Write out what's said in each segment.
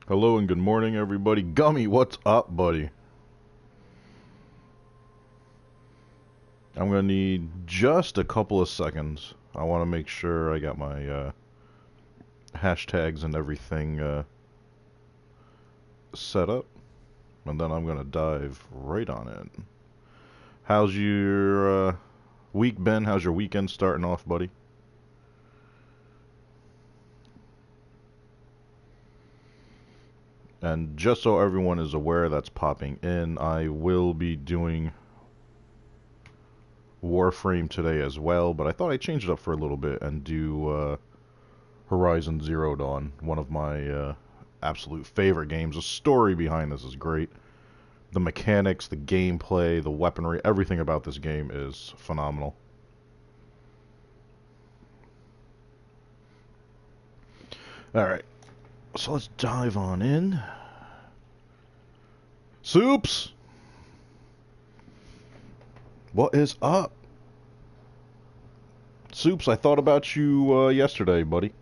Hello and good morning, everybody. Gummy, what's up, buddy? I'm gonna need just a couple of seconds. I want to make sure I got my hashtags and everything set up, and then I'm gonna dive right on it. How's your week been? How's your weekend starting off, buddy? And just so everyone is aware that's popping in, I will be doing Warframe today as well, but I thought I'd change it up for a little bit and do Horizon Zero Dawn, one of my absolute favorite games. The story behind this is great. The mechanics, the gameplay, the weaponry, everything about this game is phenomenal. Alright, so let's dive on in. Soups! What is up? Soups, I thought about you yesterday, buddy.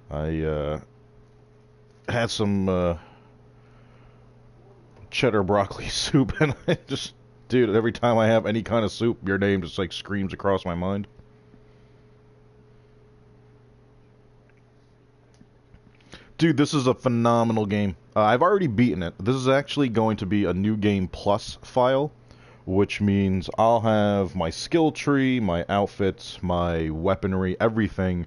I had some cheddar broccoli soup, and I just, dude, every time I have any kind of soup, your name just like screams across my mind. Dude, this is a phenomenal game. I've already beaten it. This is actually going to be a new game plus file, which means I'll have my skill tree, my outfits, my weaponry, everything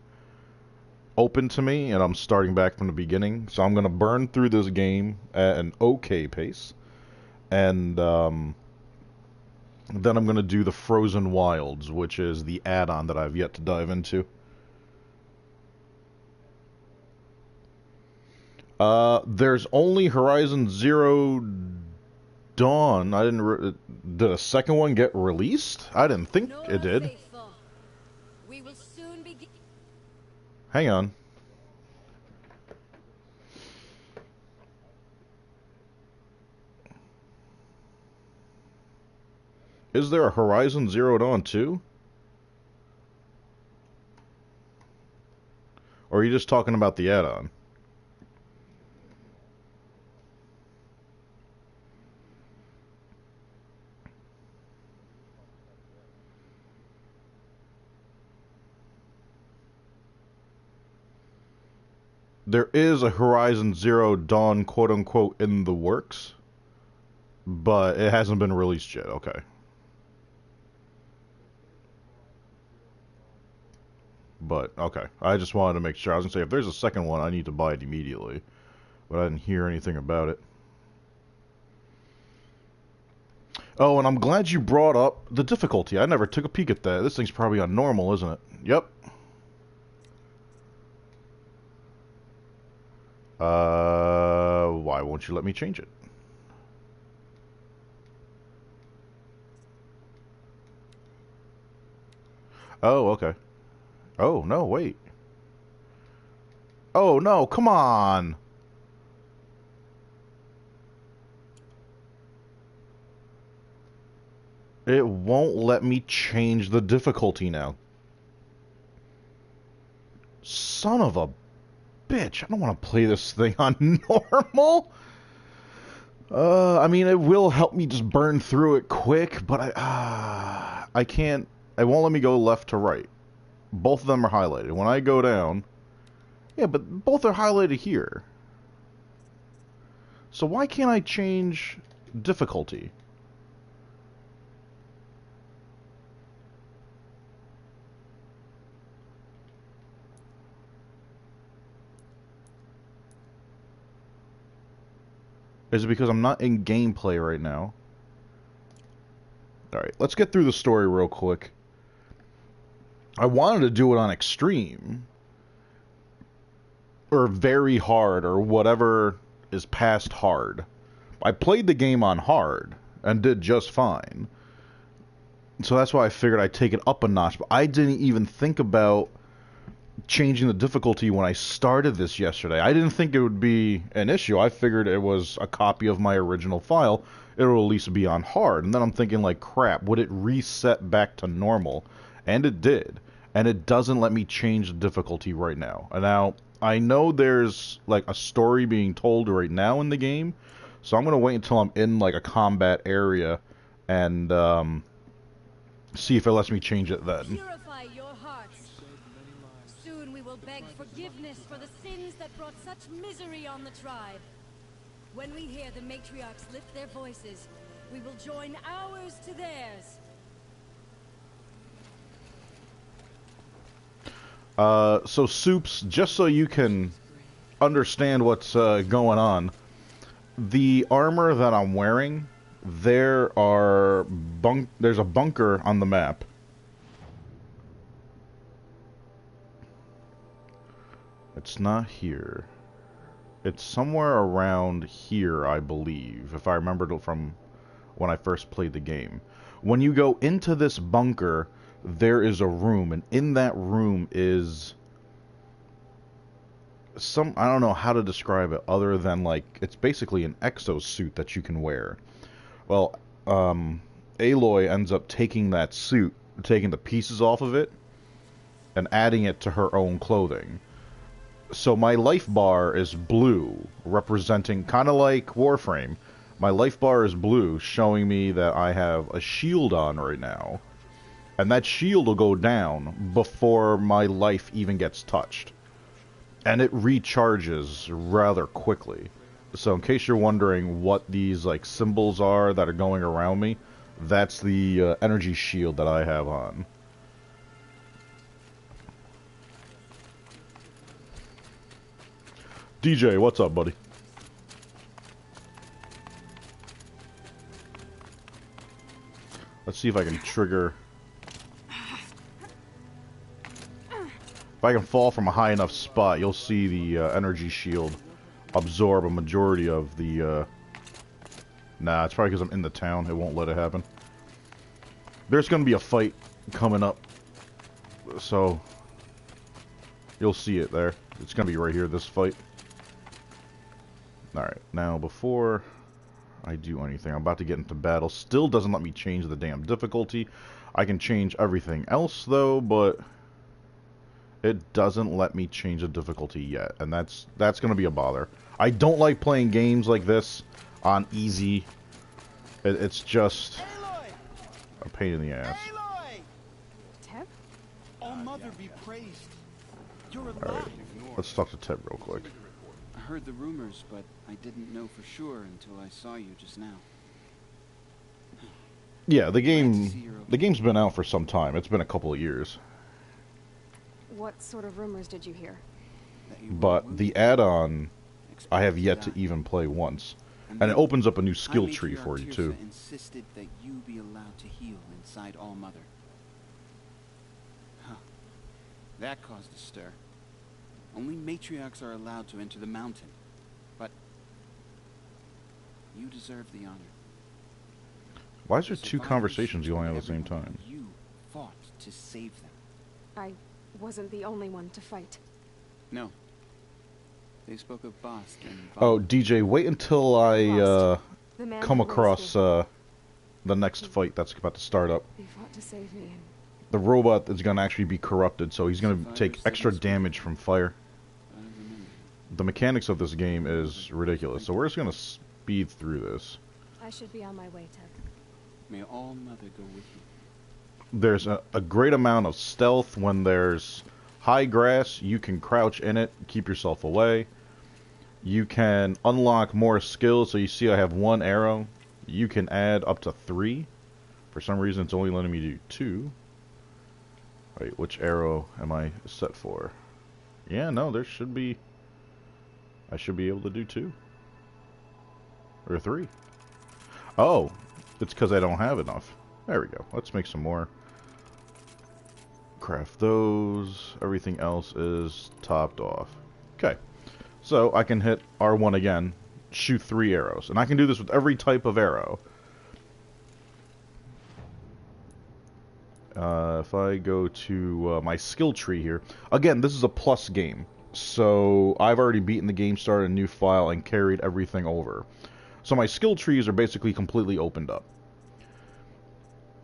open to me, and I'm starting back from the beginning. So I'm going to burn through this game at an okay pace, and then I'm going to do the Frozen Wilds, which is the add-on that I've yet to dive into. There's only Horizon Zero Dawn. I didn't. Did a second one get released? I didn't think it did. We will soon begin. Hang on. Is there a Horizon Zero Dawn 2? Or are you just talking about the add-on? There is a Horizon Zero Dawn quote-unquote in the works, but it hasn't been released yet. Okay. But, okay. I just wanted to make sure. I was going to say, if there's a second one, I need to buy it immediately. But I didn't hear anything about it. Oh, and I'm glad you brought up the difficulty. I never took a peek at that. This thing's probably on normal, isn't it? Yep. Why won't you let me change it? Oh, okay. Oh, no, wait. Oh, no, come on! It won't let me change the difficulty now. Son of a bitch. I don't want to play this thing on normal. I mean, it will help me just burn through it quick, but I can't. It won't let me go left to right. Both of them are highlighted. When I go down, yeah, but both are highlighted here. So why can't I change difficulty? Is it because I'm not in gameplay right now? Alright, let's get through the story real quick. I wanted to do it on extreme. Or very hard, or whatever is past hard. I played the game on hard, and did just fine. So that's why I figured I'd take it up a notch, but I didn't even think about changing the difficulty when I started this yesterday. I didn't think it would be an issue. I figured it was a copy of my original file. It'll at least be on hard. And then I'm thinking, like, crap, would it reset back to normal? And it did. And it doesn't let me change the difficulty right now. And now, I know there's like a story being told right now in the game, so I'm gonna wait until I'm in like a combat area and see if it lets me change it then. Purify your hearts. Soon we will beg forgiveness for the sins that brought such misery on the tribe. When we hear the matriarchs lift their voices, we will join ours to theirs. So Soups, just so you can understand what's going on, the armor that I'm wearing, there's a bunker on the map. It's not here. It's somewhere around here, I believe, if I remember from when I first played the game. When you go into this bunker, there is a room, and in that room is I don't know how to describe it other than like it's basically an exosuit that you can wear. Well, Aloy ends up taking that suit, taking the pieces off of it, and adding it to her own clothing. So my life bar is blue, representing, kind of like Warframe, my life bar is blue, showing me that I have a shield on right now. And that shield will go down before my life even gets touched. And it recharges rather quickly. So in case you're wondering what these like symbols are that are going around me, that's the energy shield that I have on. DJ, what's up, buddy? Let's see if I can trigger. If I can fall from a high enough spot, you'll see the energy shield absorb a majority of the... Nah, it's probably because I'm in the town. It won't let it happen. There's going to be a fight coming up. So, you'll see it there. It's going to be right here, this fight. Alright, now before I do anything, I'm about to get into battle. Still doesn't let me change the damn difficulty. I can change everything else, though, but it doesn't let me change the difficulty yet, and that's going to be a bother. I don't like playing games like this on easy. It's just a pain in the ass. Aloy! Teb? Oh, Mother be praised. You're alive. Alright, let's talk to Ted real quick. I heard the rumors, but I didn't know for sure until I saw you just now. Yeah, the game's been out for some time. It's been a couple of years. What sort of rumors did you hear? That you were But wounded, the add-on, I have expected yet die. to even play once. And then it opens up a new skill High tree Matriarch for you, Teersa too. insisted that you be allowed to heal inside All Mother. Huh. That caused a stir. Only matriarchs are allowed to enter the mountain. But you deserve the honor. Why is there The two survivors conversations told going on at the same everyone time? You fought to save them. I wasn't the only one to fight. No. They spoke of Bast and Oh, DJ, wait until I The man come who across raised the next fight that's about to start up. me. He fought to save me, and The robot is going to actually be corrupted, so he's going to Survivors take said extra it's damage from fire. I remember. The mechanics of this game is ridiculous, so we're just going to speed through this. I should be on my way, Ted. May All Mother go with you. There's a great amount of stealth when there's high grass. You can crouch in it, keep yourself away. You can unlock more skills, so you see I have 1 arrow. You can add up to 3. For some reason it's only letting me do 2. Wait, which arrow am I set for? Yeah, no, there should be... I should be able to do 2. Or 3. Oh, it's because I don't have enough. There we go. Let's make some more. Craft those. Everything else is topped off. Okay. So I can hit R1 again, shoot 3 arrows. And I can do this with every type of arrow. If I go to my skill tree here. Again, this is a plus game. So I've already beaten the game, started a new file, and carried everything over. So my skill trees are basically completely opened up.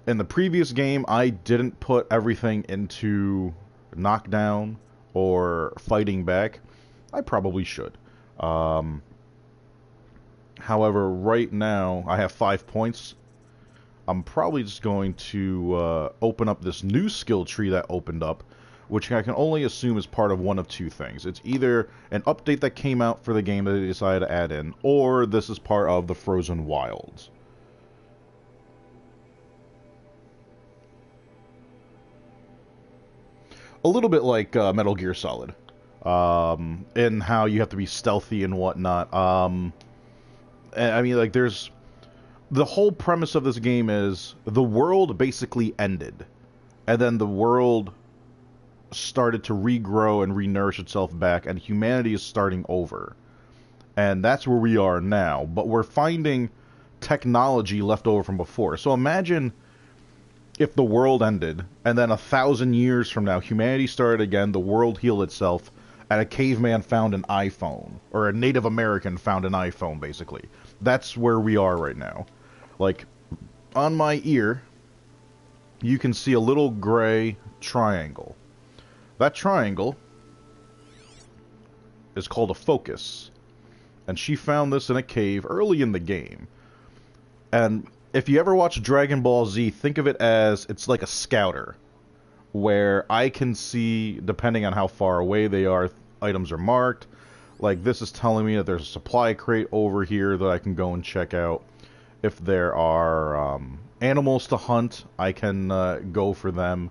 In the previous game, I didn't put everything into knockdown or fighting back. I probably should. However, right now, I have 5 points. I'm probably just going to open up this new skill tree that opened up, which I can only assume is part of one of two things. It's either an update that came out for the game that they decided to add in, or this is part of the Frozen Wilds. A little bit like Metal Gear Solid, in how you have to be stealthy and whatnot. I mean, like, there's... The whole premise of this game is the world basically ended, and then the world started to regrow and renourish itself back, and humanity is starting over. And that's where we are now, but we're finding technology left over from before. So imagine if the world ended, and then 1,000 years from now, humanity started again, the world healed itself, and a caveman found an iPhone, or a Native American found an iPhone, basically. That's where we are right now. Like, on my ear, you can see a little gray triangle. That triangle is called a focus. And she found this in a cave early in the game. And if you ever watch Dragon Ball Z, think of it as, it's like a scouter, where I can see, depending on how far away they are, items are marked. Like, this is telling me that there's a supply crate over here that I can go and check out. If there are animals to hunt, I can go for them.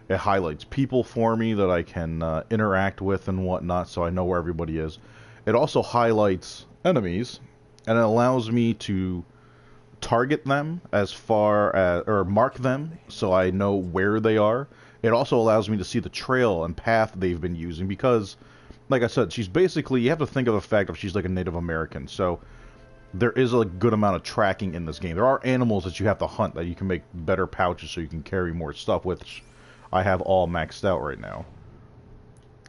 It highlights people for me that I can interact with and whatnot, so I know where everybody is. It also highlights enemies, and it allows me to target them as far as, or mark them, so I know where they are. It also allows me to see the trail and path they've been using, because, like I said, she's basically, you have to think of the fact that she's like a Native American, so there is a good amount of tracking in this game. There are animals that you have to hunt that you can make better pouches so you can carry more stuff, which I have all maxed out right now.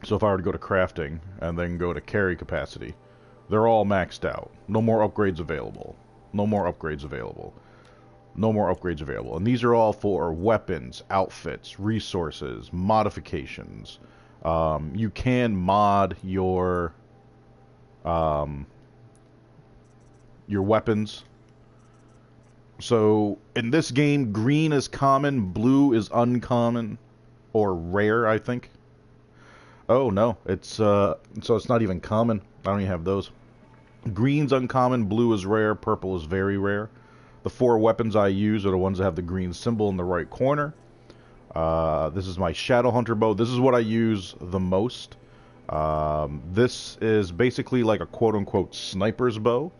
So if I were to go to crafting and then go to carry capacity, they're all maxed out. No more upgrades available. No more upgrades available. No more upgrades available. And these are all for weapons, outfits, resources, modifications. You can mod your weapons. So in this game, green is common, blue is uncommon, or rare, I think. Oh no, it's so it's not even common. I don't even have those. Green's uncommon, blue is rare, purple is very rare. The 4 weapons I use are the ones that have the green symbol in the right corner. This is my Shadowhunter bow. This is what I use the most. This is basically like a quote-unquote sniper's bow.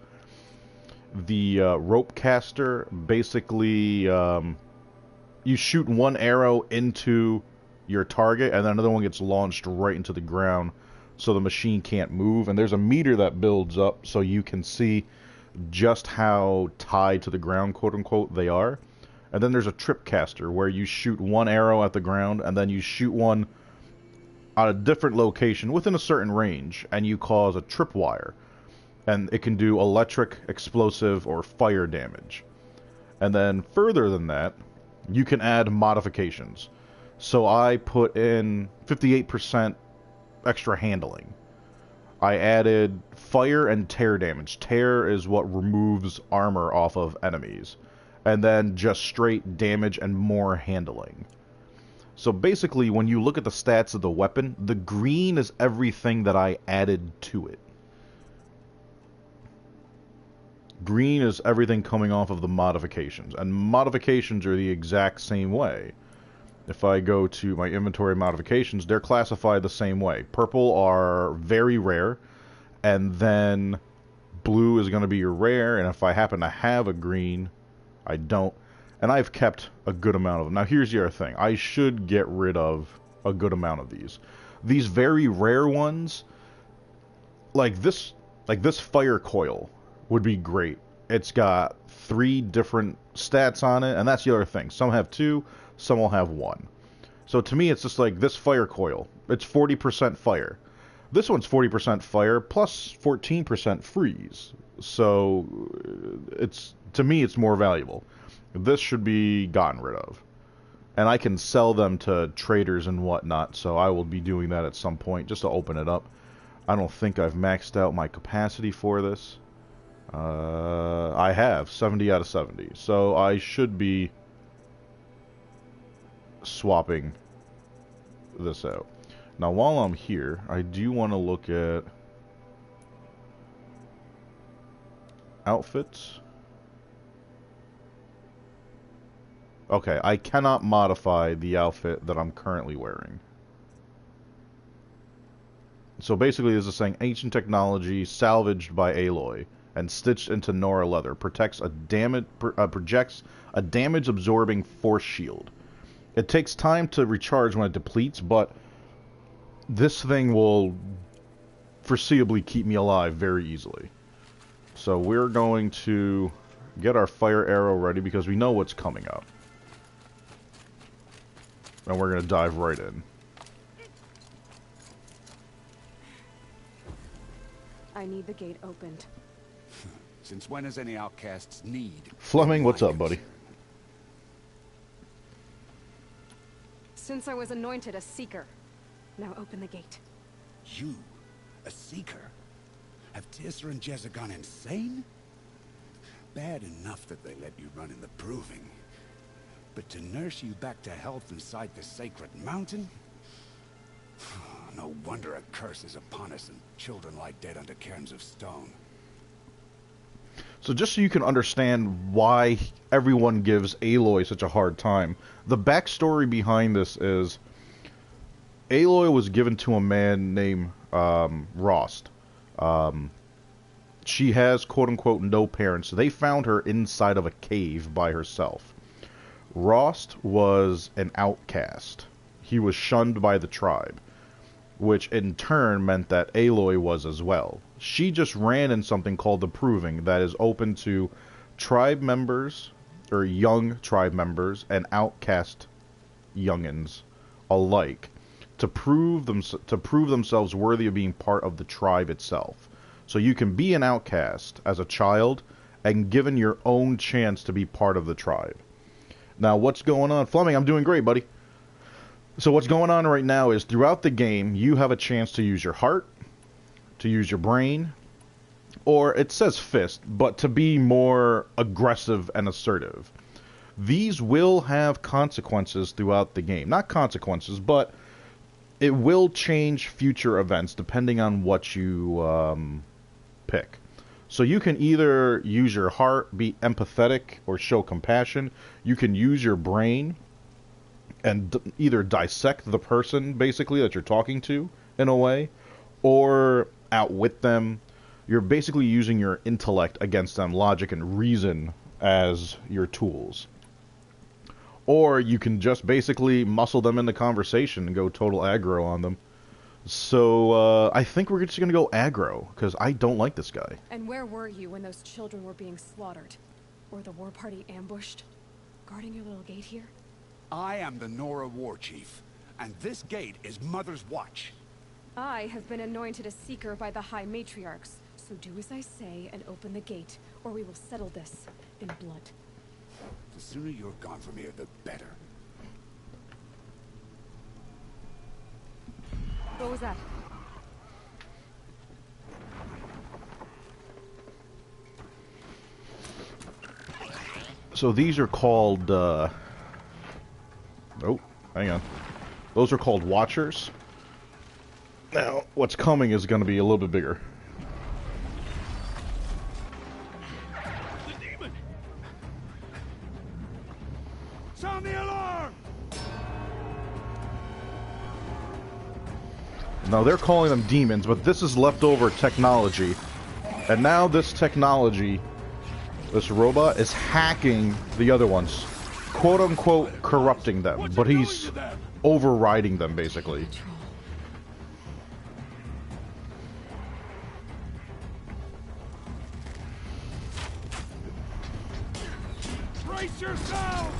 The rope caster, basically, you shoot one arrow into your target, and then another one gets launched right into the ground, so the machine can't move. And there's a meter that builds up, so you can see just how tied to the ground, quote-unquote, they are. And then there's a trip caster, where you shoot one arrow at the ground, and then you shoot one at a different location within a certain range, and you cause a tripwire. And it can do electric, explosive, or fire damage. And then further than that, you can add modifications. So I put in 58% extra handling. I added fire and tear damage. Tear is what removes armor off of enemies. And then just straight damage and more handling. So basically, when you look at the stats of the weapon, the green is everything that I added to it. Green is everything coming off of the modifications. And modifications are the exact same way. If I go to my inventory modifications, they're classified the same way. Purple are very rare, and then blue is going to be your rare, and if I happen to have a green, I don't. And I've kept a good amount of them. Now here's the other thing. I should get rid of a good amount of these. These very rare ones, like this fire coil would be great. It's got 3 different stats on it, and that's the other thing. Some have 2, some will have 1. So to me, it's just like this fire coil. It's 40% fire. This one's 40% fire plus 14% freeze. So it's, to me, it's more valuable. This should be gotten rid of. And I can sell them to traders and whatnot, so I will be doing that at some point just to open it up. I don't think I've maxed out my capacity for this. I have 70 out of 70, so I should be swapping this out. Now, while I'm here, I do want to look at outfits. Okay, I cannot modify the outfit that I'm currently wearing. So basically, this is saying ancient technology salvaged by Aloy and stitched into Nora leather projects a damage-absorbing force shield. It takes time to recharge when it depletes, but this thing will foreseeably keep me alive very easily. So we're going to get our fire arrow ready because we know what's coming up. And we're going to dive right in. I need the gate opened. Since when does any outcasts need... Fleming, what's up, buddy? Since I was anointed a Seeker. Now open the gate. You? A Seeker? Have Teersa and Jezza gone insane? Bad enough that they let you run in the Proving. But to nurse you back to health inside the Sacred Mountain? No wonder a curse is upon us and children lie dead under cairns of stone. So just so you can understand why everyone gives Aloy such a hard time, the backstory behind this is Aloy was given to a man named Rost. She has, quote-unquote, no parents. They found her inside of a cave by herself. Rost was an outcast. He was shunned by the tribe, which in turn meant that Aloy was as well. She just ran in something called the Proving that is open to tribe members, or young tribe members, and outcast youngins alike to prove themselves worthy of being part of the tribe itself. So you can be an outcast as a child and given your own chance to be part of the tribe. Now, what's going on? Fleming, I'm doing great, buddy. So what's going on right now is throughout the game, you have a chance to use your heart, to use your brain, or it says fist, but to be more aggressive and assertive. These will have consequences throughout the game. Not consequences, but it will change future events depending on what you pick. So you can either use your heart, be empathetic, or show compassion. You can use your brain and either dissect the person, basically, that you're talking to, in a way, or outwit them. You're basically using your intellect against them, logic and reason as your tools. Or you can just basically muscle them into conversation and go total aggro on them. So, I think we're just going to go aggro, because I don't like this guy. And where were you when those children were being slaughtered? Or the war party ambushed? Guarding your little gate here? I am the Nora War Chief, and this gate is Mother's Watch. I have been anointed a Seeker by the High Matriarchs, so do as I say and open the gate, or we will settle this in blood. The sooner you're gone from here, the better. What was that? So these are called, oh, hang on. Those are called Watchers. Now, what's coming is going to be a little bit bigger. The demon! Sound the alarm! Now, they're calling them demons, but this is leftover technology. And now this technology, this robot, is hacking the other ones. Quote-unquote corrupting them, but he's overriding them, basically. Brace yourselves!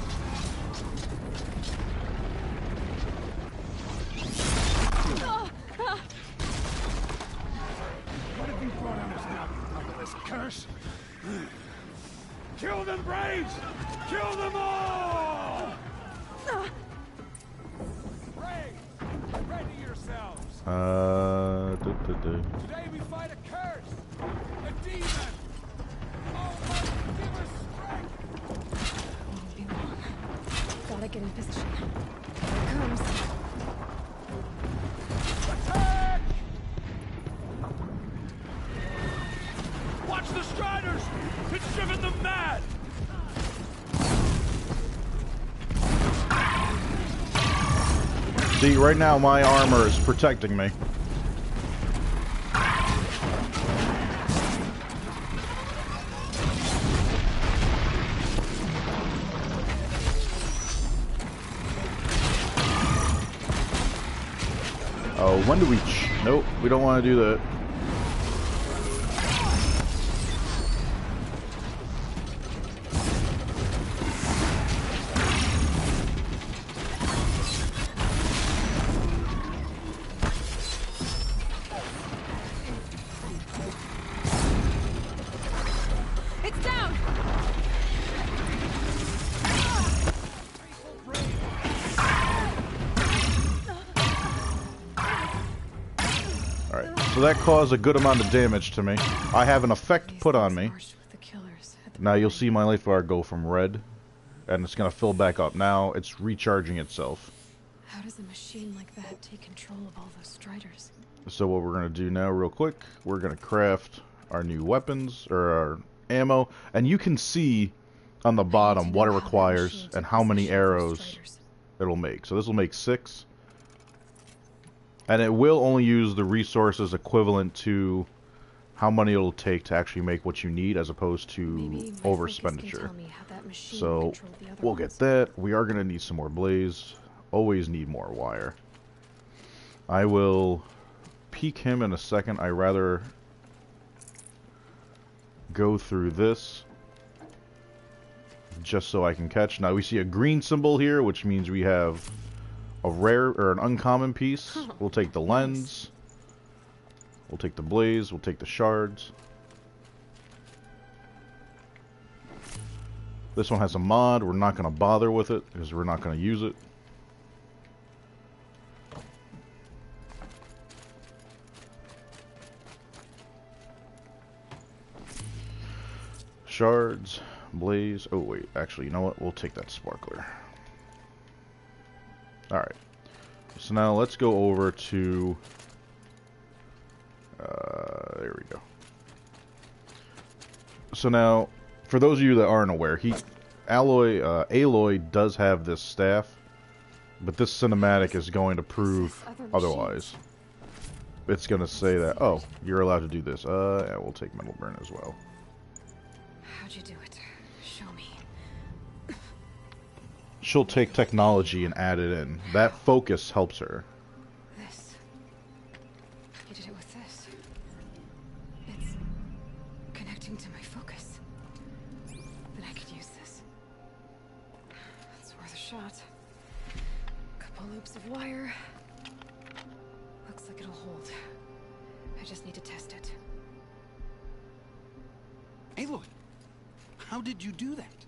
What have you brought on us now, you motherless curse? Kill them, Braves! Kill them all! Braves, ready yourselves! to do. Today we fight a curse, a demon. Oh, Mother, give us strength. Won't be long. Gotta get in position. Here it comes. Attack! Watch the Striders! It's driven them mad! See, right now my armor is protecting me. Oh, when do we... Nope, we don't want to do that. It's down! Alright, so that caused a good amount of damage to me. I have an effect put on me. Now you'll see my life bar go from red, and it's going to fill back up. Now it's recharging itself. How does a machine like that take control of all those Striders? So what we're going to do now real quick, we're going to craft our new weapons, or our ammo, and you can see on the bottom what it requires and how many arrows it'll make. So this will make 6. And it will only use the resources equivalent to how many it'll take to actually make what you need, as opposed to overexpenditure. So we'll get that. We are going to need some more blaze. Always need more wire. I will peek him in a second. I rather go through this just so I can catch. Now we see a green symbol here, which means we have a rare or an uncommon piece. We'll take the lens. We'll take the blaze. We'll take the shards. This one has a mod. We're not going to bother with it because we're not going to use it. Shards, blaze. Oh wait, actually, you know what? We'll take that sparkler. Alright. So now let's go over to... there we go. So now, for those of you that aren't aware, Aloy does have this staff, but this cinematic is going to prove otherwise. It's going to say that, oh, you're allowed to do this. Yeah, we'll take Metal Burn as well. How'd you do it? Show me. She'll take technology and add it in. That focus helps her. This. You did it with this. It's connecting to my focus. Then I could use this. That's worth a shot. Couple loops of wire. Looks like it'll hold. I just need to test it. Aloy, how did you do that?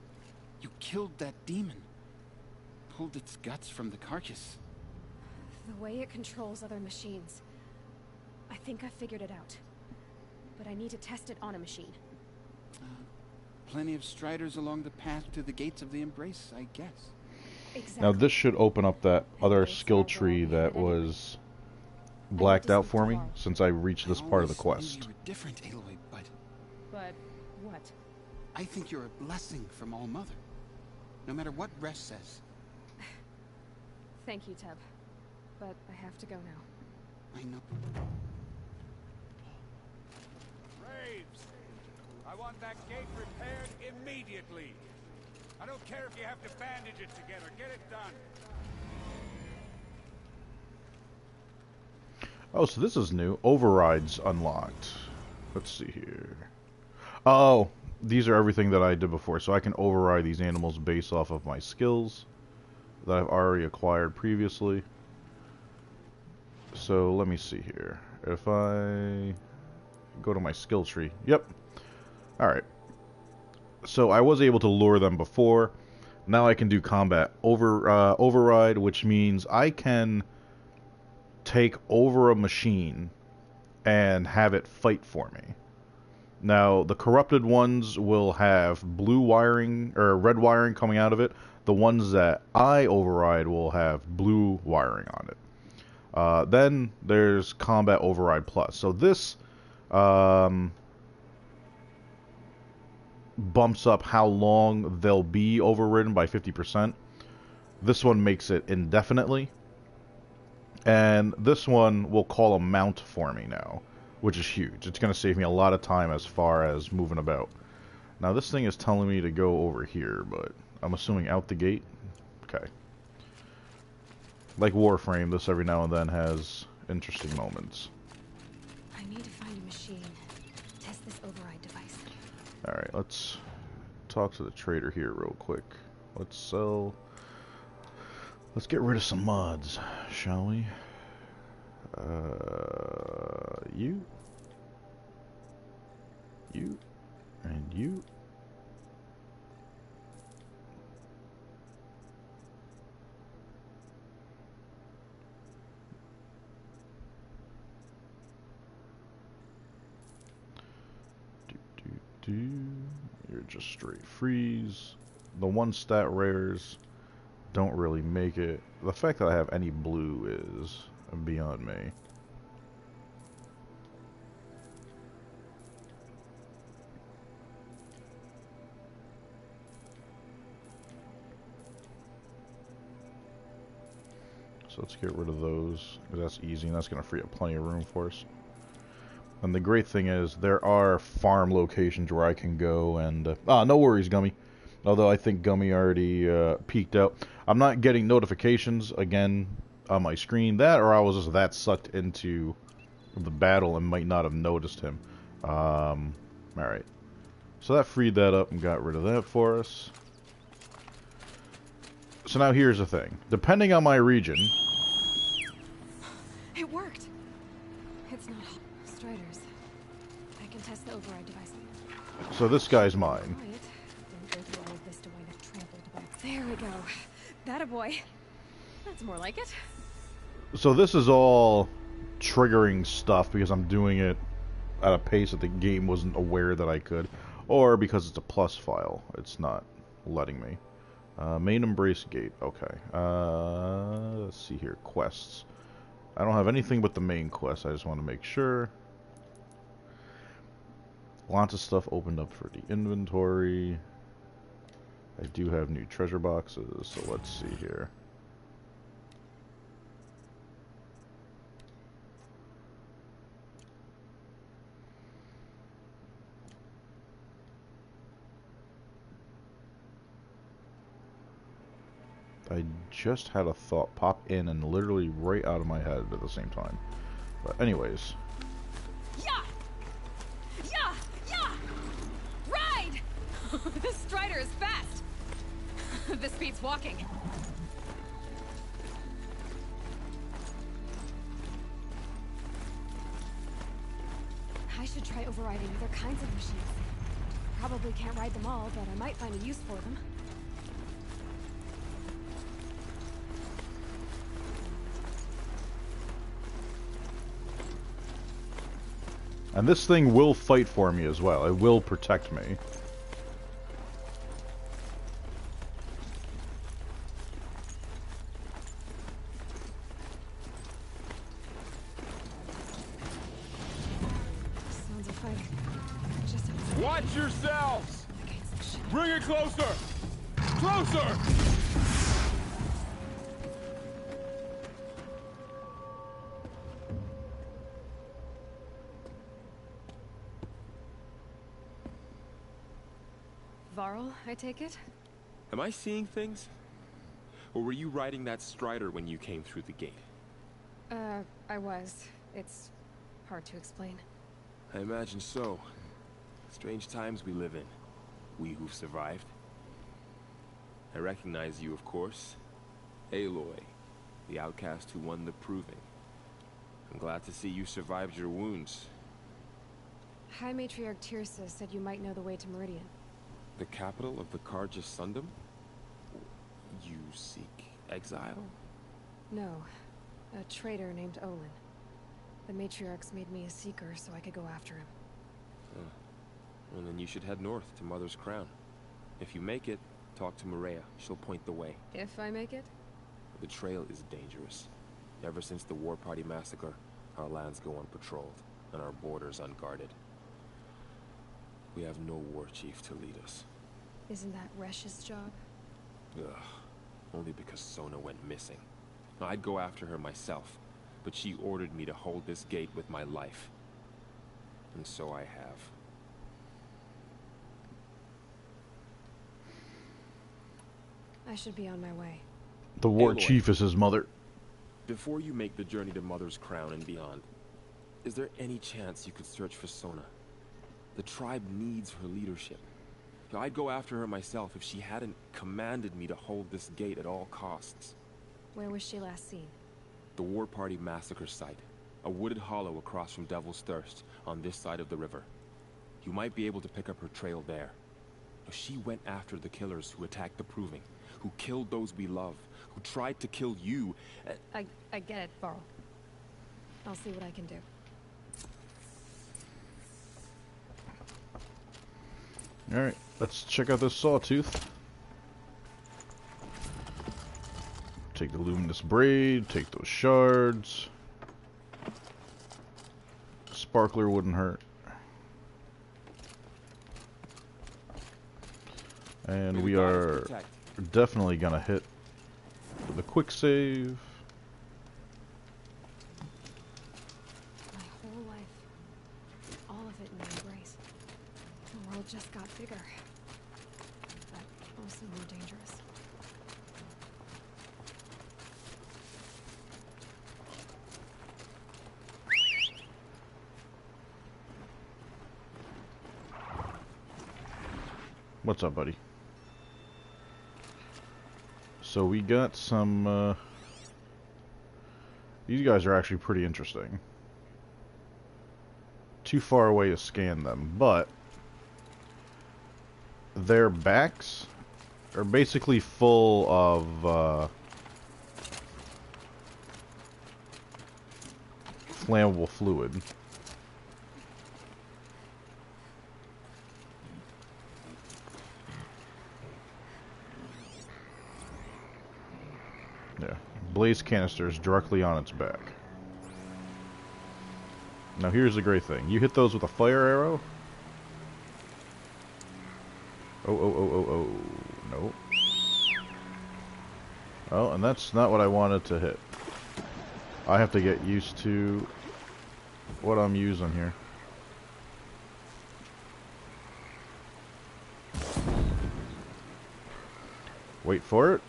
You killed that demon. Pulled its guts from the carcass. The way it controls other machines. I think I figured it out. But I need to test it on a machine. Plenty of Striders along the path to the gates of the Embrace, I guess. Exactly. Now this should open up that other skill tree that was blacked out for me since I reached this part of the quest. You were different, Aloy, but But what? I think you're a blessing from All Mother. No matter what Resh says. Thank you, Teb. But I have to go now. I know. Graves, I want that gate repaired immediately. I don't care if you have to bandage it together. Get it done. Oh, so this is new. Overrides unlocked. Let's see here. Oh, these are everything that I did before. So I can override these animals based off of my skills that I've already acquired previously. So let me see here. If I go to my skill tree. Yep. Alright. So I was able to lure them before. Now I can do combat override, which means I can take over a machine and have it fight for me. Now, the corrupted ones will have blue wiring or red wiring coming out of it. The ones that I override will have blue wiring on it. Then there's Combat Override Plus. So this bumps up how long they'll be overridden by 50%. This one makes it indefinitely. And this one will call a mount for me now, which is huge. It's going to save me a lot of time as far as moving about. Now this thing is telling me to go over here, but I'm assuming out the gate. Okay. Like Warframe, this every now and then has interesting moments. I need to find a machine. Test this override device. Alright, let's talk to the trader here real quick. Let's sell... Let's get rid of some mods, shall we? You, and you. You're just straight freeze. The one stat rares don't really make it. The fact that I have any blue is beyond me. So let's get rid of those, because that's easy and that's going to free up plenty of room for us. And the great thing is there are farm locations where I can go and... no worries, Gummy. Although I think Gummy already peeked out. I'm not getting notifications again on my screen. That, or I was just that sucked into the battle and might not have noticed him. Alright. So that freed that up and got rid of that for us. So now here's the thing. Depending on my region... It worked. It's not Strider's. I can test the override device. So this guy's mine. There we go. That a boy. That's more like it. So this is all triggering stuff because I'm doing it at a pace that the game wasn't aware that I could, or because it's a plus file. It's not letting me. Main Embrace Gate. Okay. Let's see here. Quests. I don't have anything but the main quest. I just want to make sure. Lots of stuff opened up for the inventory. I do have new treasure boxes, so let's see here. I just had a thought pop in and literally right out of my head at the same time. But anyways. Yeah! Yeah! Yeah! Ride! This Strider is fast! This beats walking. I should try overriding other kinds of machines. Probably can't ride them all, but I might find a use for them. And this thing will fight for me as well. It will protect me. Sounds of fighting. Just Watch yourselves! Bring it closer! Closer! Varl, I take it? Am I seeing things? Or were you riding that Strider when you came through the gate? I was. It's hard to explain. I imagine so. Strange times we live in. We who've survived. I recognize you, of course. Aloy, the outcast who won the Proving. I'm glad to see you survived your wounds. High Matriarch Tirsa said you might know the way to Meridian. The capital of the Carja Sundom? You seek exile? No. A traitor named Olin. The matriarchs made me a seeker so I could go after him. Well, then you should head north to Mother's Crown. If you make it, talk to Maria. She'll point the way. If I make it? The trail is dangerous. Ever since the War Party massacre, our lands go unpatrolled, and our borders unguarded. We have no war chief to lead us. Isn't that Resh's job? Ugh. Only because Sona went missing. I'd go after her myself, but she ordered me to hold this gate with my life. And so I have. I should be on my way. The war Aloy. chief is his mother. Before you make the journey to Mother's Crown and beyond, is there any chance you could search for Sona? The tribe needs her leadership. I'd go after her myself if she hadn't commanded me to hold this gate at all costs. Where was she last seen? The War Party massacre site. A wooded hollow across from Devil's Thirst, on this side of the river. You might be able to pick up her trail there. She went after the killers who attacked the Proving, who killed those we love, who tried to kill you. I get it, Varl. I'll see what I can do. Alright, let's check out this sawtooth. Take the luminous braid, take those shards. Sparkler wouldn't hurt. And we are definitely gonna hit with a quick save. My whole life, all of it in my embrace. The world just got bigger, but also more dangerous. What's up, buddy? So we got some, these guys are actually pretty interesting. Too far away to scan them, but their backs are basically full of, flammable fluid. Yeah, blaze canisters directly on its back. Now here's the great thing. You hit those with a fire arrow. Oh. Nope. Oh, and that's not what I wanted to hit. I have to get used to what I'm using here. Wait for it.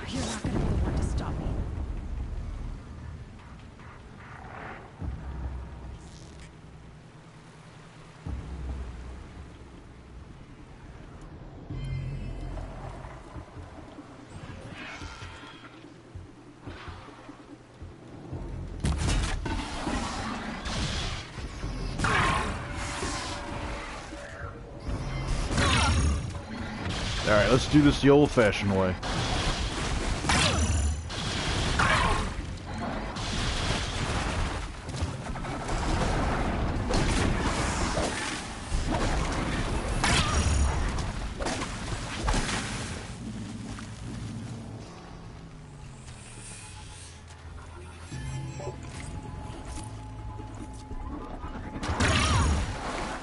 You're not gonna be the one to stop me. Alright, let's do this the old-fashioned way.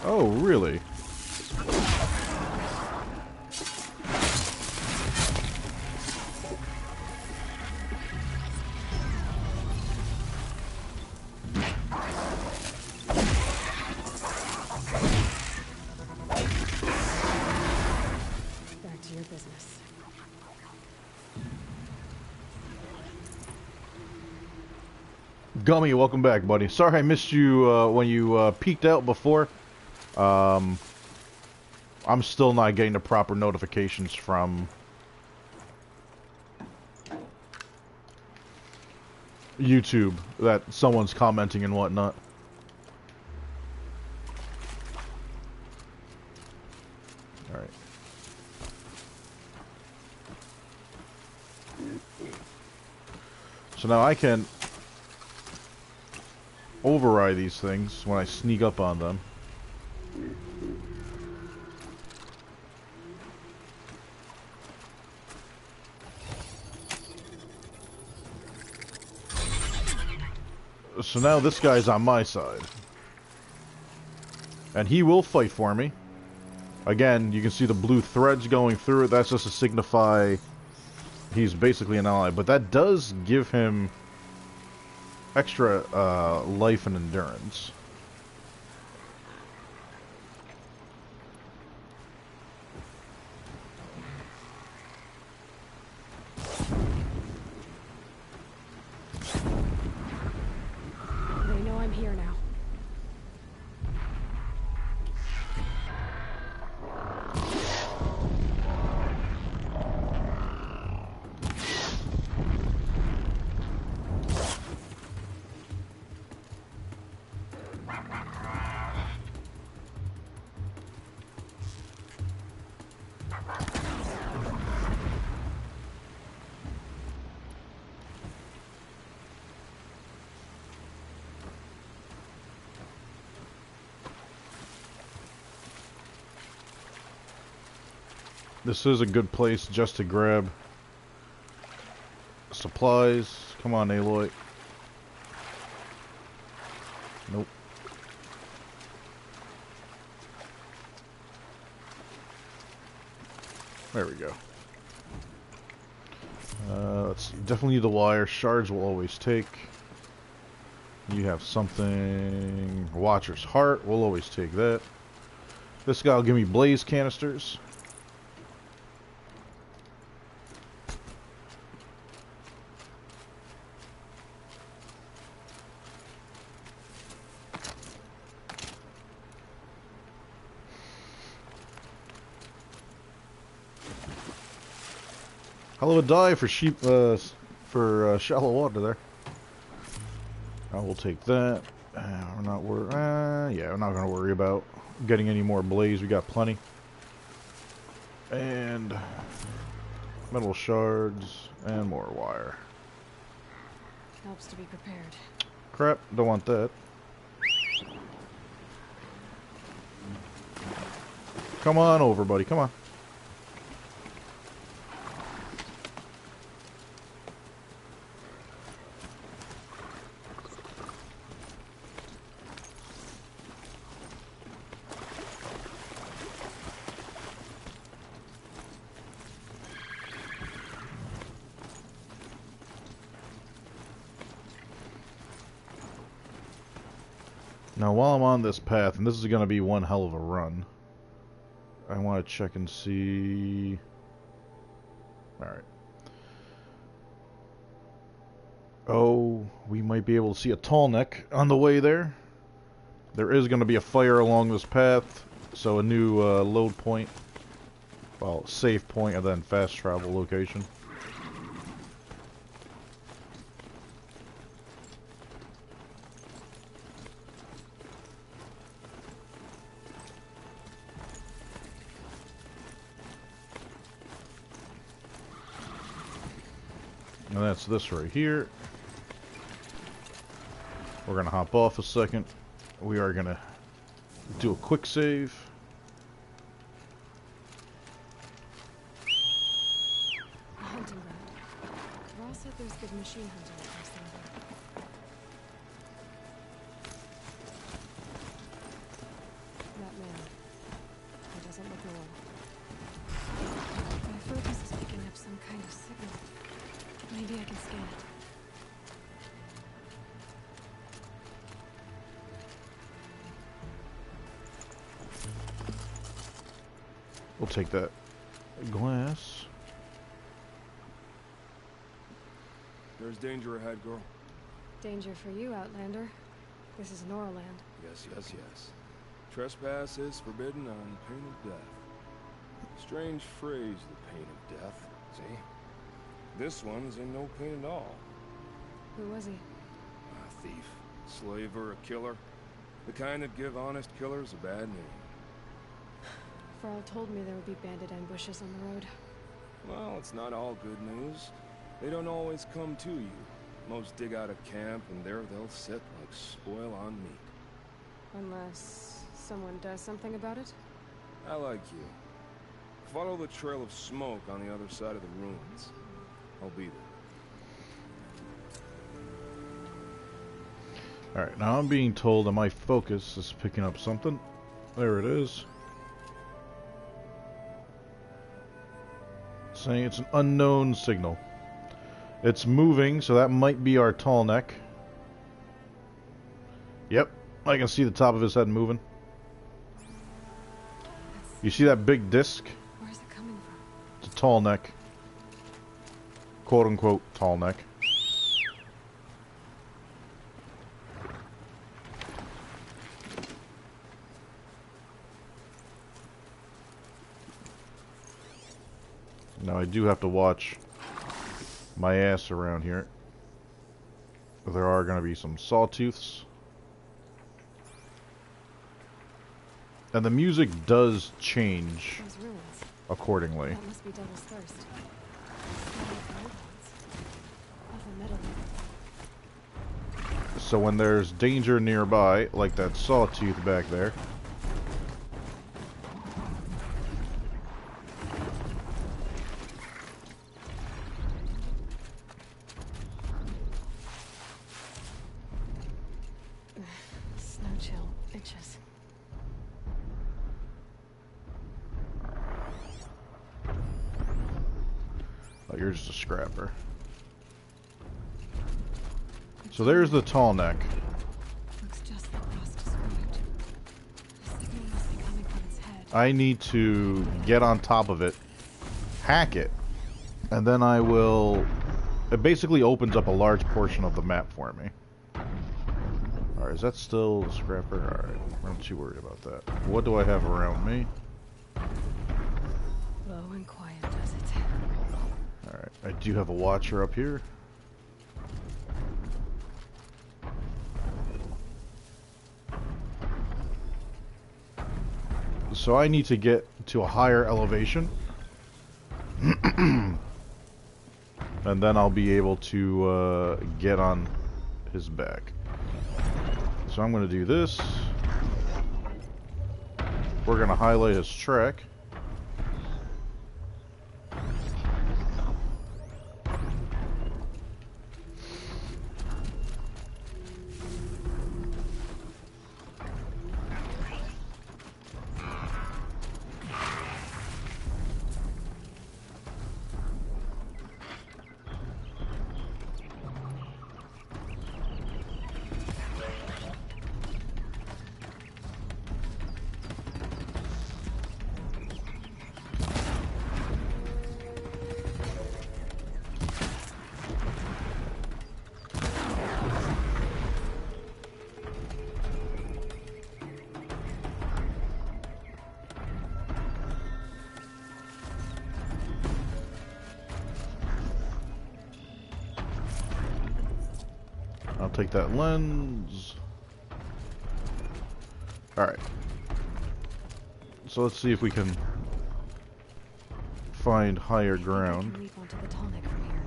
Oh, really? Back to your business. Gummy, welcome back, buddy. Sorry I missed you when you peeked out before. I'm still not getting the proper notifications from YouTube that someone's commenting and whatnot. Alright. So now I can override these things when I sneak up on them. So now this guy's on my side. And he will fight for me. Again, you can see the blue threads going through it. That's just to signify he's basically an ally. But that does give him extra life and endurance. They know I'm here now. This is a good place just to grab supplies. Come on, Aloy. Nope. There we go. Let's see. Definitely need the wire. Shards will always take. You have something. Watcher's Heart. We'll always take that. This guy will give me blaze canisters. Hell of a dive for sheep, for shallow water there. I will take that. We're not yeah, we're not gonna worry about getting any more blaze. We got plenty. And metal shards and more wire. Helps to be prepared. Crap, don't want that. Come on over, buddy. Come on. Now, while I'm on this path, and this is going to be one hell of a run, I want to check and see... Alright. Oh, we might be able to see a tall neck on the way there. There is going to be a fire along this path, so a new load point, well, save point, and then fast travel location. And that's this right here. We're going to hop off a second. We are going to do a quick save. A hunting ground. Ross said there's good machine hunting across the river. That man. He doesn't look normal. My focus is picking up some kind of signal. Maybe I can scan it. We'll take that glass. There's danger ahead, girl. Danger for you, Outlander. This is Norland. Yes, yes, yes. Trespass is forbidden on pain of death. Strange phrase, the pain of death. See? This one's in no pain at all. Who was he? A thief, slaver, a killer. The kind that give honest killers a bad name. Farrell told me there would be bandit ambushes on the road. Well, it's not all good news. They don't always come to you. Most dig out of camp, and there they'll sit like spoil on meat. Unless someone does something about it? I like you. Follow the trail of smoke on the other side of the ruins. I'll be there. Alright, now I'm being told that my focus is picking up something. There it is. Saying it's an unknown signal. It's moving, so that might be our tall neck. Yep, I can see the top of his head moving. You see that big disc? Where's it coming from? It's a tall neck. Quote unquote tall neck. Now I do have to watch my ass around here. There are going to be some sawtooths. And the music does change Those ruins. accordingly. That must be Devil's Thirst. Of the metal. So when there's danger nearby, like that sawtooth back there, Snow chill itches. oh, you're just a scrapper. So there's the tall neck. Looks just like Ross described. The signal must be coming from its head. I need to get on top of it, hack it, and then I will... It basically opens up a large portion of the map for me. Alright, is that still a scrapper? Alright, I'm not too worried about that. What do I have around me? Low and quiet does it. Alright, I do have a watcher up here. So I need to get to a higher elevation. And then I'll be able to get on his back. So I'm going to do this. We're going to highlight his track. I'll take that lens. Alright. So let's see if we can find higher ground. Leap onto the tall neck from here.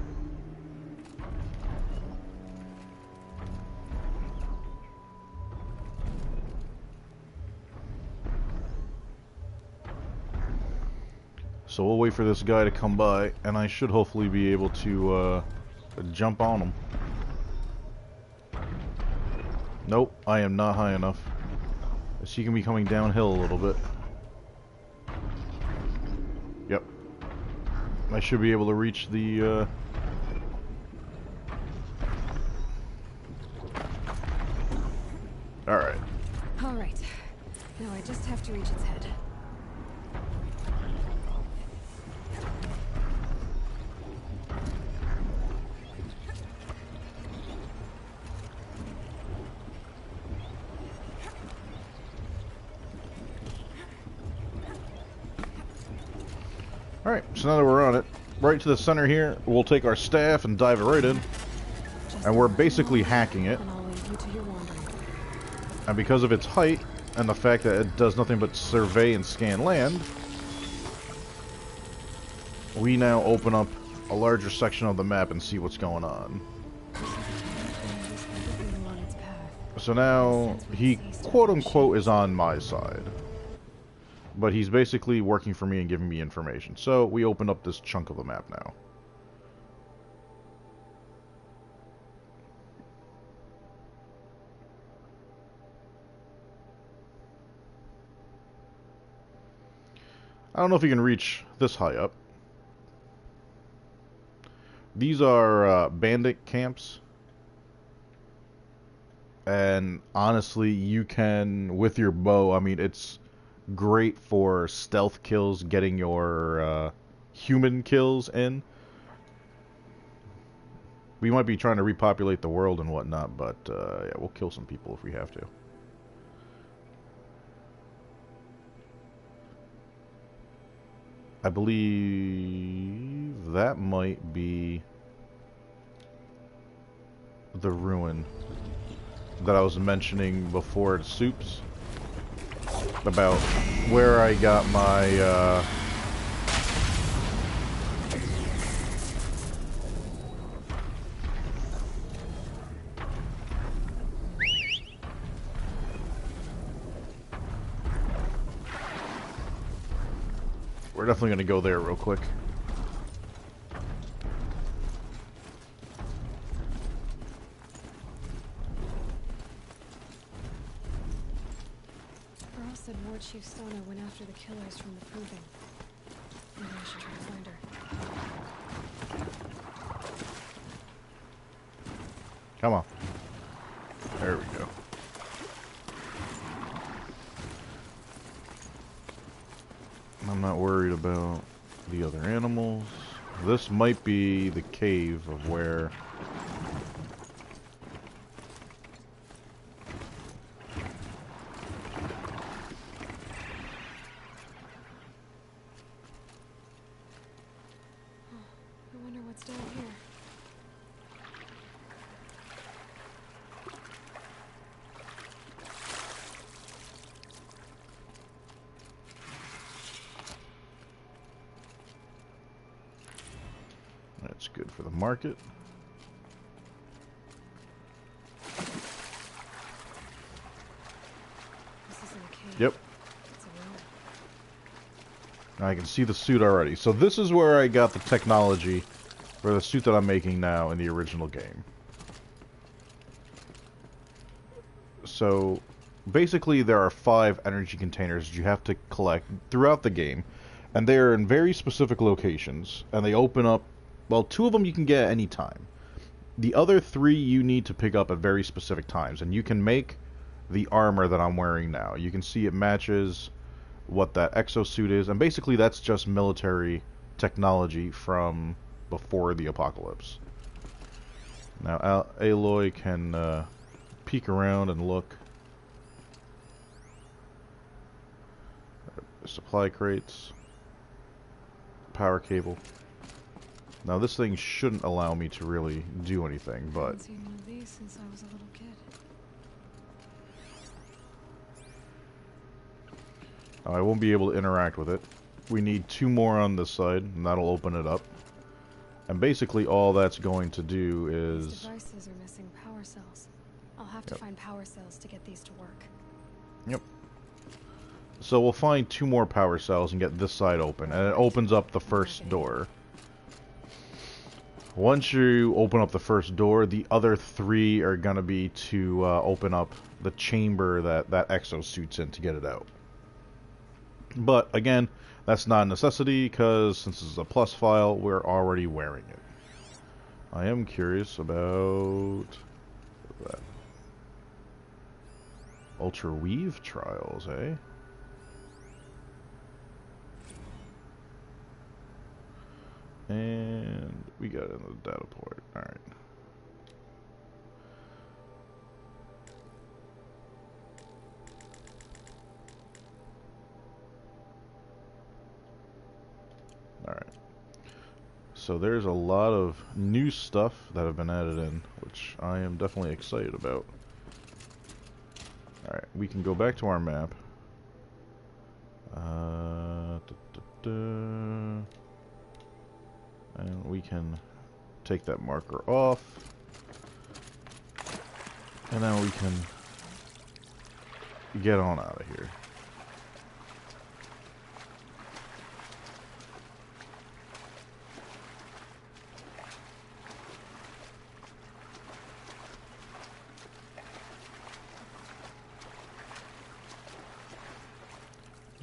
So we'll wait for this guy to come by, and I should hopefully be able to jump on him. Nope, I am not high enough. I see he can be coming downhill a little bit. Yep. I should be able to reach the... Alright. Alright. Now I just have to reach its head. Alright, so now that we're on it, right to the center here, we'll take our staff and dive right in. And we're basically hacking it. And I'll leave you to your wandering. And because of its height, and the fact that it does nothing but survey and scan land, we now open up a larger section of the map and see what's going on. So now he quote-unquote is on my side. But he's basically working for me and giving me information. So we open up this chunk of the map now. I don't know if you can reach this high up. These are bandit camps. And honestly, you can, with your bow, I mean, it's great for stealth kills, getting your human kills in. We might be trying to repopulate the world and whatnot, but yeah, we'll kill some people if we have to. I believe that might be the ruin that I was mentioning before at Soups, about where I got my we're definitely going to go there real quick. Earl said War Chief Sona went after the killers from the Proving. Maybe I should try to find her. Come on. There we go. I'm not worried about the other animals. This might be the cave of where... I wonder what's down here. That's good for the market. This isn't a cave. Yep. It's a room. I can see the suit already. So this is where I got the technology for the suit that I'm making now in the original game. So basically there are 5 energy containers that you have to collect throughout the game, and they are in very specific locations, and they open up, well, 2 of them you can get at any time. The other 3 you need to pick up at very specific times, and you can make the armor that I'm wearing now. You can see it matches what that exosuit is, and basically that's just military technology from before the apocalypse. Now Aloy can peek around and look. Supply crates. Power cable. Now this thing shouldn't allow me to really do anything, I but haven't seen one of these since I was a little kid. I won't be able to interact with it. We need 2 more on this side, and that'll open it up. And basically all that's going to do These is... devices are missing power cells. I'll have to find power cells to get these to work. Yep. So we'll find 2 more power cells and get this side open, and it opens up the first door. Once you open up the first door, the other 3 are going to be to open up the chamber that exosuit's in to get it out. But, again, that's not a necessity, because since this is a plus file, we're already wearing it. I am curious about that. Ultra Weave trials, eh? And we got another data port. Alright. Alright. So there's a lot of new stuff that have been added in, which I am definitely excited about. Alright, we can go back to our map. And we can take that marker off. And now we can get on out of here.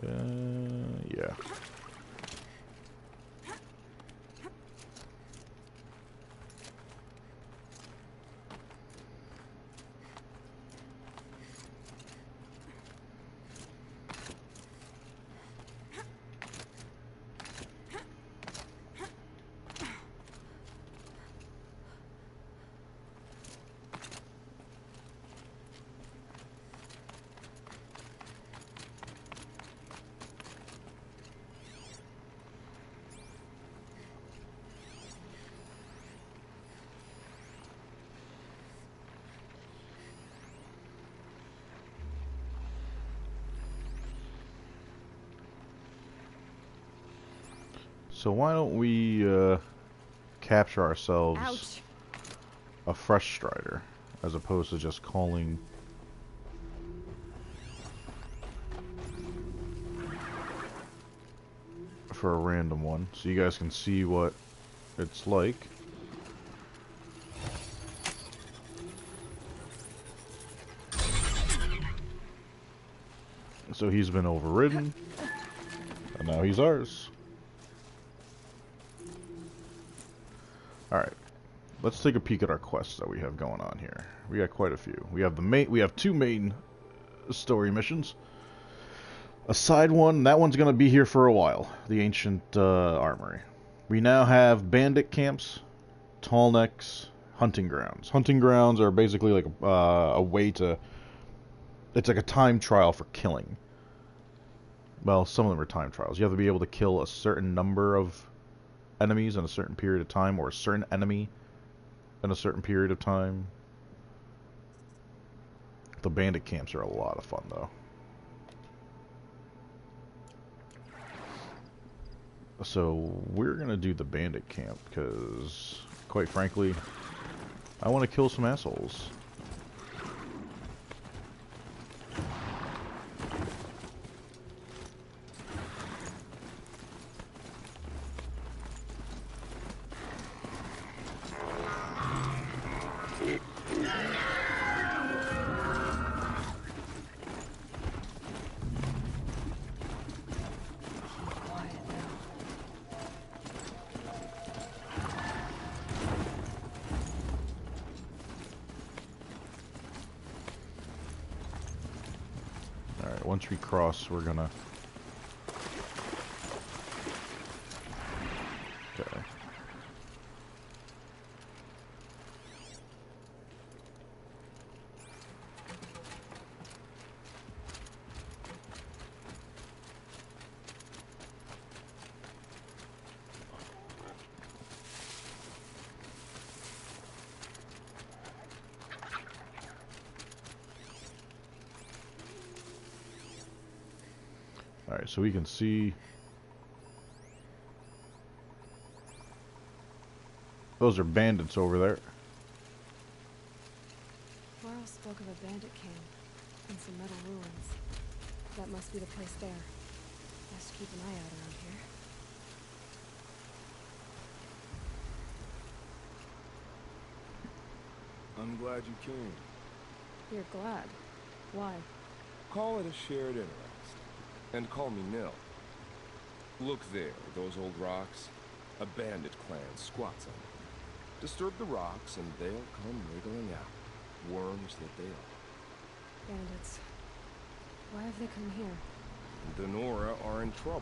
Yeah. So why don't we capture ourselves Ouch. a fresh strider, as opposed to just calling for a random one, so you guys can see what it's like. So he's been overridden, and now he's ours. Alright, let's take a peek at our quests that we have going on here. We got quite a few. We have two main story missions. A side one, that one's going to be here for a while. The Ancient Armory. We now have bandit camps, tall necks, hunting grounds. Hunting grounds are basically like a way to... It's like a time trial for killing. Well, some of them are time trials. You have to be able to kill a certain number of enemies in a certain period of time, or a certain enemy in a certain period of time. The bandit camps are a lot of fun, though. So we're gonna do the bandit camp because, quite frankly, I want to kill some assholes. Once we cross, we're gonna... Okay. Alright, so we can see... Those are bandits over there. Varl spoke of a bandit camp and some metal ruins. That must be the place there. Best keep an eye out around here. I'm glad you came. You're glad. Why? Call it a shared interest. And call me Nil. Look there, those old rocks. A bandit clan squats on them. Disturb the rocks and they'll come wriggling out. Worms that they are. Bandits. Why have they come here? The Nora are in trouble.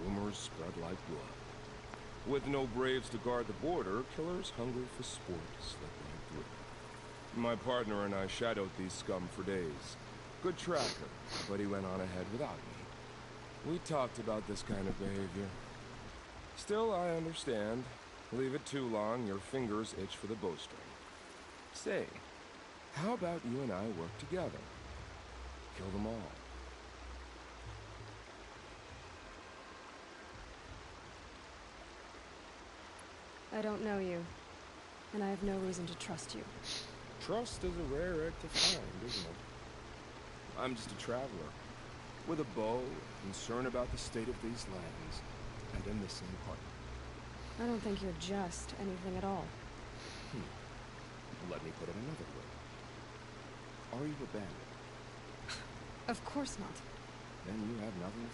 Rumors spread like blood. With no braves to guard the border, killers hungry for sport slip right through. My partner and I shadowed these scum for days. Good tracker, but he went on ahead without me. We talked about this kind of behavior. Still, I understand. Leave it too long, your fingers itch for the bowstring. Say, how about you and I work together? Kill them all. I don't know you, and I have no reason to trust you. Trust is a rare egg to find, isn't it? I'm just a traveler, with a bow, concerned about the state of these lands, and a missing partner. I don't think you're just anything at all. Let me put it another way. Are you a bandit? Of course not. Then you have nothing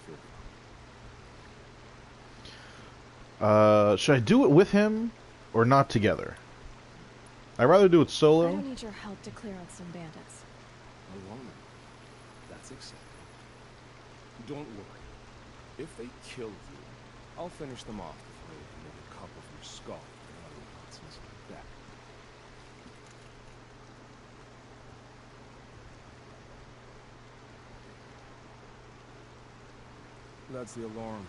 to fear. Should I do it with him or not together? I'd rather do it I solo. don't need your help to clear out some bandits. Alone. That's acceptable. Don't worry. If they kill you, I'll finish them off before they can make a cup of your skull and other nonsense like that. That's the alarm.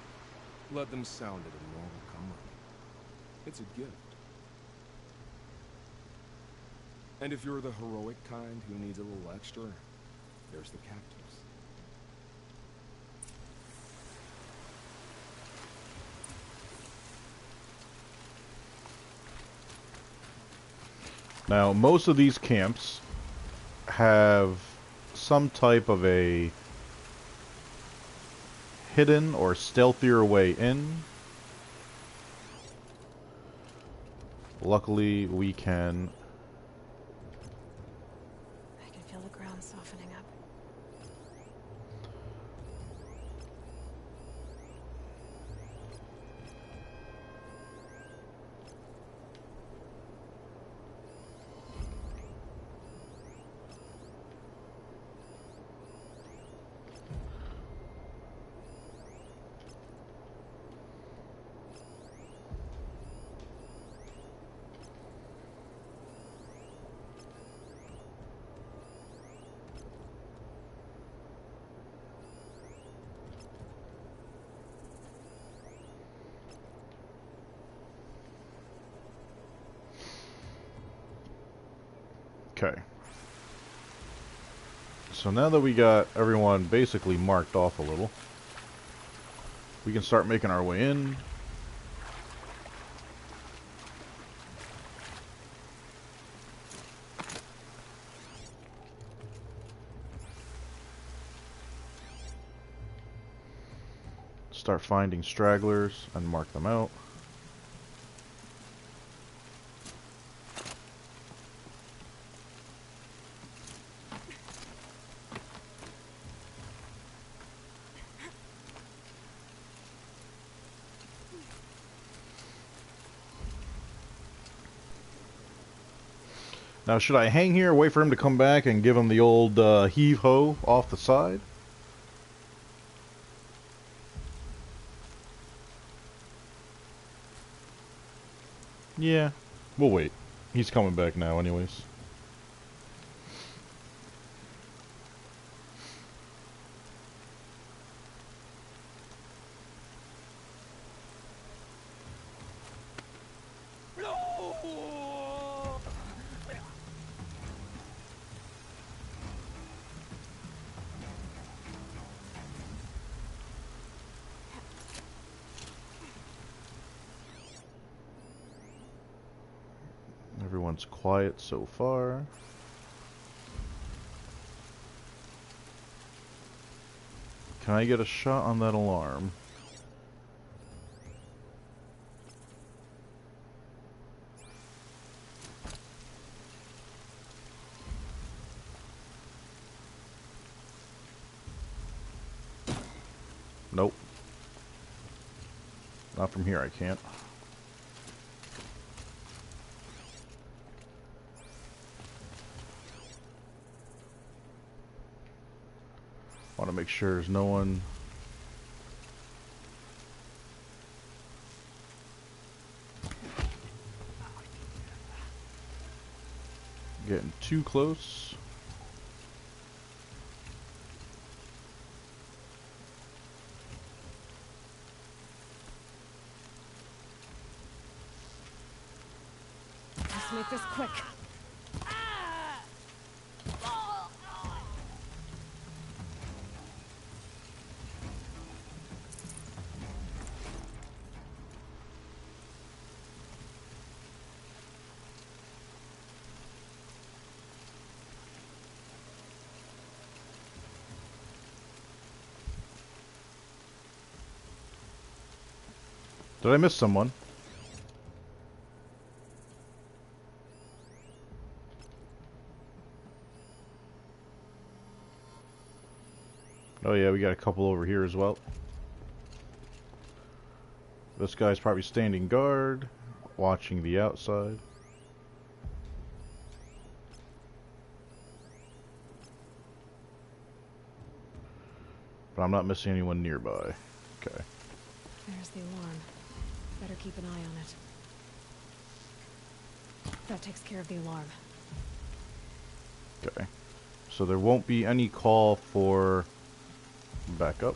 Let them sound it and more will come running. It's a gift. And if you're the heroic kind who needs a little extra, there's the cactus. Now, most of these camps have some type of a hidden or stealthier way in. Luckily, we can. I can feel the ground softening up. Okay. So now that we got everyone basically marked off a little, we can start making our way in. Start finding stragglers and mark them out. Now, should I hang here, wait for him to come back, and give him the old heave-ho off the side? Yeah, we'll wait. He's coming back now anyways. Everyone's quiet so far. Can I get a shot on that alarm? Nope. Not from here, I can't. Want to make sure there's no one. Getting too close. Let's make this quick. Did I miss someone? Oh yeah, we got a couple over here as well. This guy's probably standing guard, watching the outside. But I'm not missing anyone nearby. Okay. There's the alarm. Better keep an eye on it. That takes care of the alarm. Okay. So there won't be any call for backup.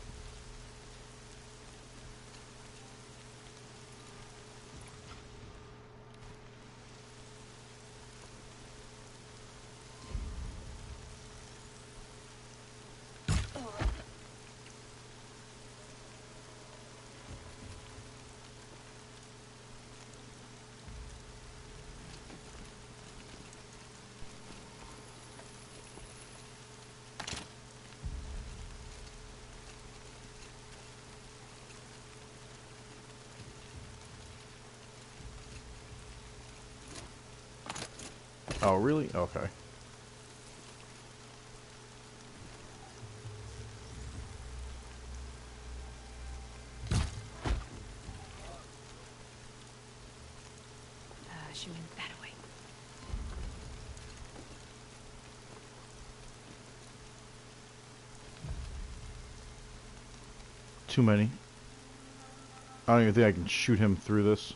Oh, really? Okay. Shooing that away. Too many. I don't even think I can shoot him through this.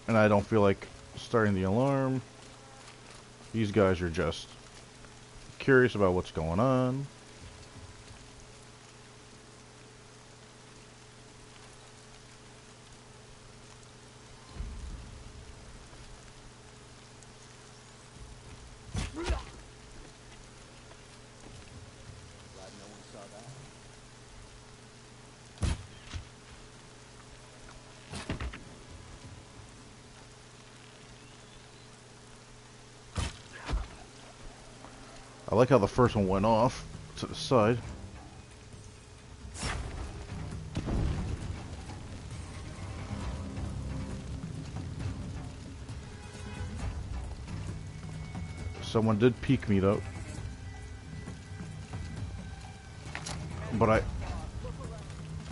And I don't feel like starting the alarm. These guys are just curious about what's going on. I like how the first one went off to the side. Someone did peek me though. But I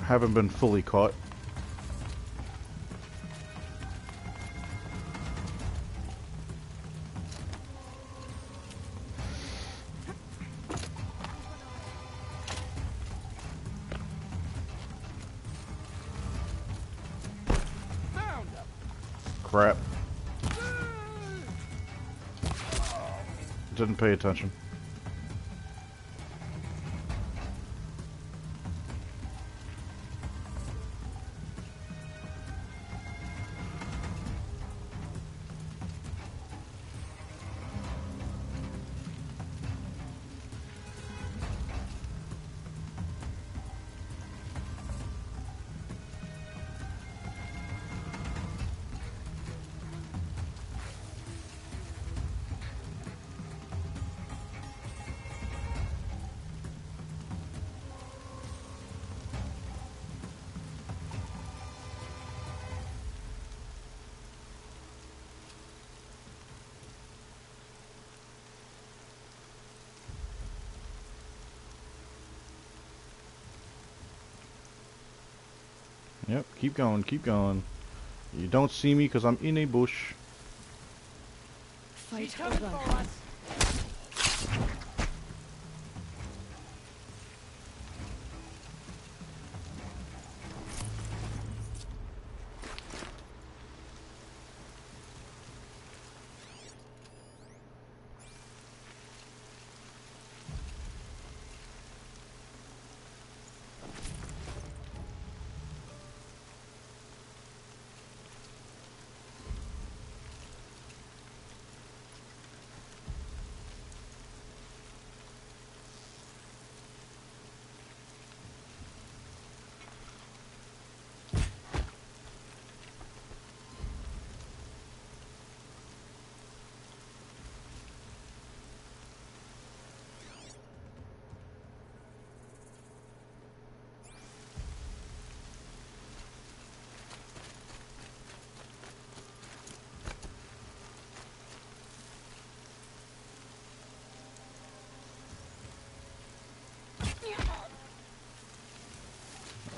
haven't been fully caught. Crap. Didn't pay attention. Yep, keep going, keep going. You don't see me because I'm in a bush. Fight or run.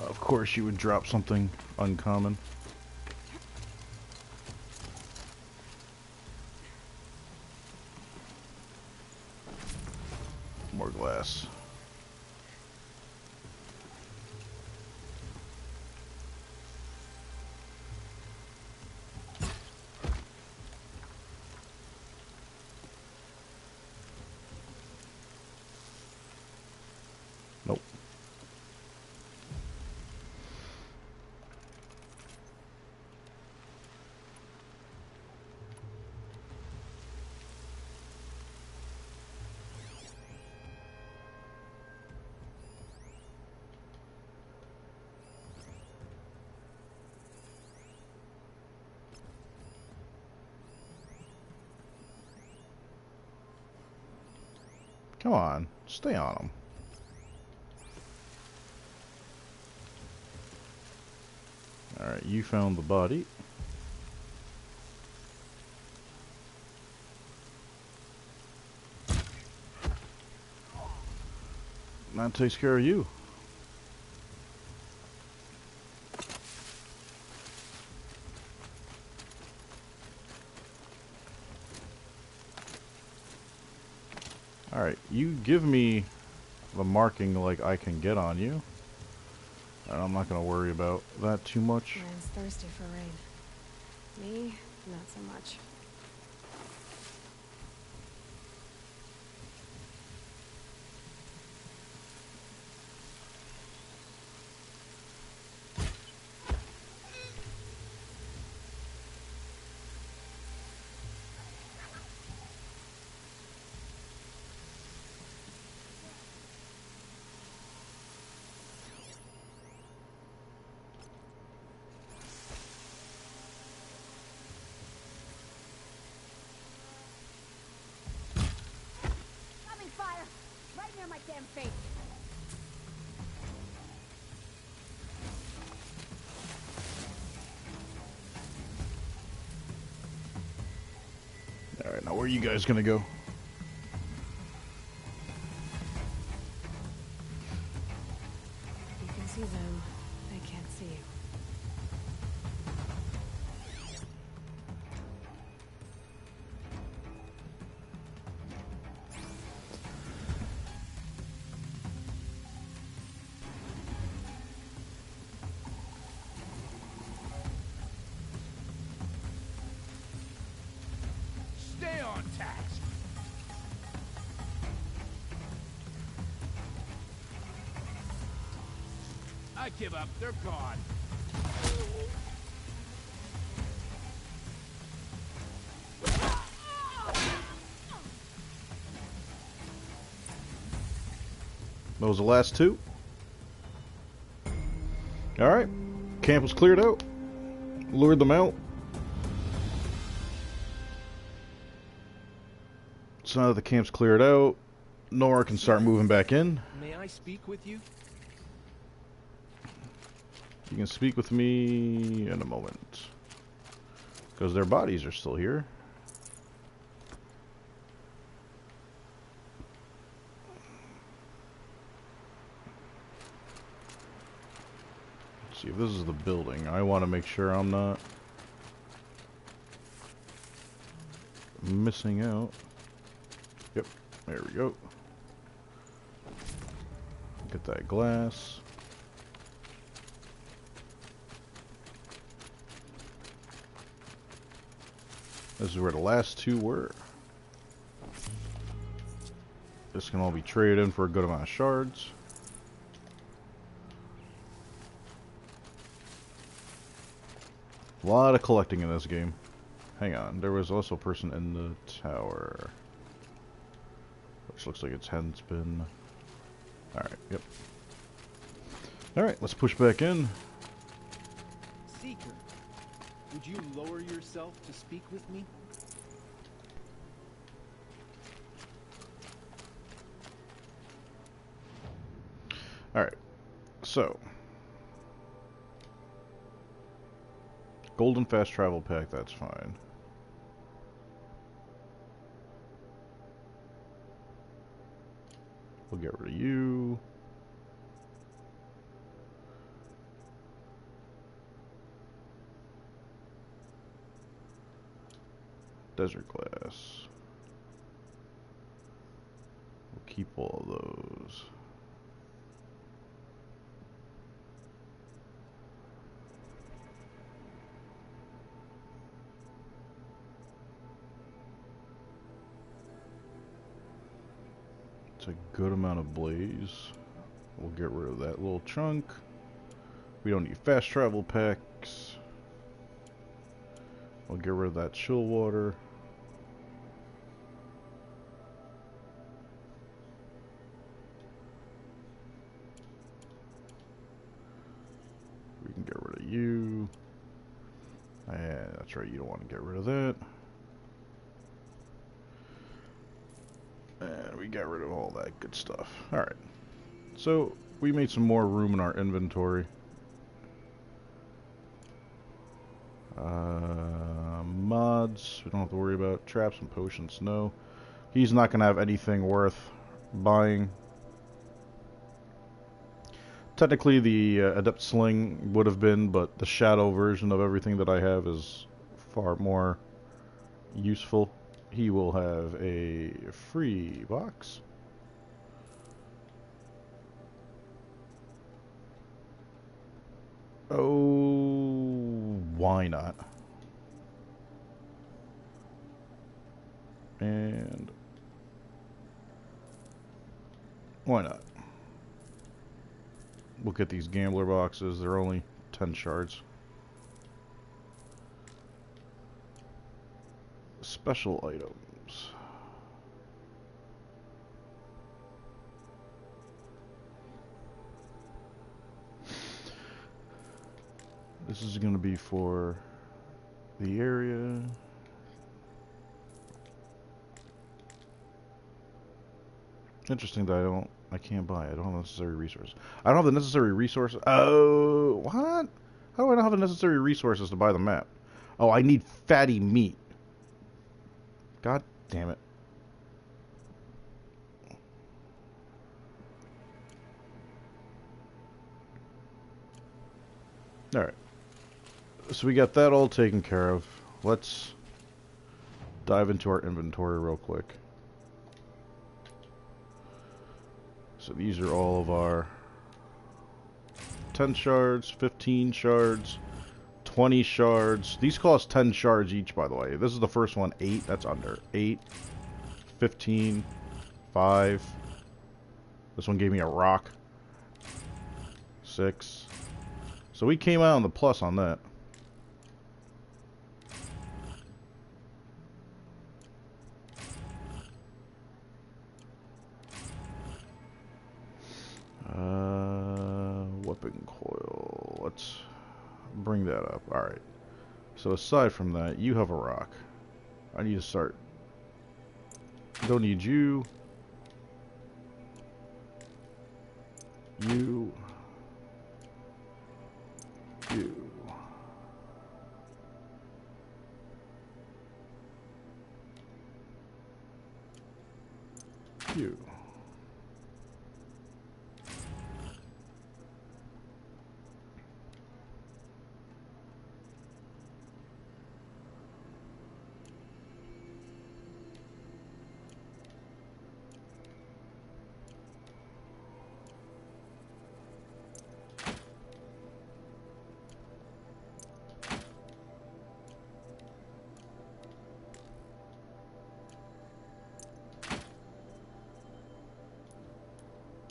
Of course you would drop something uncommon. More glass. Nope. Come on, stay on them. Alright, you found the body. That takes care of you. Alright, you give me the marking like I can get on you. And I'm not going to worry about that too much. Man's thirsty for rain. Me, not so much. Fire! Right near my damn face! Alright, now where are you guys gonna go? You can see them. They can't see you. Stay on task. I give up. They're gone. Those are the last two. Alright. Camp was cleared out. Lured them out. So now that the camp's cleared out, Nora can start moving back in. May I speak with you? You can speak with me in a moment. Because their bodies are still here. Let's see if this is the building. I want to make sure I'm not missing out. Yep, there we go. Get that glass. This is where the last two were. This can all be traded in for a good amount of shards. A lot of collecting in this game. Hang on, there was also a person in the tower. Which looks like its head's been... Alright, yep. Alright, let's push back in. Seeker, would you lower yourself to speak with me? Alright, so... Golden fast travel pack, that's fine. We'll get rid of you. Desert glass. We'll keep all of those. It's a good amount of blaze. We'll get rid of that little chunk. We don't need fast travel packs. We'll get rid of that chill water. We can get rid of you. And that's right, you don't want to get rid of that. And we got rid of all that good stuff. Alright. So, we made some more room in our inventory. Mods, we don't have to worry about. Traps and potions, no. He's not going to have anything worth buying. Technically, the Adept Sling would have been, but the Shadow version of everything that I have is far more useful. He will have a free box. Oh, why not? And why not? We'll get these gambler boxes. They're only 10 shards. Special items. This is going to be for the area. Interesting that I can't buy it. I don't have the necessary resources. I don't have the necessary resources. Oh, what? How do I not have the necessary resources to buy the map? Oh, I need fatty meat. God damn it. Alright. So we got that all taken care of. Let's dive into our inventory real quick. So these are all of our 10 shards, 15 shards, 20 shards. These cost 10 shards each, by the way. This is the first one, 8. That's under. 8, 15, 5. This one gave me a rock. 6. So we came out on the plus on that. Weapon coil. Let's bring that up. Alright. So aside from that, you have a rock. I need to start. Don't need you. You. You. You.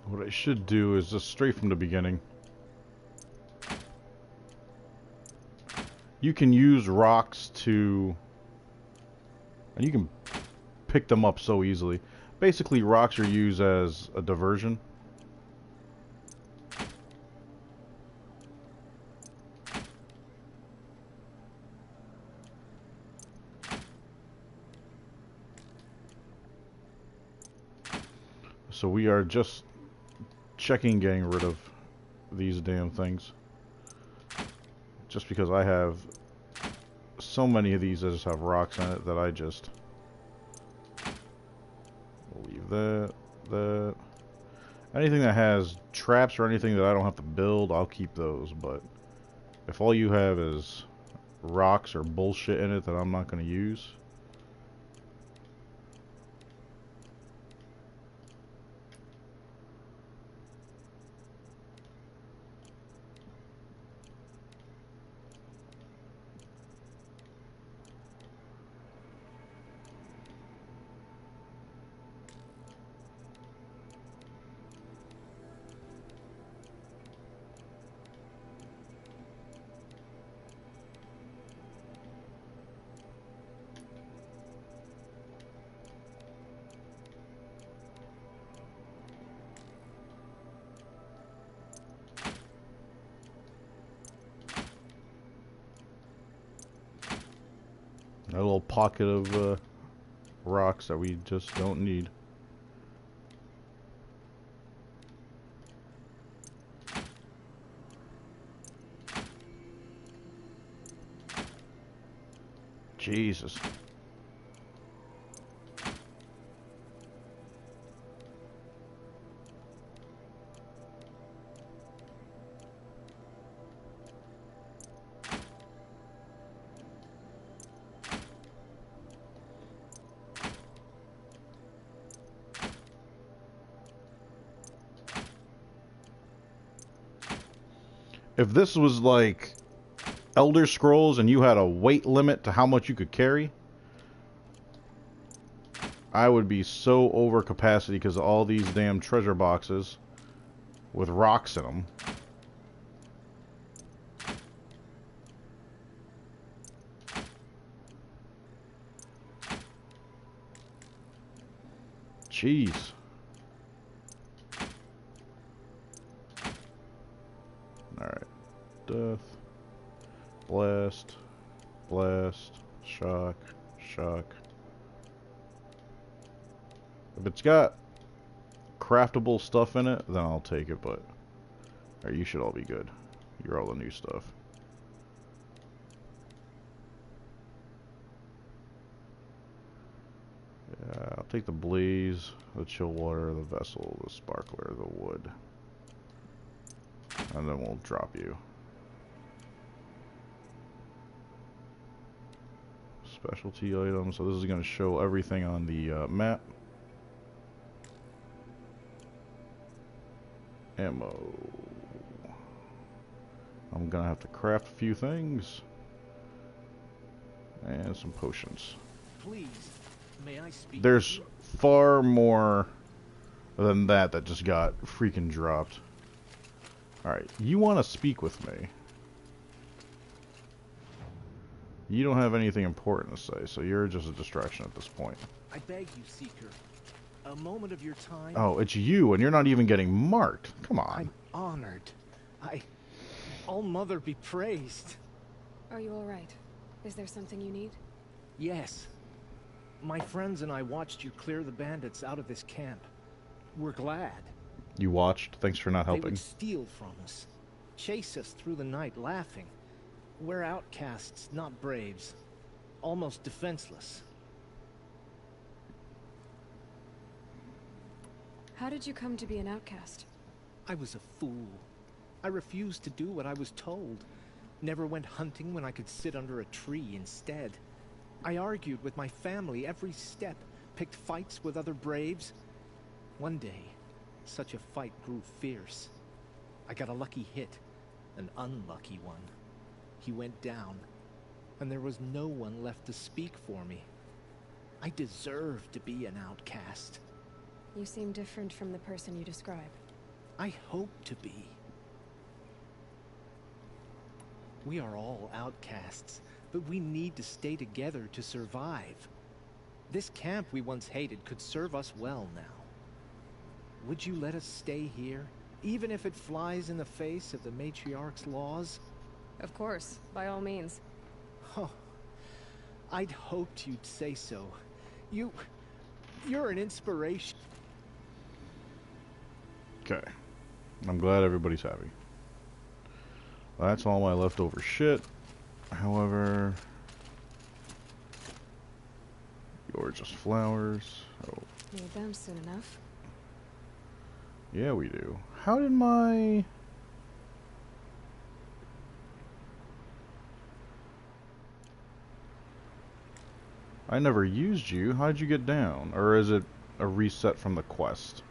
What I should do is just straight from the beginning. You can use rocks to... and you can pick them up so easily. Basically, rocks are used as a diversion. So we are just checking getting rid of these damn things. Just because I have so many of these that just have rocks in it that I just... we'll leave that. Anything that has traps or anything that I don't have to build, I'll keep those. But if all you have is rocks or bullshit in it that I'm not going to use, little pocket of rocks that we just don't need. Jesus. If this was like Elder Scrolls and you had a weight limit to how much you could carry, I would be so over capacity because of all these damn treasure boxes with rocks in them. Jeez. Alright. Death. Blast. Blast. Shock. Shock. If it's got craftable stuff in it, then I'll take it, but alright, you should all be good. You're all the new stuff. Yeah, I'll take the blaze, the chill water, the vessel, the sparkler, the wood. And then we'll drop you. Specialty items. So this is going to show everything on the map. Ammo. I'm going to have to craft a few things. And some potions. Please, may I speak? There's far more than that just got freaking dropped. Alright, you want to speak with me. You don't have anything important to say, so you're just a distraction at this point. I beg you, Seeker. A moment of your time. Oh, it's you, and you're not even getting marked. Come on. I'm honored. All-Mother be praised. Are you alright? Is there something you need? Yes. My friends and I watched you clear the bandits out of this camp. We're glad. You watched. Thanks for not They helping. would steal from us, chase us through the night laughing. We're outcasts, not braves. Almost defenseless. How did you come to be an outcast? I was a fool. I refused to do what I was told. Never went hunting when I could sit under a tree instead. I argued with my family every step, picked fights with other braves. One day, such a fight grew fierce. I got a lucky hit, an unlucky one. He went down, and there was no one left to speak for me. I deserve to be an outcast. You seem different from the person you describe. I hope to be. We are all outcasts, but we need to stay together to survive. This camp we once hated could serve us well now. Would you let us stay here, even if it flies in the face of the Matriarch's laws? Of course, by all means. Oh, I'd hoped you'd say so. You're an inspiration. Okay. I'm glad everybody's happy. That's all my leftover shit. However, you're just flowers. Oh. Need them soon enough. Yeah, we do. How did my... I never used you. How'd you get down? Or is it a reset from the quest?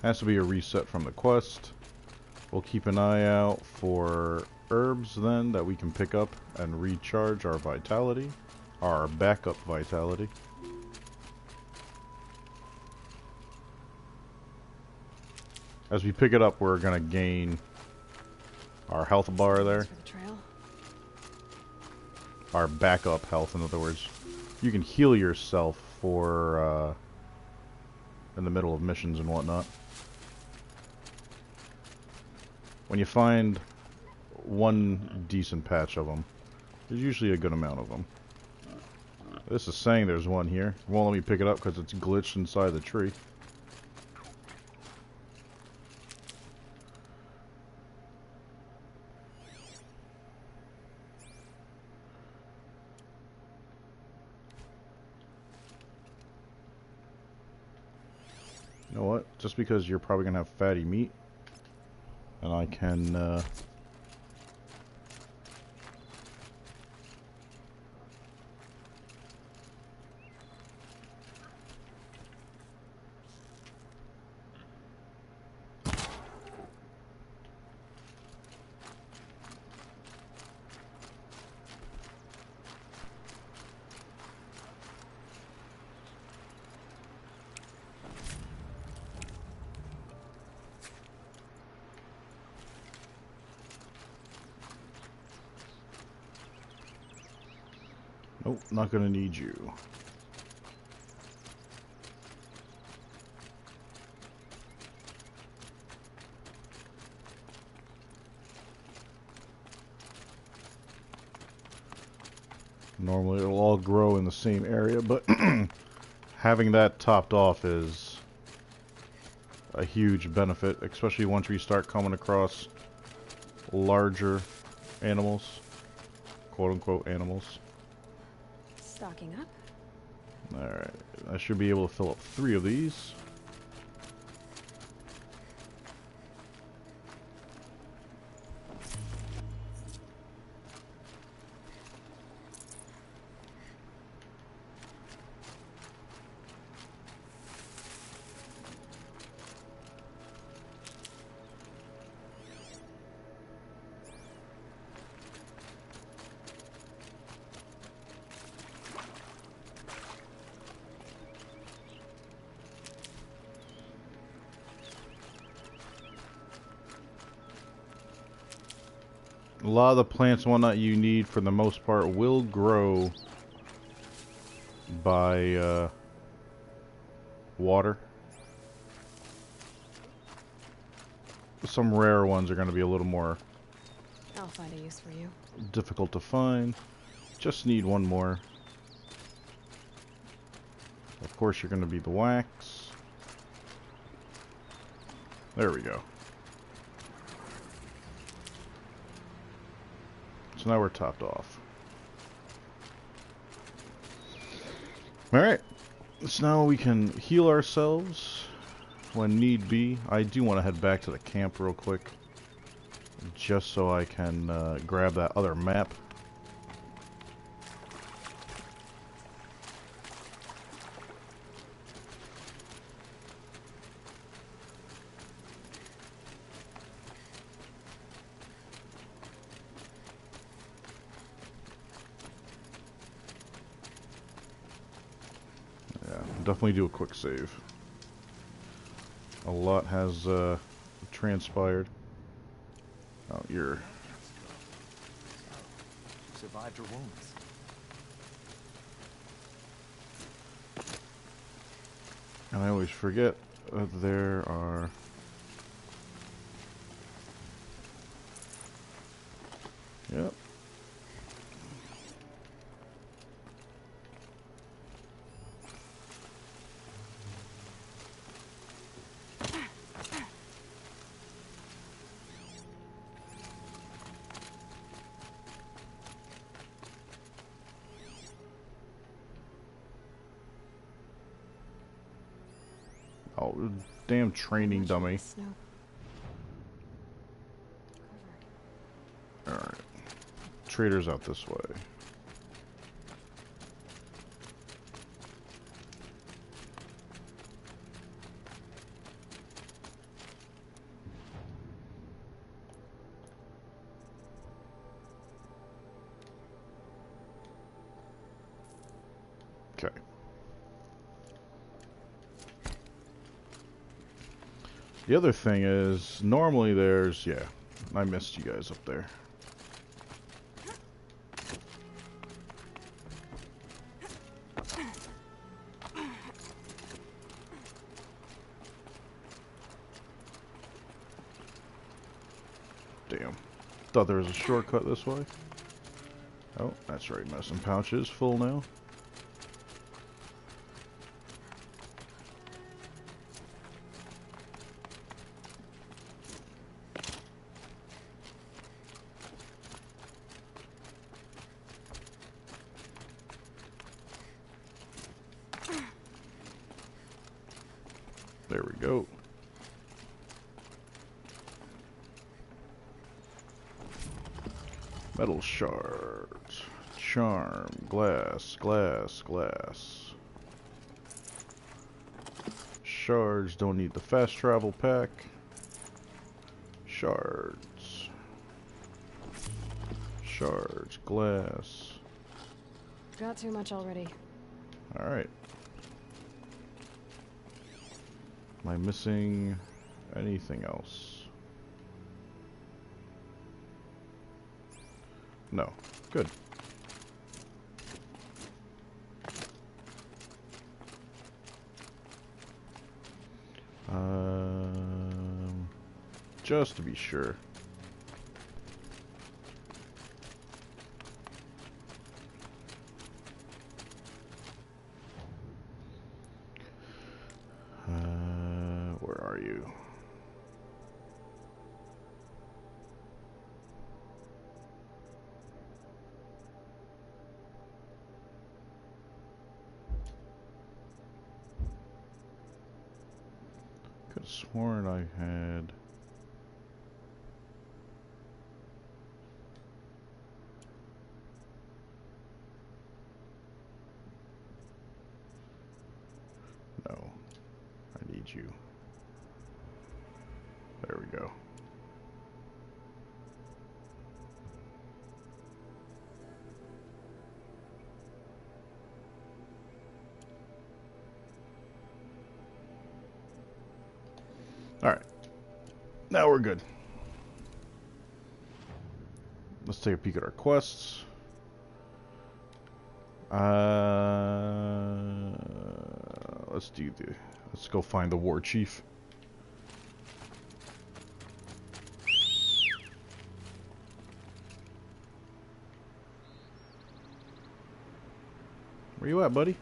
Has to be a reset from the quest. We'll keep an eye out for herbs then that we can pick up and recharge our vitality. Our backup vitality. As we pick it up, we're gonna gain our health bar there. For the trail. Our backup health, in other words. You can heal yourself for in the middle of missions and whatnot. When you find one decent patch of them. There's usually a good amount of them. This is saying there's one here. It won't let me pick it up because it's glitched inside the tree. You know what? Just because you're probably going to have fatty meat, and I can, nope, not gonna need you. Normally it'll all grow in the same area, but having that topped off is a huge benefit, especially once we start coming across larger animals, quote-unquote animals. Stocking up. Alright, I should be able to fill up 3 of these. A lot of the plants and whatnot you need, for the most part, will grow by water. Some rare ones are going to be a little more I'll find a use for you. difficult to find. Just need one more. Of course, you're going to be the wax. There we go. So now we're topped off. Alright. So now we can heal ourselves when need be. I do want to head back to the camp real quick, just so I can grab that other map. Definitely do a quick save. A lot has transpired. Oh, you're... Survived her wounds. And I always forget there are... Yep. Oh, damn training dummy. Alright. Trader's out this way. Okay. The other thing is, normally there's, yeah, I missed you guys up there. Damn. Thought there was a shortcut this way. Oh, that's right. Medicine pouch is full now. There we go. Metal shards. Charm. Glass. Glass. Glass. Shards. Don't need the fast travel pack. Shards. Shards. Glass. Got too much already. Alright. Am I missing anything else? No. Good. Just to be sure. Where are you? Could have sworn I had. No, I need you. There we go. Alright. Now we're good. Let's take a peek at our quests. Let's go find the war chief. Where you at, buddy?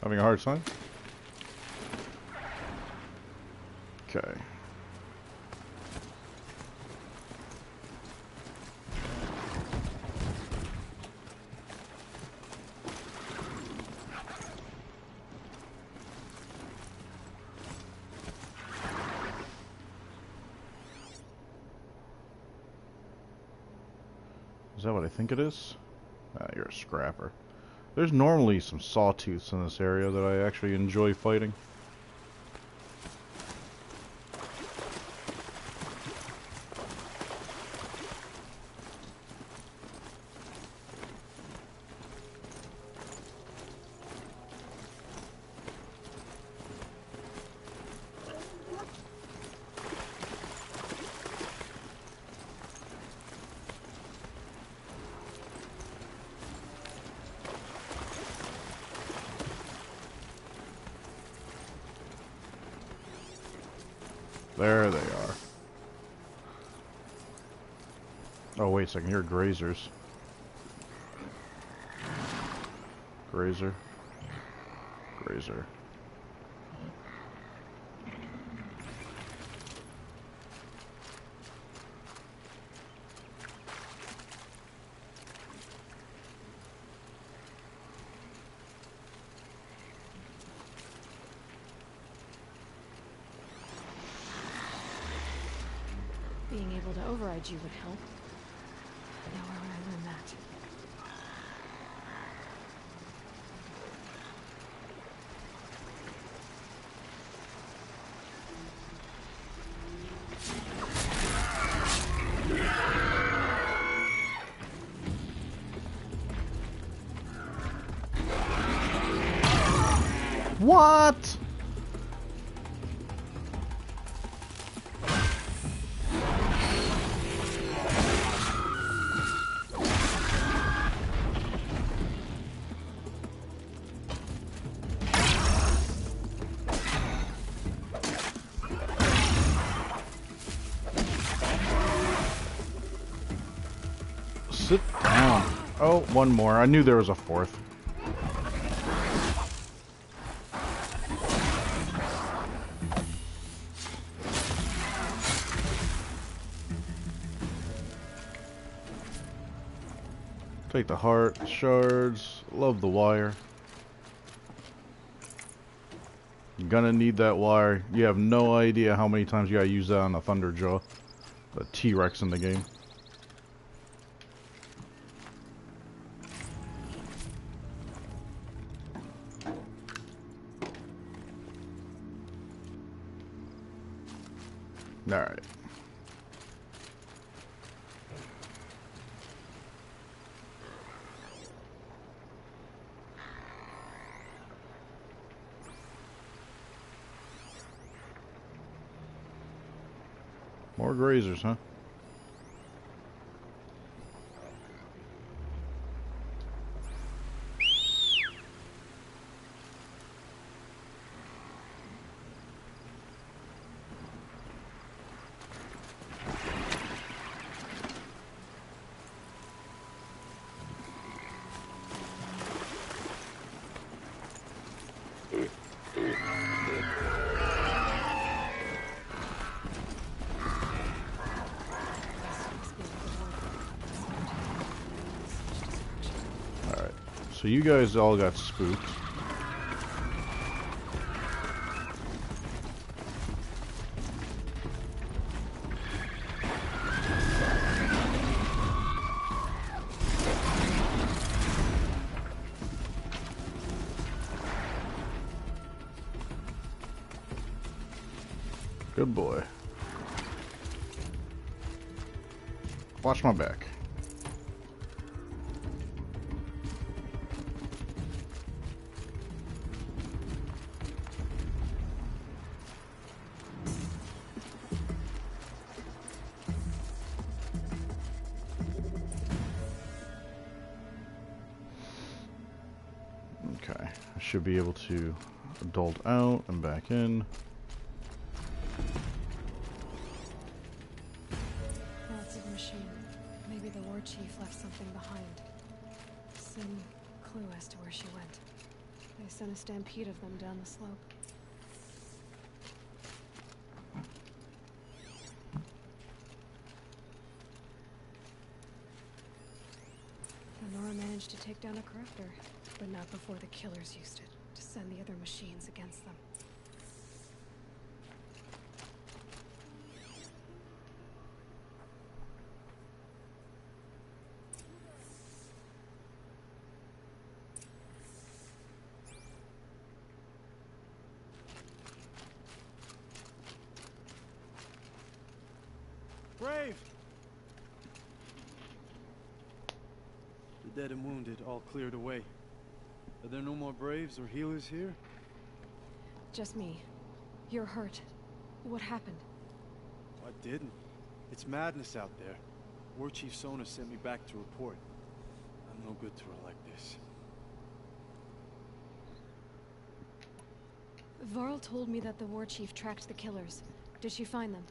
Having a hard time? Okay. Is that what I think it is? Ah, you're a scrapper. There's normally some sawtooths in this area that I actually enjoy fighting. There they are. Oh, wait a second. Here are grazers. Grazer. Grazer. Being able to override you would help. Now where would I learn that? What? Oh, one more. I knew there was a fourth. Take the heart, shards. Love the wire. You're gonna need that wire. You have no idea how many times you gotta use that on the Thunderjaw, the T-Rex in the game. Alright. More grazers, huh? So you guys all got spooked. Good boy. Watch my back. Okay, I should be able to adult out and back in. Lots of machine. Maybe the war chief left something behind. Some clue as to where she went. They sent a stampede of them down the slope. Nora managed to take down a corruptor, but not before the killers used it to send the other machines against them. Brave! The dead and wounded all cleared away. Are there no more Braves or healers here? Just me. You're hurt. What happened? I didn't. It's madness out there. War Chief Sona sent me back to report. I'm no good to her like this. Varl told me that the war chief tracked the killers. Did she find them?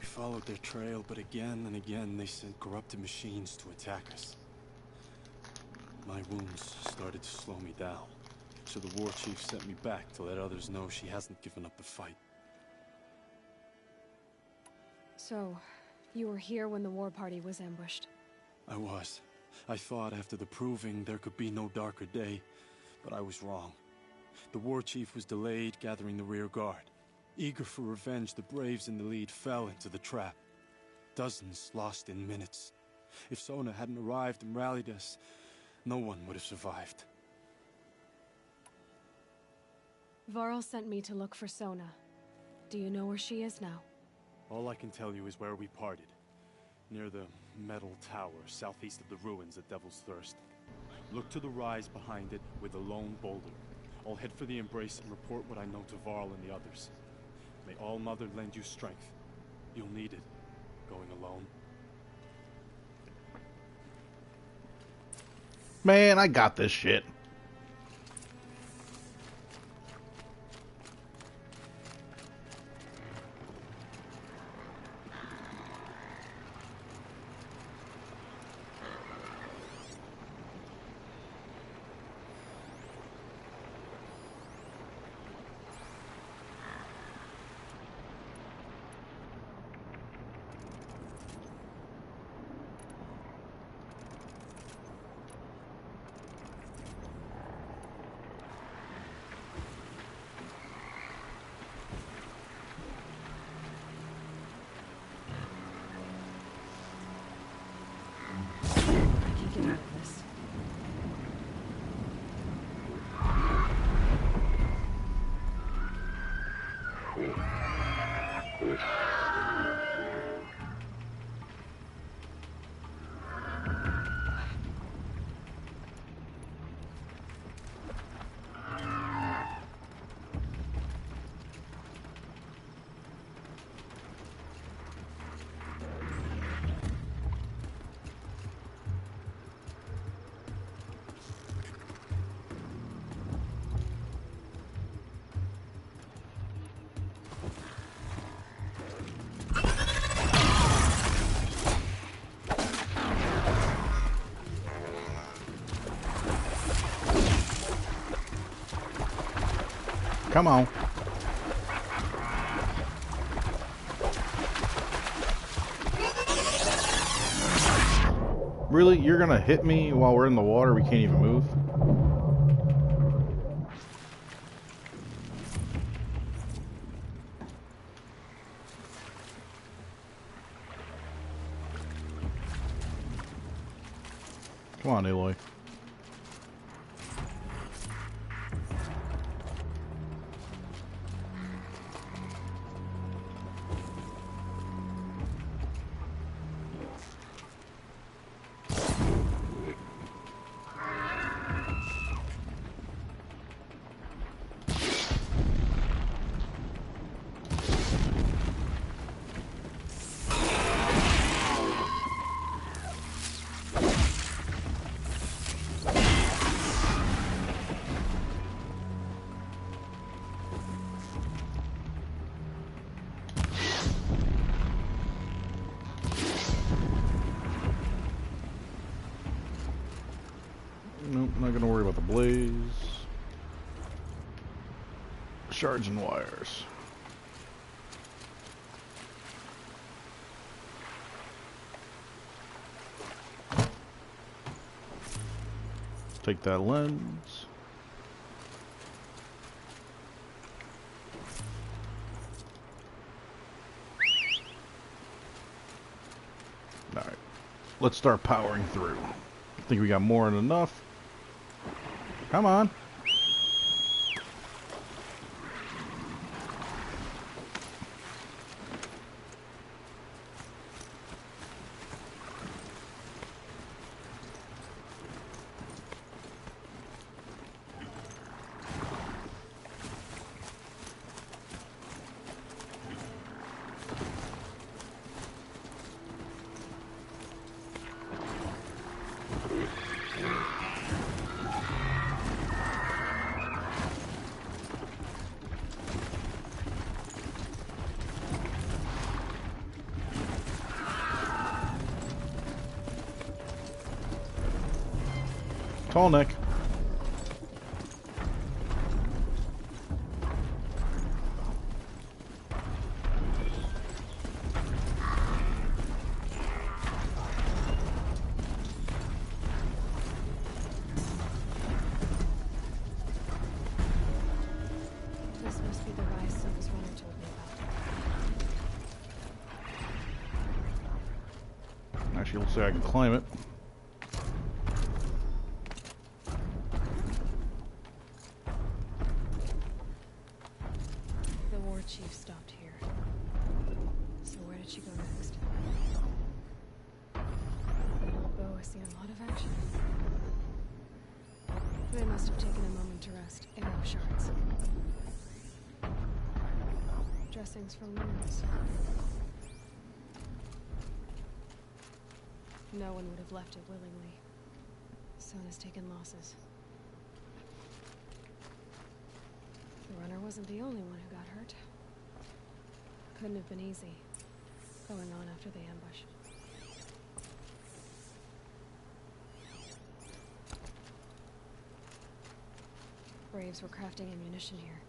We followed their trail, but again and again they sent corrupted machines to attack us. My wounds started to slow me down, so the war chief sent me back to let others know she hasn't given up the fight. So, you were here when the war party was ambushed? I was. I thought after the proving there could be no darker day, but I was wrong. The war chief was delayed gathering the rear guard. Eager for revenge, the Braves in the lead fell into the trap. Dozens lost in minutes. If Sona hadn't arrived and rallied us, no one would have survived. Varl sent me to look for Sona. Do you know where she is now? All I can tell you is where we parted. Near the metal tower, southeast of the ruins at Devil's Thirst. Look to the rise behind it with a lone boulder. I'll head for the Embrace and report what I know to Varl and the others. May All Mother lend you strength. You'll need it, going alone. Man, I got this shit. Come on. Really? You're gonna hit me while we're in the water? We can't even move? Come on, Aloy. Nope, not gonna worry about the blaze. Shards and wires. Take that lens. Alright. Let's start powering through. I think we got more than enough. Come on. Tall neck. This must be the rise Silva's runner told me about. Actually, let's see if I can climb it. The war chief stopped here. So where did she go next? Old Bow has seen a lot of action. They must have taken a moment to rest. Arrow shards. Dressings from wounds. No one would have left it willingly. Sona's taken losses. The runner wasn't the only one who got hurt. Couldn't have been easy, going on after the ambush. Braves were crafting ammunition here.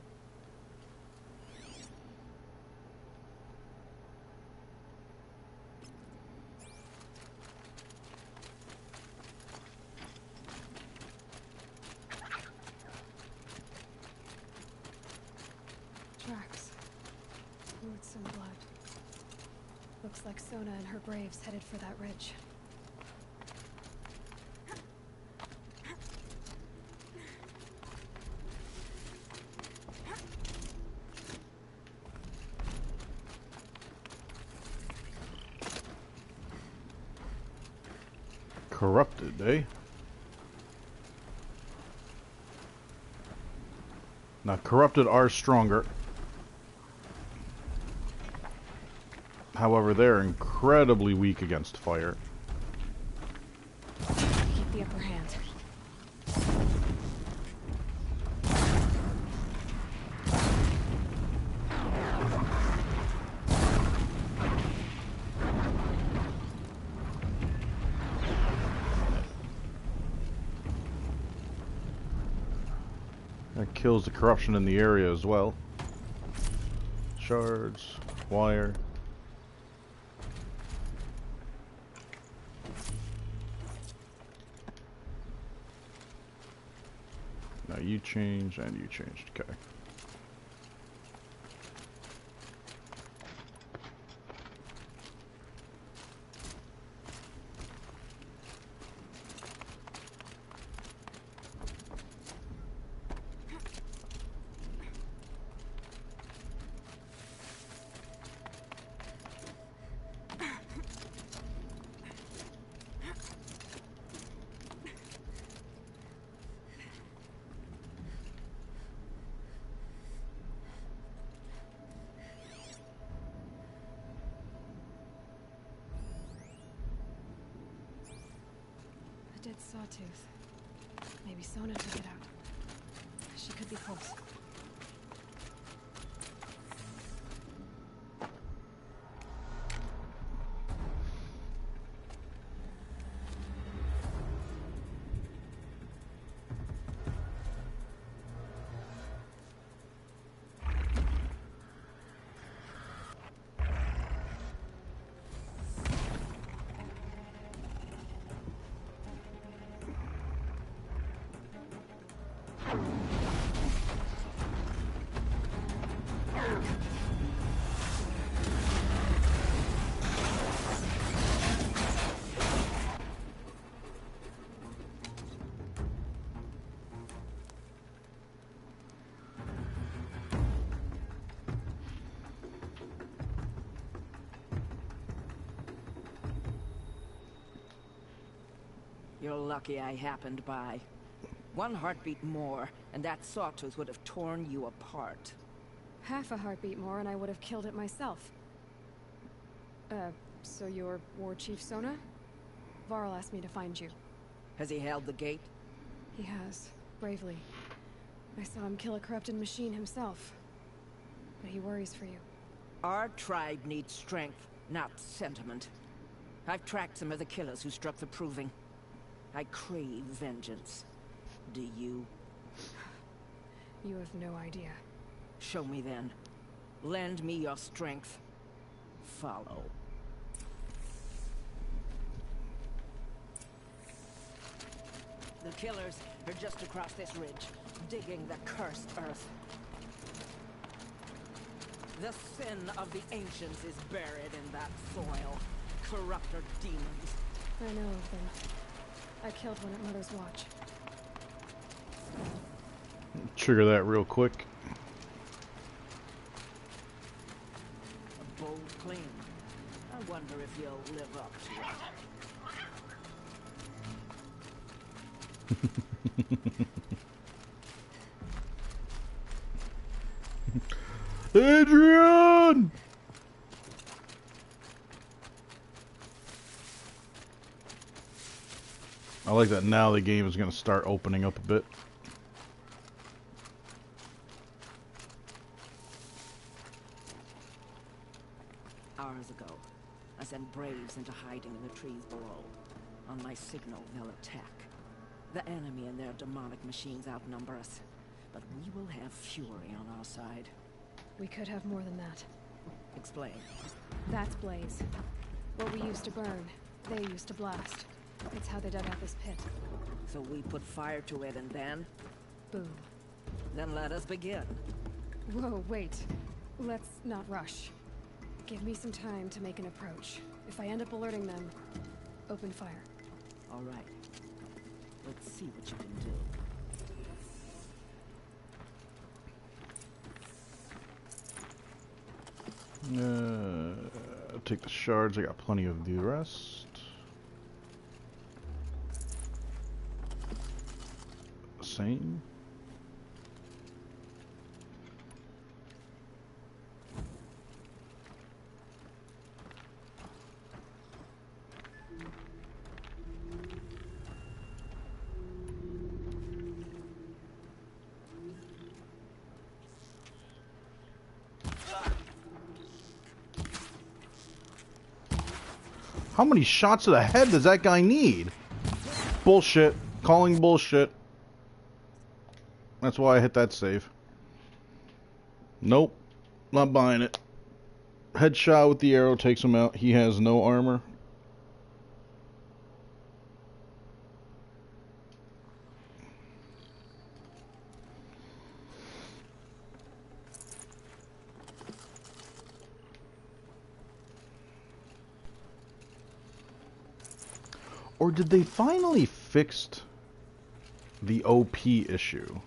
Tracks. Roots and blood. Looks like Sona and her braves headed for that ridge. Corrupted, eh? Now, corrupted are stronger. However, they're incredibly weak against fire. Keep the upper hand. That kills the corruption in the area as well. Shards, wire. Now you changed and you changed. Okay. A dead sawtooth. Maybe Sona took it out. She could be close. You're lucky I happened by. One heartbeat more, and that sawtooth would have torn you apart. Half a heartbeat more and I would have killed it myself. So you're War Chief Sona? Varl asked me to find you. Has he held the gate? He has, bravely. I saw him kill a corrupted machine himself. But he worries for you. Our tribe needs strength, not sentiment. I've tracked some of the killers who struck the Proving. I crave vengeance. Do you? You have no idea. Show me then. Lend me your strength. Follow. The killers are just across this ridge, digging the cursed earth. The sin of the ancients is buried in that soil. Corrupter demons. I know of them. I killed one at Mother's Watch. Trigger that real quick. A bold claim. I wonder if you'll live up to it. Adrian! I like that now the game is going to start opening up a bit. Hours ago, I sent Braves into hiding in the trees below. On my signal, they'll attack. The enemy and their demonic machines outnumber us, but we will have fury on our side. We could have more than that. Explain. That's Blaze. What we used to burn, they used to blast. It's how they dug out this pit. So we put fire to it and then? Boom. Then let us begin. Whoa, wait. Let's not rush. Give me some time to make an approach. If I end up alerting them, open fire. All right. Let's see what you can do. I'll take the shards. I got plenty of the rest. Same. How many shots to the head does that guy need? Bullshit. Calling bullshit. That's why I hit that save. Nope. Not buying it. Headshot with the arrow takes him out. He has no armor. Or did they finally fixed the OP issue?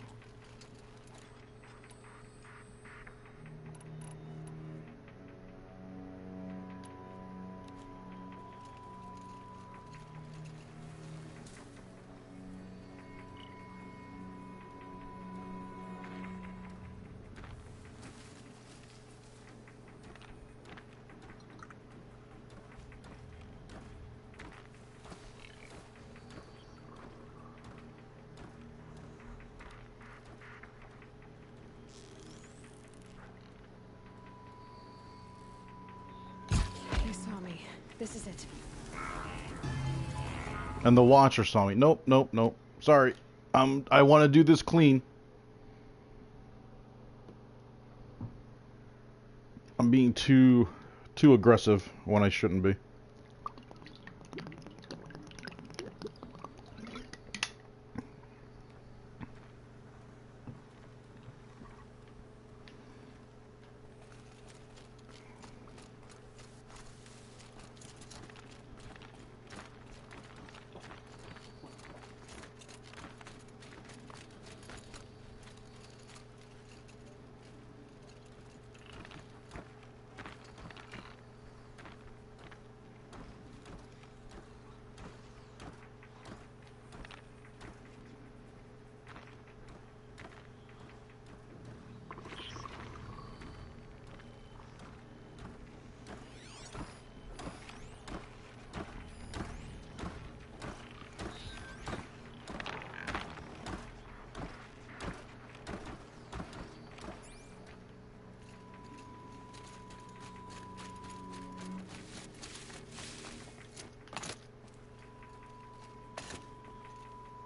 This is it. And the Watcher saw me. Nope, nope, nope. Sorry. I want to do this clean. I'm being too aggressive when I shouldn't be.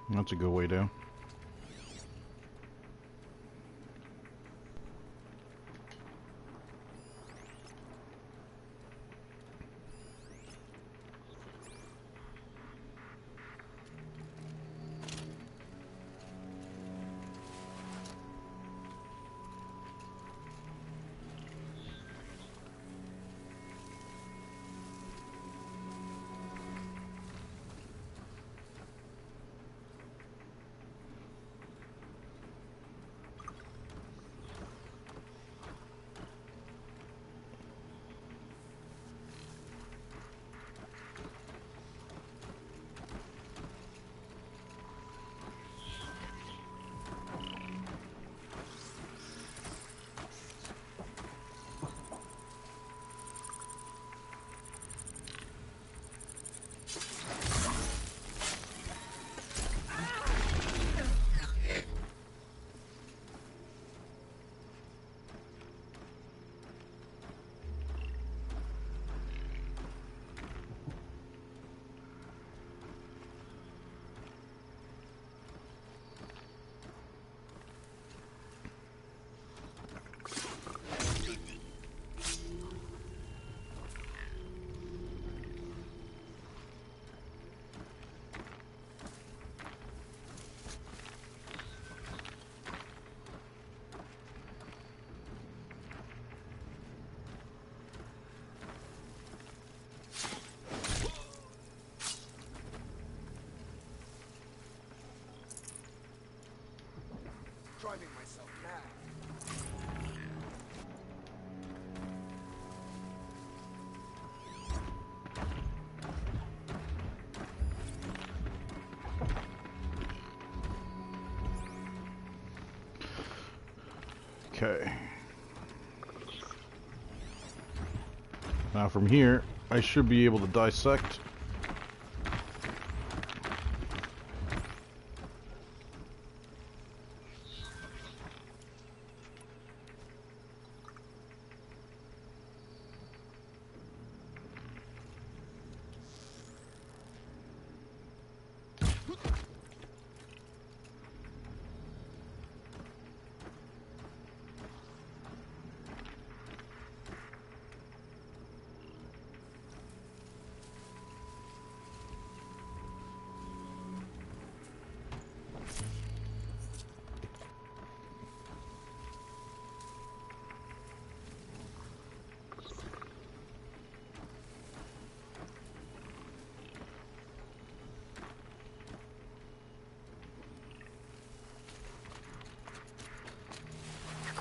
That's a good way down. Driving myself mad. Okay. Now from here, I should be able to dissect.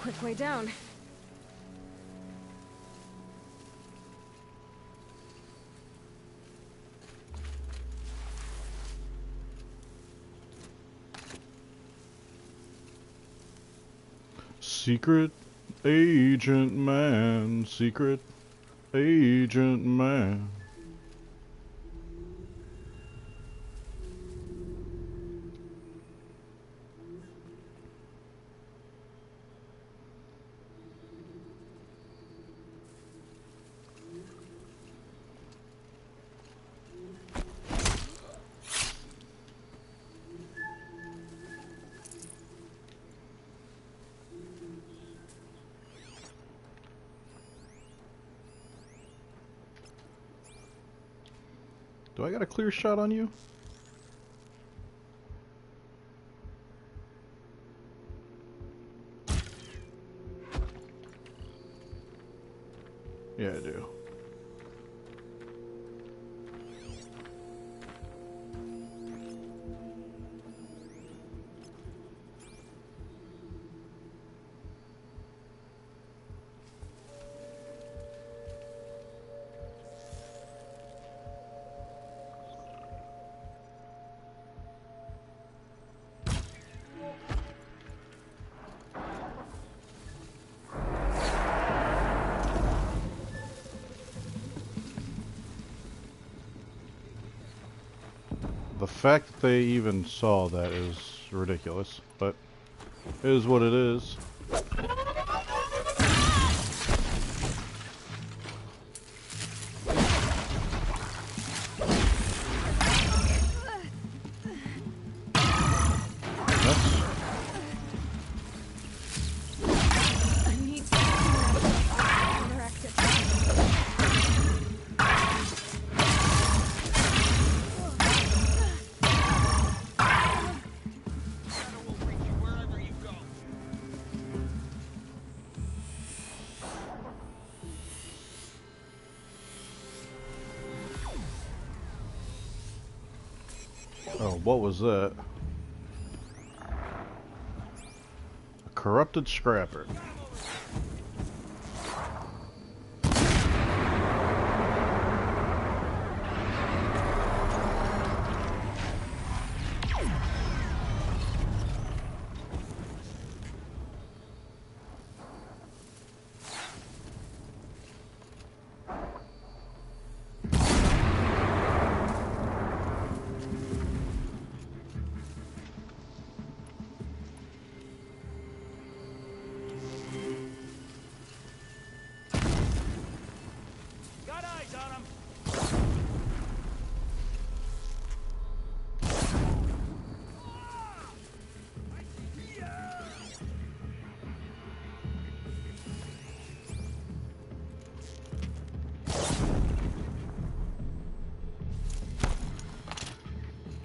quick way down. Secret Agent Man, Secret Agent Man. Do I got a clear shot on you? Yeah, I do. The fact that they even saw that is ridiculous, but it is what it is. I need to interactive. Oh, what was that? A corrupted scrapper.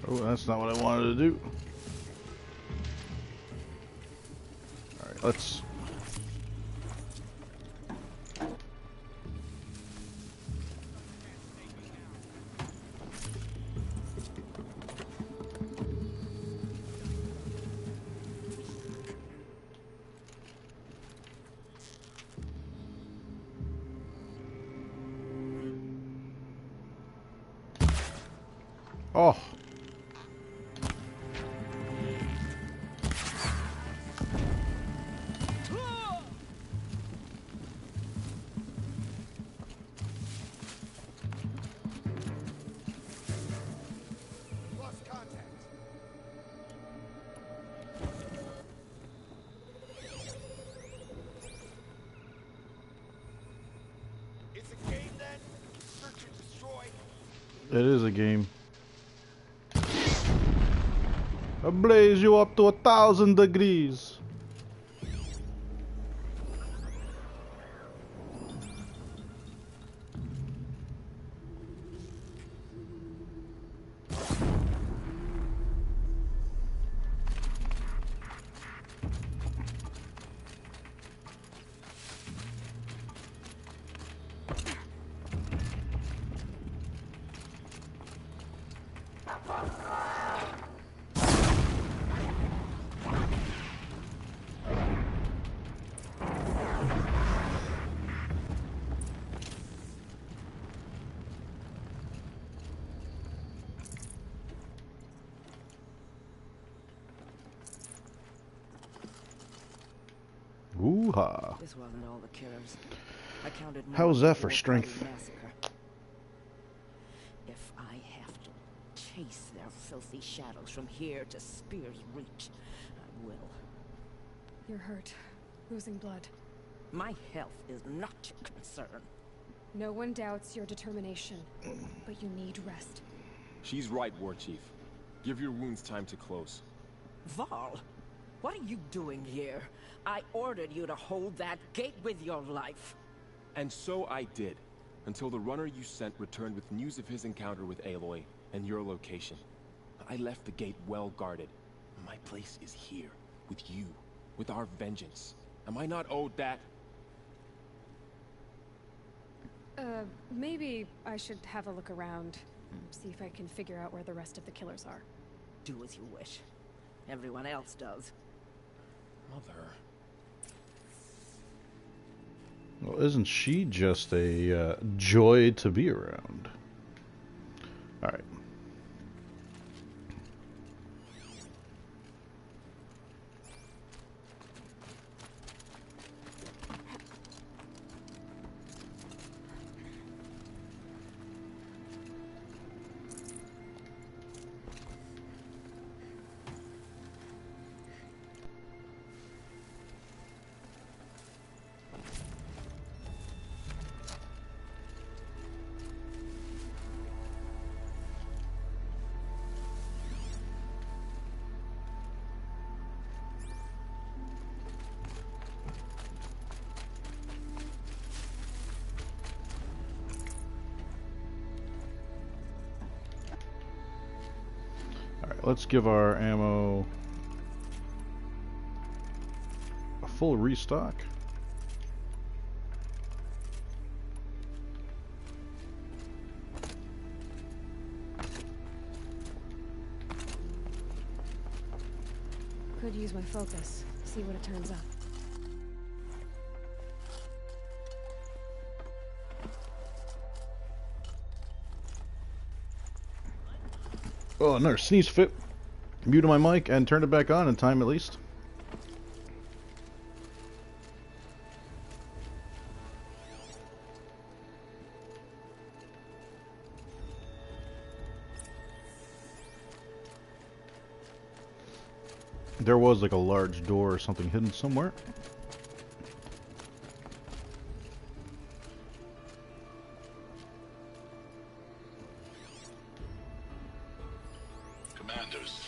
Oh, that's not what I wanted to do. Alright, let's... Oh! Lost contact. It's a game then? Search and destroy. It is a game. I blaze you up to 1,000 degrees. Hoo-ha. This wasn't all the killers. I counted more How's than that for War strength? Party massacre. If I have to chase their filthy shadows from here to Spear's Reach, I will. You're hurt. Losing blood. My health is not your concern. No one doubts your determination, but you need rest. She's right, War Chief. Give your wounds time to close. Varl, what are you doing here? I ordered you to hold that gate with your life. And so I did, until the runner you sent returned with news of his encounter with Aloy and your location. I left the gate well guarded. My place is here, with you, with our vengeance. Am I not owed that? Maybe I should have a look around. See if I can figure out where the rest of the killers are. Do as you wish. Everyone else does. Mother. Well, isn't she just a joy to be around? Alright. Let's give our ammo a full restock. Could use my focus. See what it turns up. Oh, another sneeze fit. Muted my mic and turned it back on in time at least. There was like a large door or something hidden somewhere. Commanders,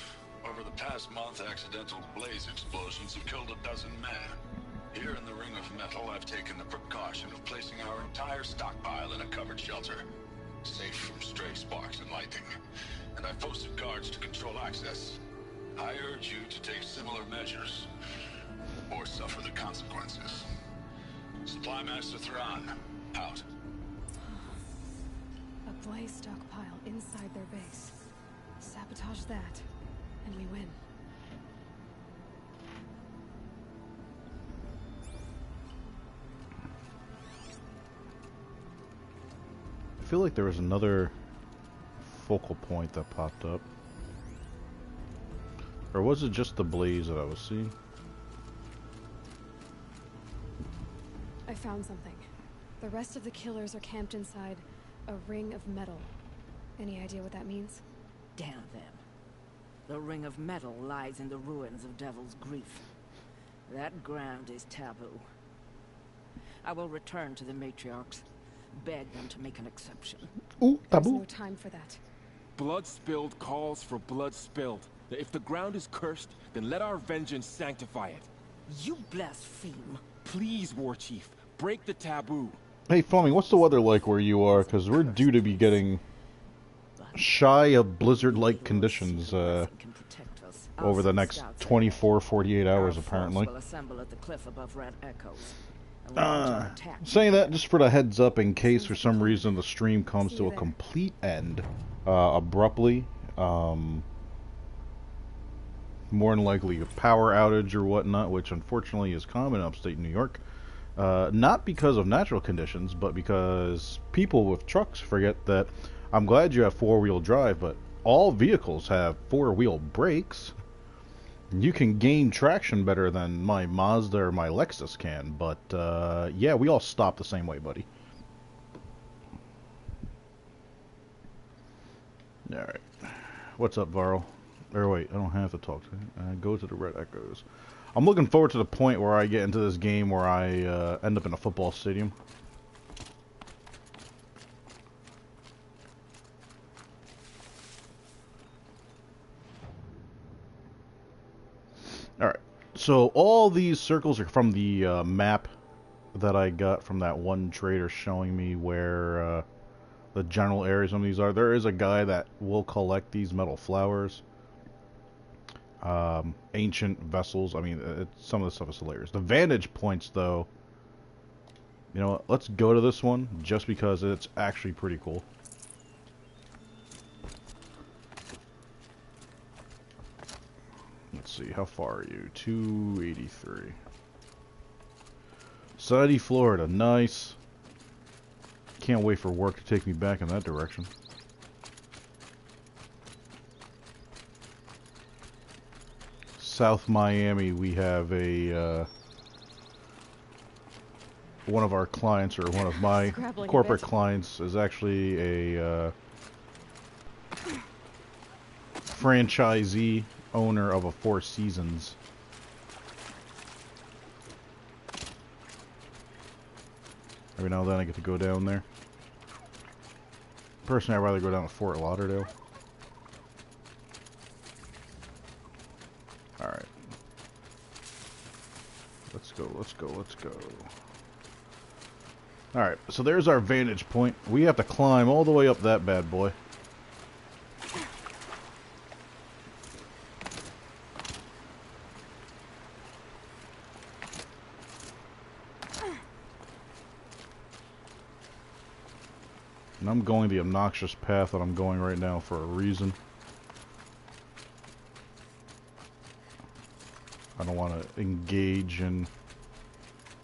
over the past month, accidental blaze explosions have killed a dozen men. Here in the Ring of Metal, I've taken the precaution of placing our entire stockpile in a covered shelter, safe from stray sparks and lightning. And I've posted guards to control access. I urge you to take similar measures, or suffer the consequences. Supply Master Thrawn, out. A blaze stockpile inside their base. Sabotage that, and we win. I feel like there was another focal point that popped up. Or was it just the blaze that I was seeing? I found something. The rest of the killers are camped inside a ring of metal. Any idea what that means? Damn them. The Ring of Metal lies in the ruins of Devil's Grief. That ground is taboo. I will return to the matriarchs, beg them to make an exception. Ooh, There's taboo. no time for that. Blood spilled calls for blood spilled. If the ground is cursed, then let our vengeance sanctify it. You blaspheme. Please, War Chief, break the taboo. Hey, Foamy, what's the weather like where you are? Because we're due to be getting shy of blizzard-like conditions over the next 24, 48 hours, apparently. Will assemble at the cliff above Red Echoes. Saying that just for the heads up in case for some reason the stream comes to a complete end abruptly. More than likely a power outage or whatnot, which unfortunately is common in upstate New York. Not because of natural conditions, but because people with trucks forget that I'm glad you have four-wheel drive, but all vehicles have four-wheel brakes. You can gain traction better than my Mazda or my Lexus can, but yeah, we all stop the same way, buddy. Alright. What's up, Varl? Or wait, I don't have to talk to him. Go to the Red Echoes. I'm looking forward to the point where I get into this game where I end up in a football stadium. Alright, so all these circles are from the map that I got from that one trader showing me where the general areas of these are. There is a guy that will collect these metal flowers. Ancient vessels. I mean, some of the stuff is hilarious. The vantage points, though, you know what, let's go to this one just because it's actually pretty cool. Let's see, how far are you? 283. Sunny, Florida. Nice. Can't wait for work to take me back in that direction. South Miami, we have a one of our clients, or one of my corporate clients, is actually a franchisee owner of a Four Seasons. Every now and then I get to go down there. Personally, I'd rather go down to Fort Lauderdale. Alright. Let's go, let's go, let's go. Alright, so there's our vantage point. We have to climb all the way up that bad boy. And I'm going the obnoxious path that I'm going right now for a reason. I don't want to engage in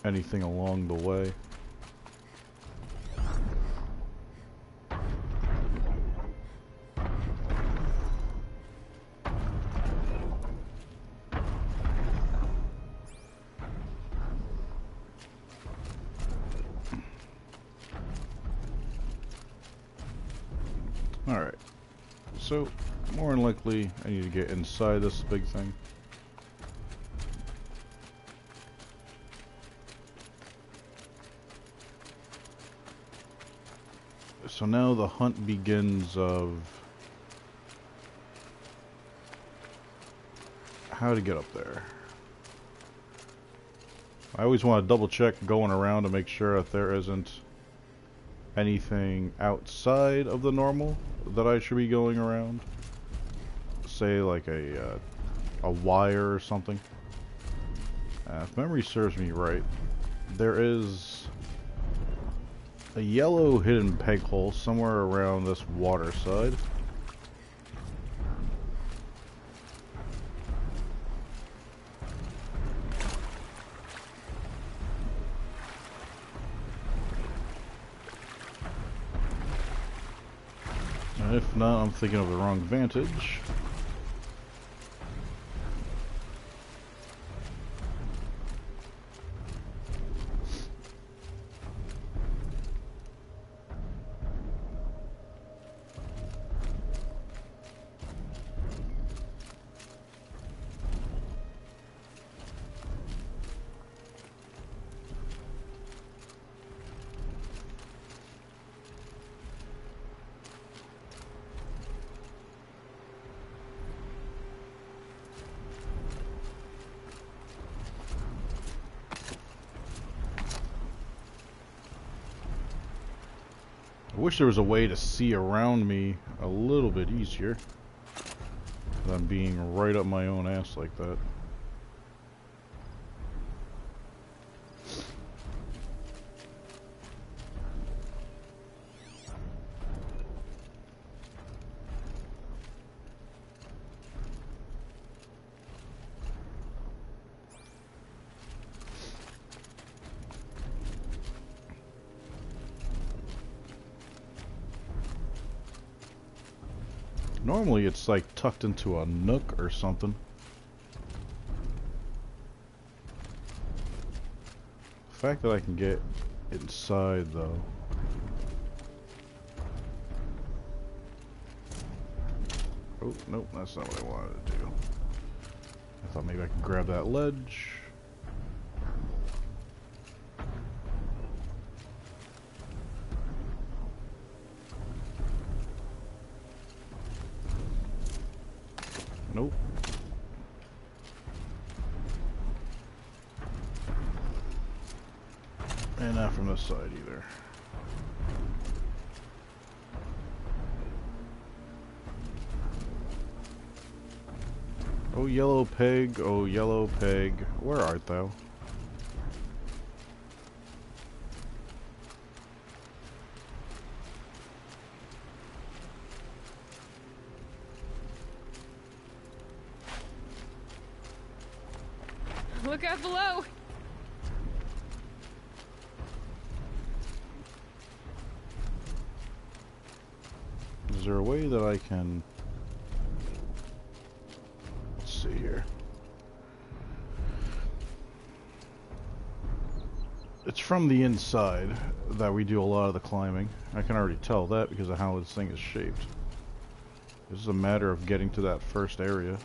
anything along the way. Alright, so more than likely I need to get inside this big thing. So now the hunt begins of how to get up there. I always want to double check going around to make sure that there isn't anything outside of the normal that I should be going around. Say like a wire or something. If memory serves me right, there is a yellow hidden peg hole somewhere around this water side. And if not, I'm thinking of the wrong vantage. I wish there was a way to see around me a little bit easier than being right up my own ass like that. Normally it's like tucked into a nook or something. fact that I can get inside, though. Oh, nope, that's not what I wanted to do. I thought maybe I could grab that ledge. Nope. And not from this side either. Oh, yellow peg, oh, yellow peg, where art thou? Look out below! Is there a way that I can... Let's see here. It's from the inside that we do a lot of the climbing. I can already tell that because of how this thing is shaped. This is a matter of getting to that first area.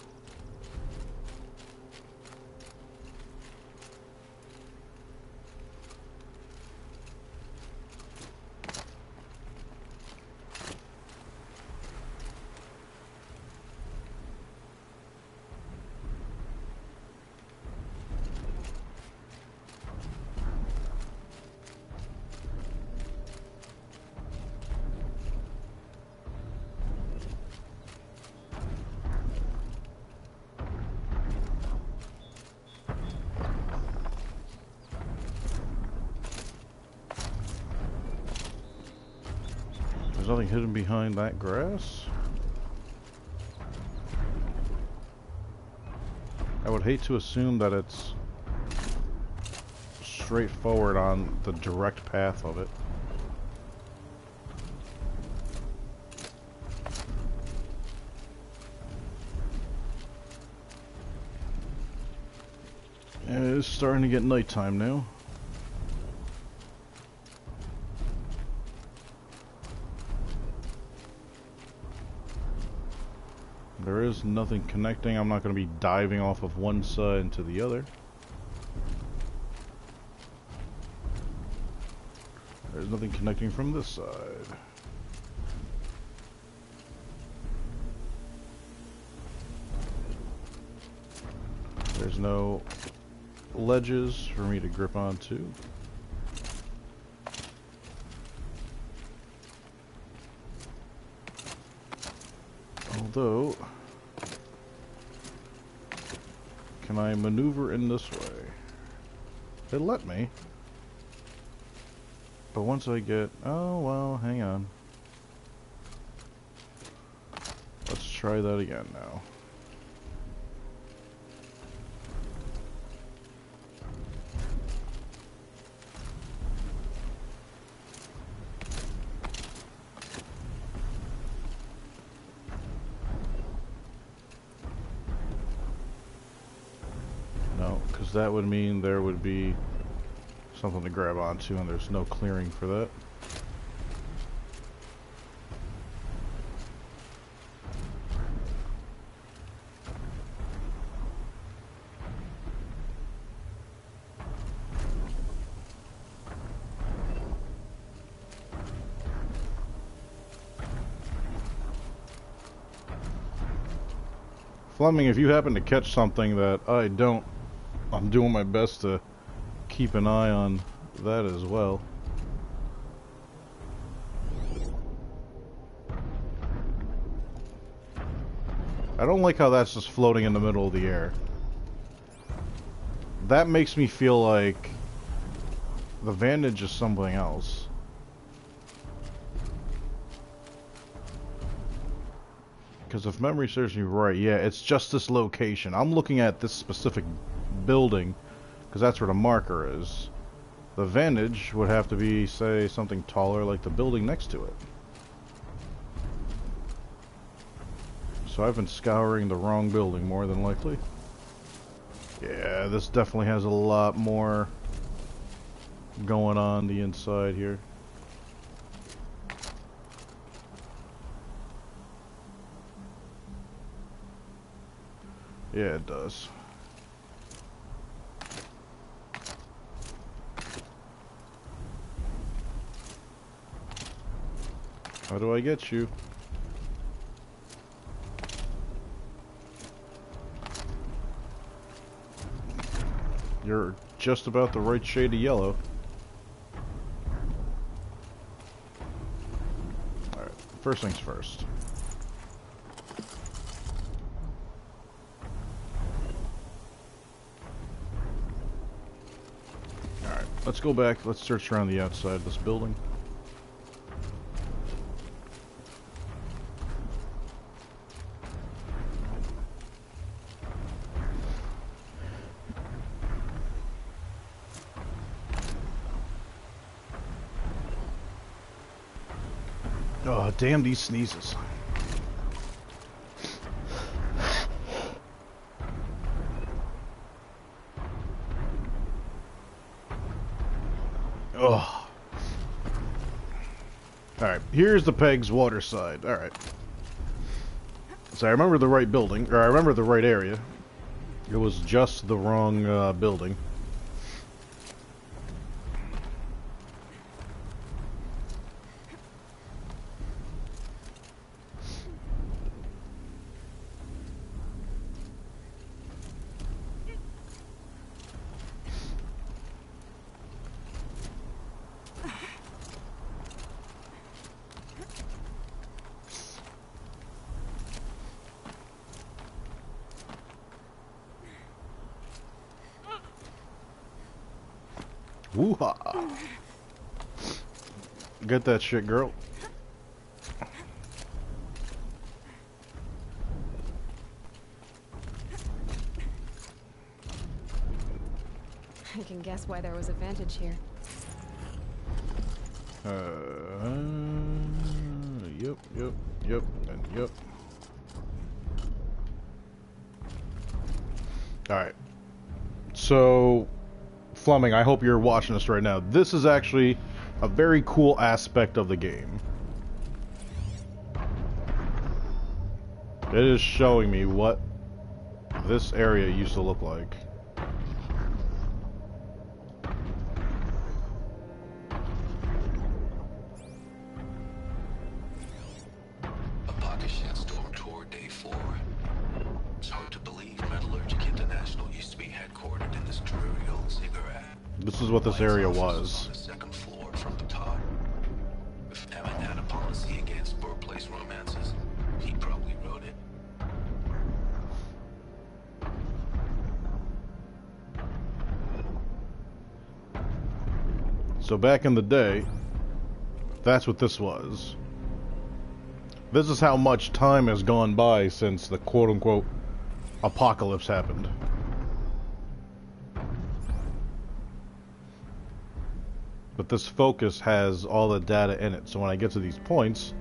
There's nothing hidden behind that grass. I would hate to assume that it's straightforward on the direct path of it. And it is starting to get nighttime now. There is nothing connecting. I'm not going to be diving off of one side into the other. There's nothing connecting from this side. There's no ledges for me to grip onto. Although, can I maneuver in this way? It let me. But once I get... Oh, well, hang on. Let's try that again now. That would mean there would be something to grab onto, and there's no clearing for that. Fleming, if you happen to catch something that I don't, I'm doing my best to keep an eye on that as well. I don't like how that's just floating in the middle of the air. That makes me feel like the Vantage is something else. Because if memory serves me right, yeah, it's just this location. I'm looking at this specific building because that's where the marker is. The Vantage would have to be, say, something taller like the building next to it. So I've been scouring the wrong building more than likely. Yeah, this definitely has a lot more going on the inside here. Yeah, it does. How do I get you? You're just about the right shade of yellow. Alright, first things first. Alright, let's go back. Let's search around the outside of this building. Oh, damn these sneezes. Oh. Alright, here's the Peg's water side. Alright. So I remember the right building, or I remember the right area. It was just the wrong building. Woo-ha! Get that shit, girl. I can guess why there was a vantage here. Yep, and yep. Alright. So, Fleming, I hope you're watching this right now. This is actually a very cool aspect of the game. It is showing me what this area used to look like. This is what this area was. On the second floor from the top. If Emmett had a policy against workplace romances, he probably wrote it. So back in the day, that's what this was. This is how much time has gone by since the quote-unquote apocalypse happened. But this focus has all the data in it, so when I get to these points,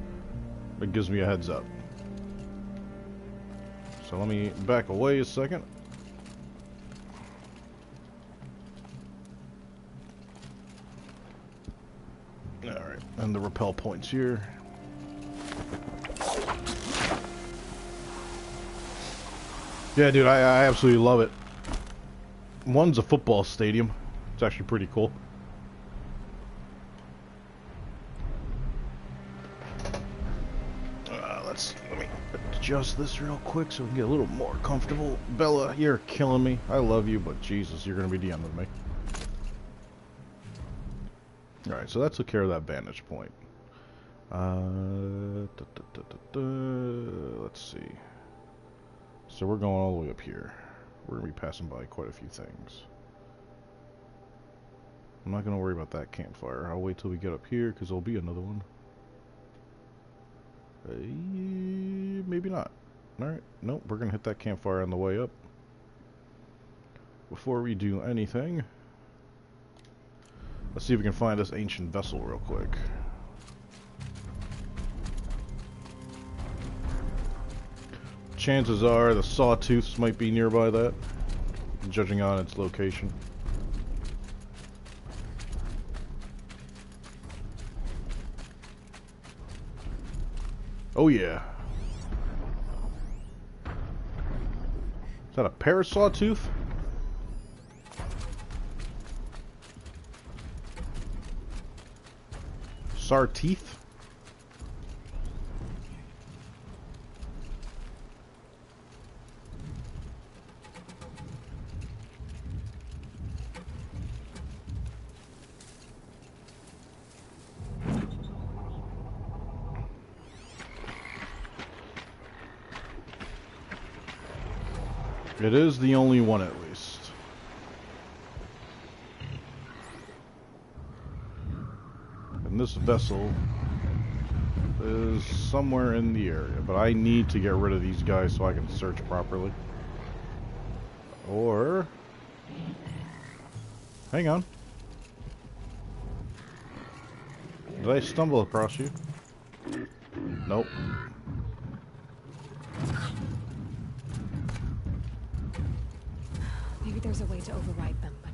it gives me a heads up. So let me back away a second. Alright, and the rappel points here. Yeah, dude, I absolutely love it. One's a football stadium. It's actually pretty cool. Let me adjust this real quick so we can get a little more comfortable. Bella, you're killing me. I love you, but Jesus, you're going to be the end of me. Alright, so that took care of that vantage point. Let's see. So we're going all the way up here. We're going to be passing by quite a few things. I'm not going to worry about that campfire. I'll wait till we get up here, because there'll be another one. Maybe not. Alright, nope, we're going to hit that campfire on the way up. Before we do anything, let's see if we can find this ancient vessel real quick. Chances are the sawtooths might be nearby that, judging on its location. Oh yeah. Is that a parrot sawtooth? Sarteeth? It is the only one, at least. And this vessel is somewhere in the area, but I need to get rid of these guys so I can search properly. Or... hang on. Did I stumble across you? Nope. Maybe there's a way to override them, but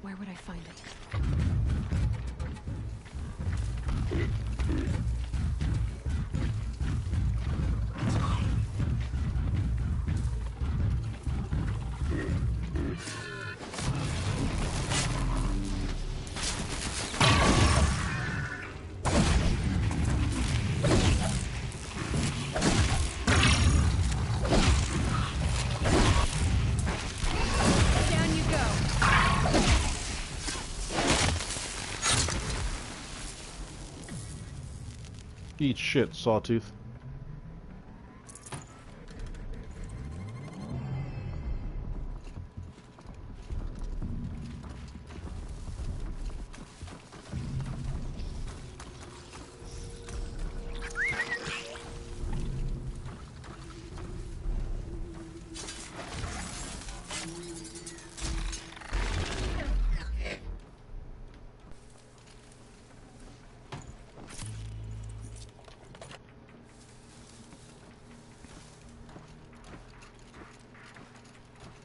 where would I find it? Eat shit, Sawtooth.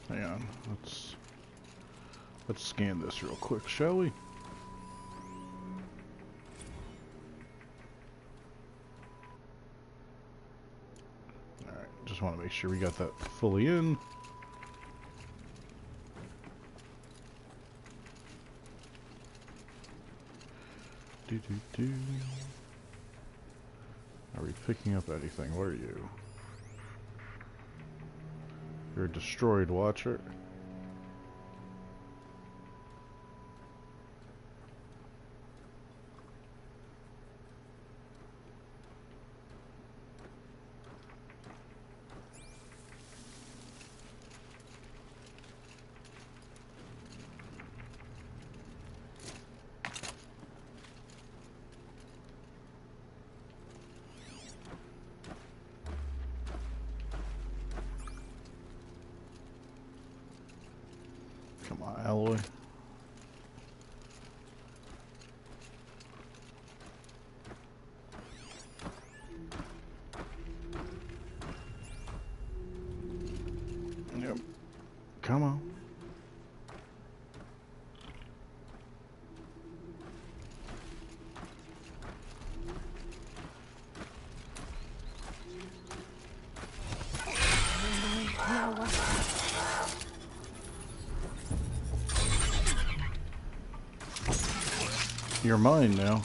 Hang on, let's scan this real quick, shall we? Alright, just want to make sure we got that fully in. Are we picking up anything? Where are you? You're a destroyed watcher. Come on, Alloy. Yep. Come on. You're mine now.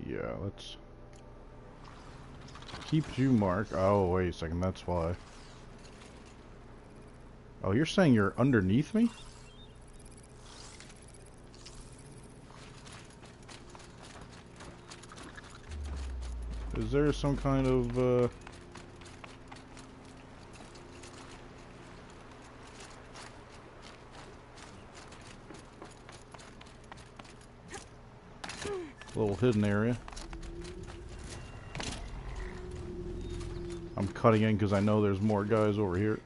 Yeah, let's keep you marked. Oh, wait a second, that's why. Oh, you're saying you're underneath me? Is there some kind of, little hidden area? I'm cutting in because I know there's more guys over here.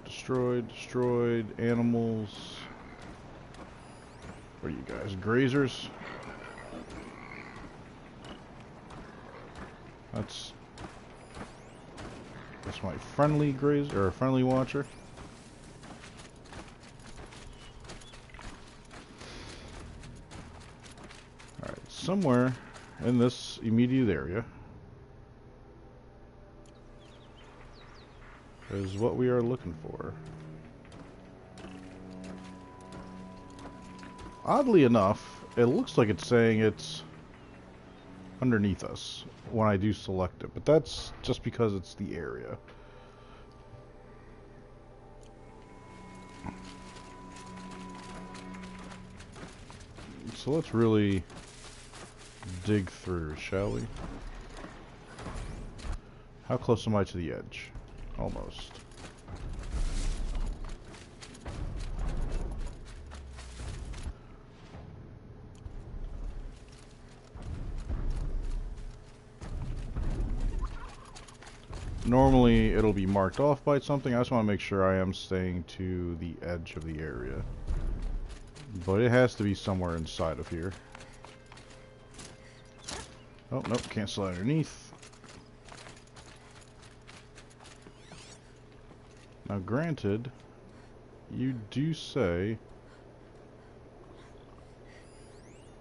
Destroyed animals. What are you guys, grazers? That's my friendly grazer, or friendly watcher. Alright, somewhere in this immediate area is what we are looking for. Oddly enough, it looks like it's saying it's underneath us when I do select it, but that's just because it's the area. So let's really dig through, shall we? How close am I to the edge? Almost. Normally it'll be marked off by something. I just want to make sure I am staying to the edge of the area. But it has to be somewhere inside of here. Oh, nope, can't slide underneath. Now granted, you do say...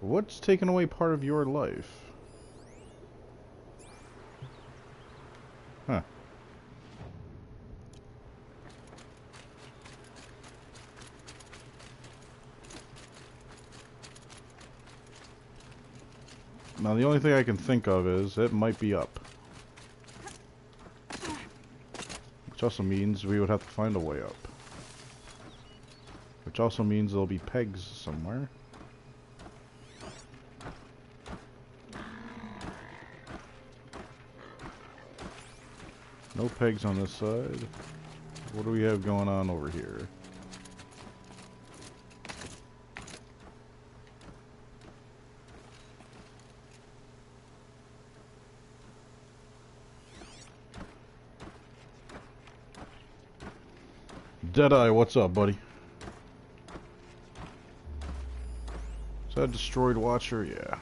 What's taken away part of your life? Huh. Now the only thing I can think of is it might be up. Which also means we would have to find a way up. Which also means there'll be pegs somewhere. No pegs on this side. What do we have going on over here? Deadeye, what's up, buddy? Is that a destroyed watcher? Yeah.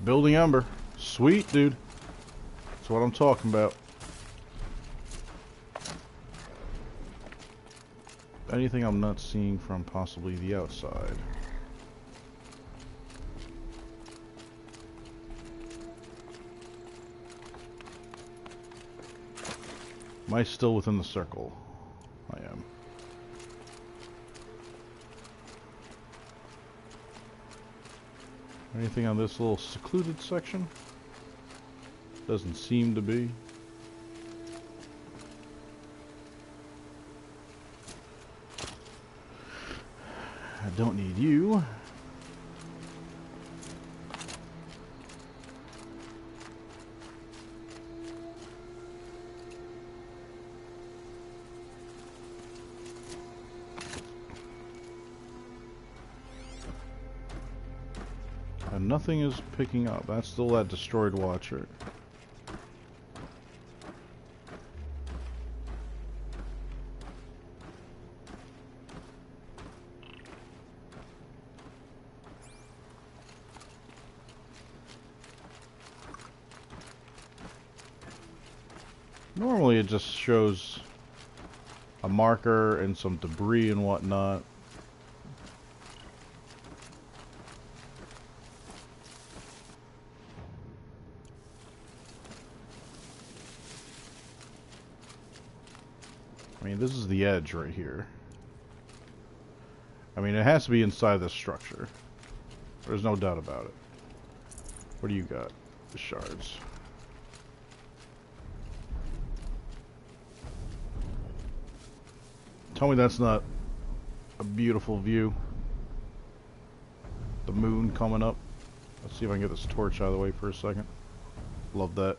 Building Ember. Sweet, dude. That's what I'm talking about. Anything I'm not seeing from possibly the outside. Am I still within the circle? I am. Anything on this little secluded section? Doesn't seem to be. I don't need you. And nothing is picking up. That's still that destroyed watcher. Normally it just shows a marker and some debris and whatnot. I mean, this is the edge right here. I mean, it has to be inside this structure. There's no doubt about it. What do you got? The shards. Tell me that's not a beautiful view. The moon coming up. Let's see if I can get this torch out of the way for a second. Love that.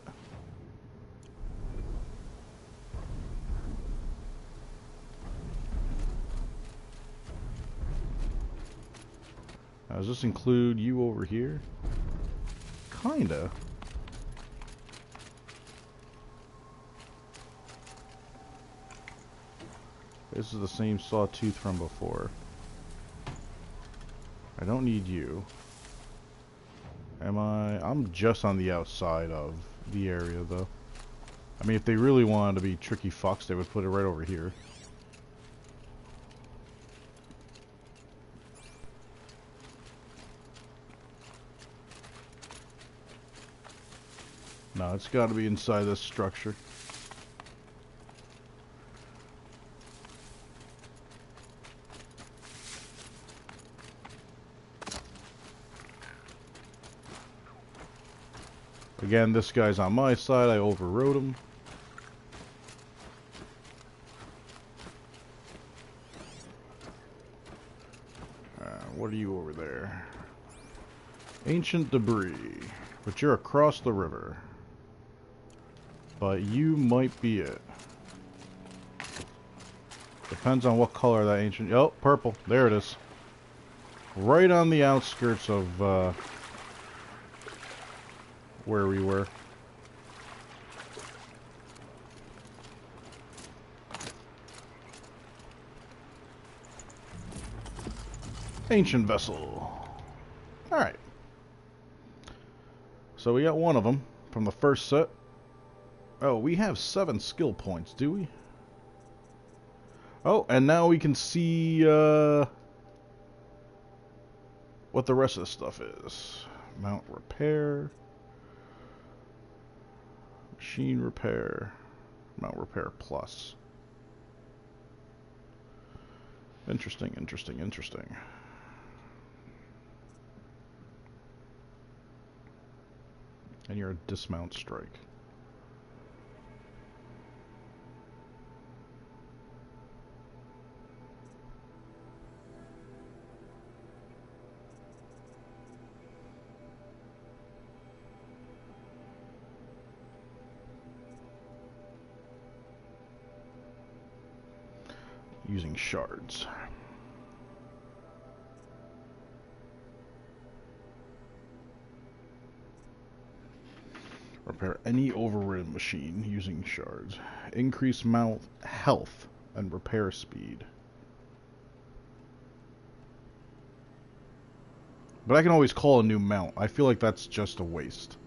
Now, does this include you over here? Kinda. This is the same sawtooth from before. I don't need you. Am I? I'm just on the outside of the area, though. I mean, if they really wanted to be tricky fucks, they would put it right over here. No, it's got to be inside this structure. Again, this guy's on my side. I overrode him. What are you over there? Ancient debris. But you're across the river. But you might be it. Depends on what color that ancient... Oh, purple. There it is. Right on the outskirts of where we were. Ancient vessel. Alright. So we got one of them from the first set. Oh, we have 7 skill points, do we? Oh, and now we can see what the rest of the stuff is. Mount repair. Machine repair. Mount repair plus. Interesting, interesting, interesting. And you're a dismount strike. Using shards. Repair any overridden machine using shards. Increase mount health and repair speed. But I can always call a new mount. I feel like that's just a waste.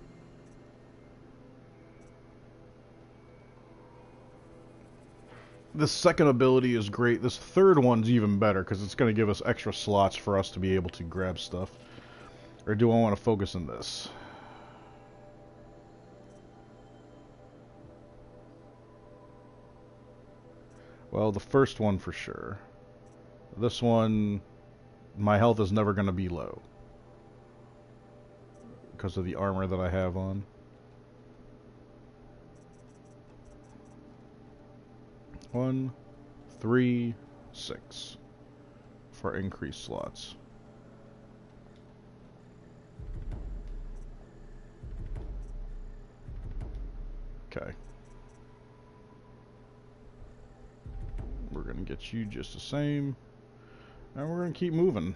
This second ability is great. This third one's even better because it's going to give us extra slots for us to be able to grab stuff. Or do I want to focus on this? Well, the first one for sure. This one, my health is never going to be low. Because of the armor that I have on. One, 3, 6 for increased slots. Okay. We're going to get you just the same. And we're going to keep moving.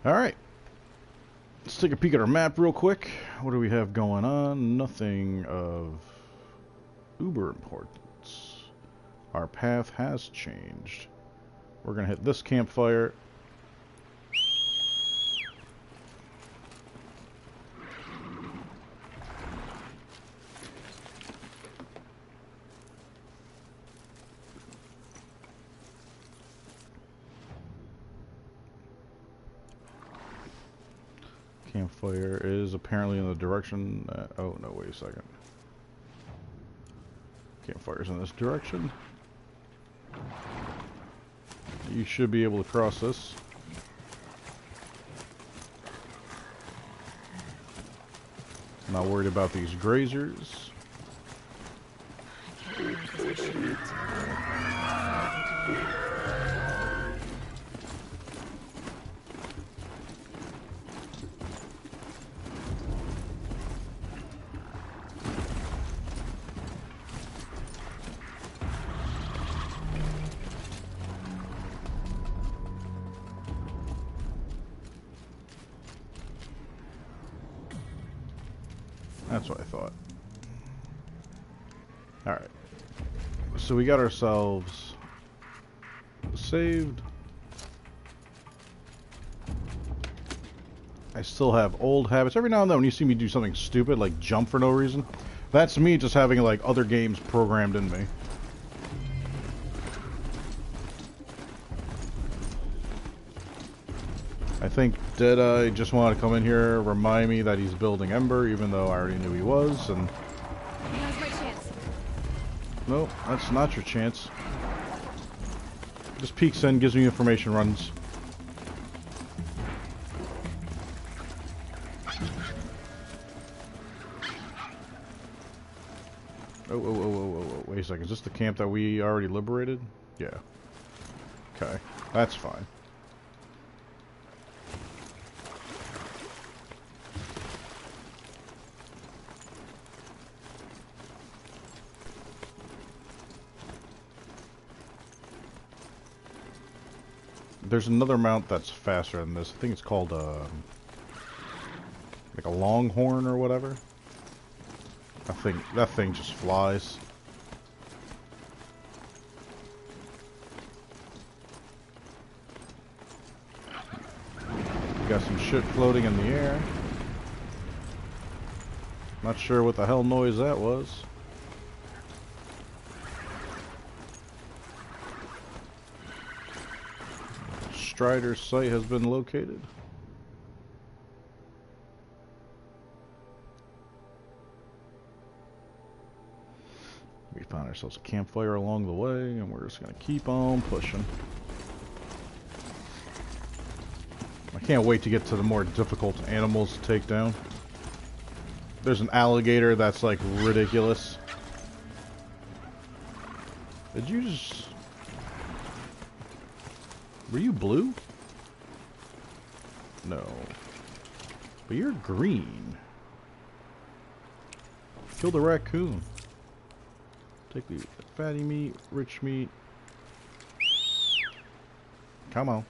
Alright. Let's take a peek at our map real quick. What do we have going on? Nothing of uber importance. Our path has changed. We're going to hit this campfire. Campfire is apparently in the direction... oh, no, wait a second. Campfire's in this direction. You should be able to cross this. Not worried about these grazers. That's what I thought. Alright. So we got ourselves saved. I still have old habits. Every now and then when you see me do something stupid, like jump for no reason, that's me just having like other games programmed in me. I think Deadeye just wanted to come in here, remind me that he's building Ember, even though I already knew he was, and... Now's my chance. No, that's not your chance. Just peeks in, gives me information, runs. Oh, wait a second. Is this the camp that we already liberated? Yeah. Okay, that's fine. There's another mount that's faster than this. I think it's called like a Longhorn or whatever. That thing just flies. We got some shit floating in the air. Not sure what the hell noise that was. Strider's site has been located. We found ourselves a campfire along the way, and we're just gonna keep on pushing. I can't wait to get to the more difficult animals to take down. There's an alligator that's like ridiculous. Did you just... Were you blue? No. But you're green. Kill the raccoon. Take the fatty meat, rich meat. Come on.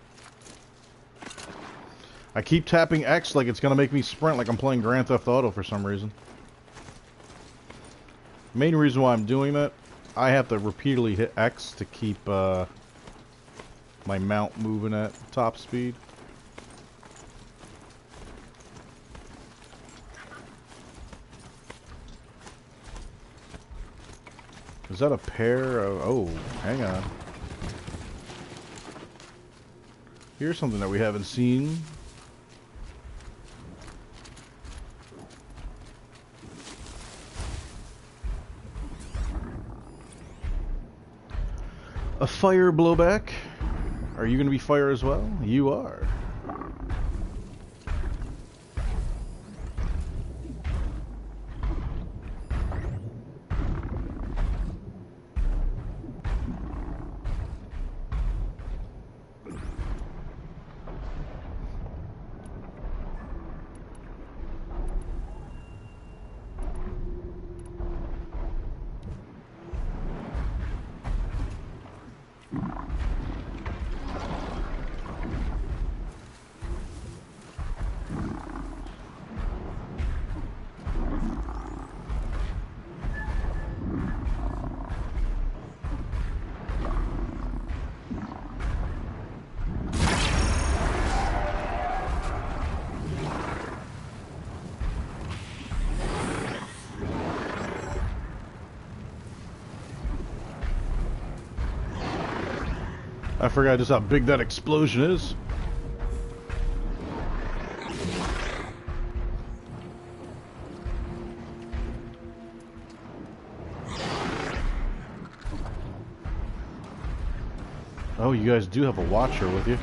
I keep tapping X like it's gonna make me sprint like I'm playing Grand Theft Auto for some reason. Main reason why I'm doing that, I have to repeatedly hit X to keep my mount moving at top speed. Is that a pair of... Oh, hang on. Here's something that we haven't seen. A fire blowback. Are you going to be fire as well? You are. I forgot just how big that explosion is. Oh, you guys do have a watcher with you.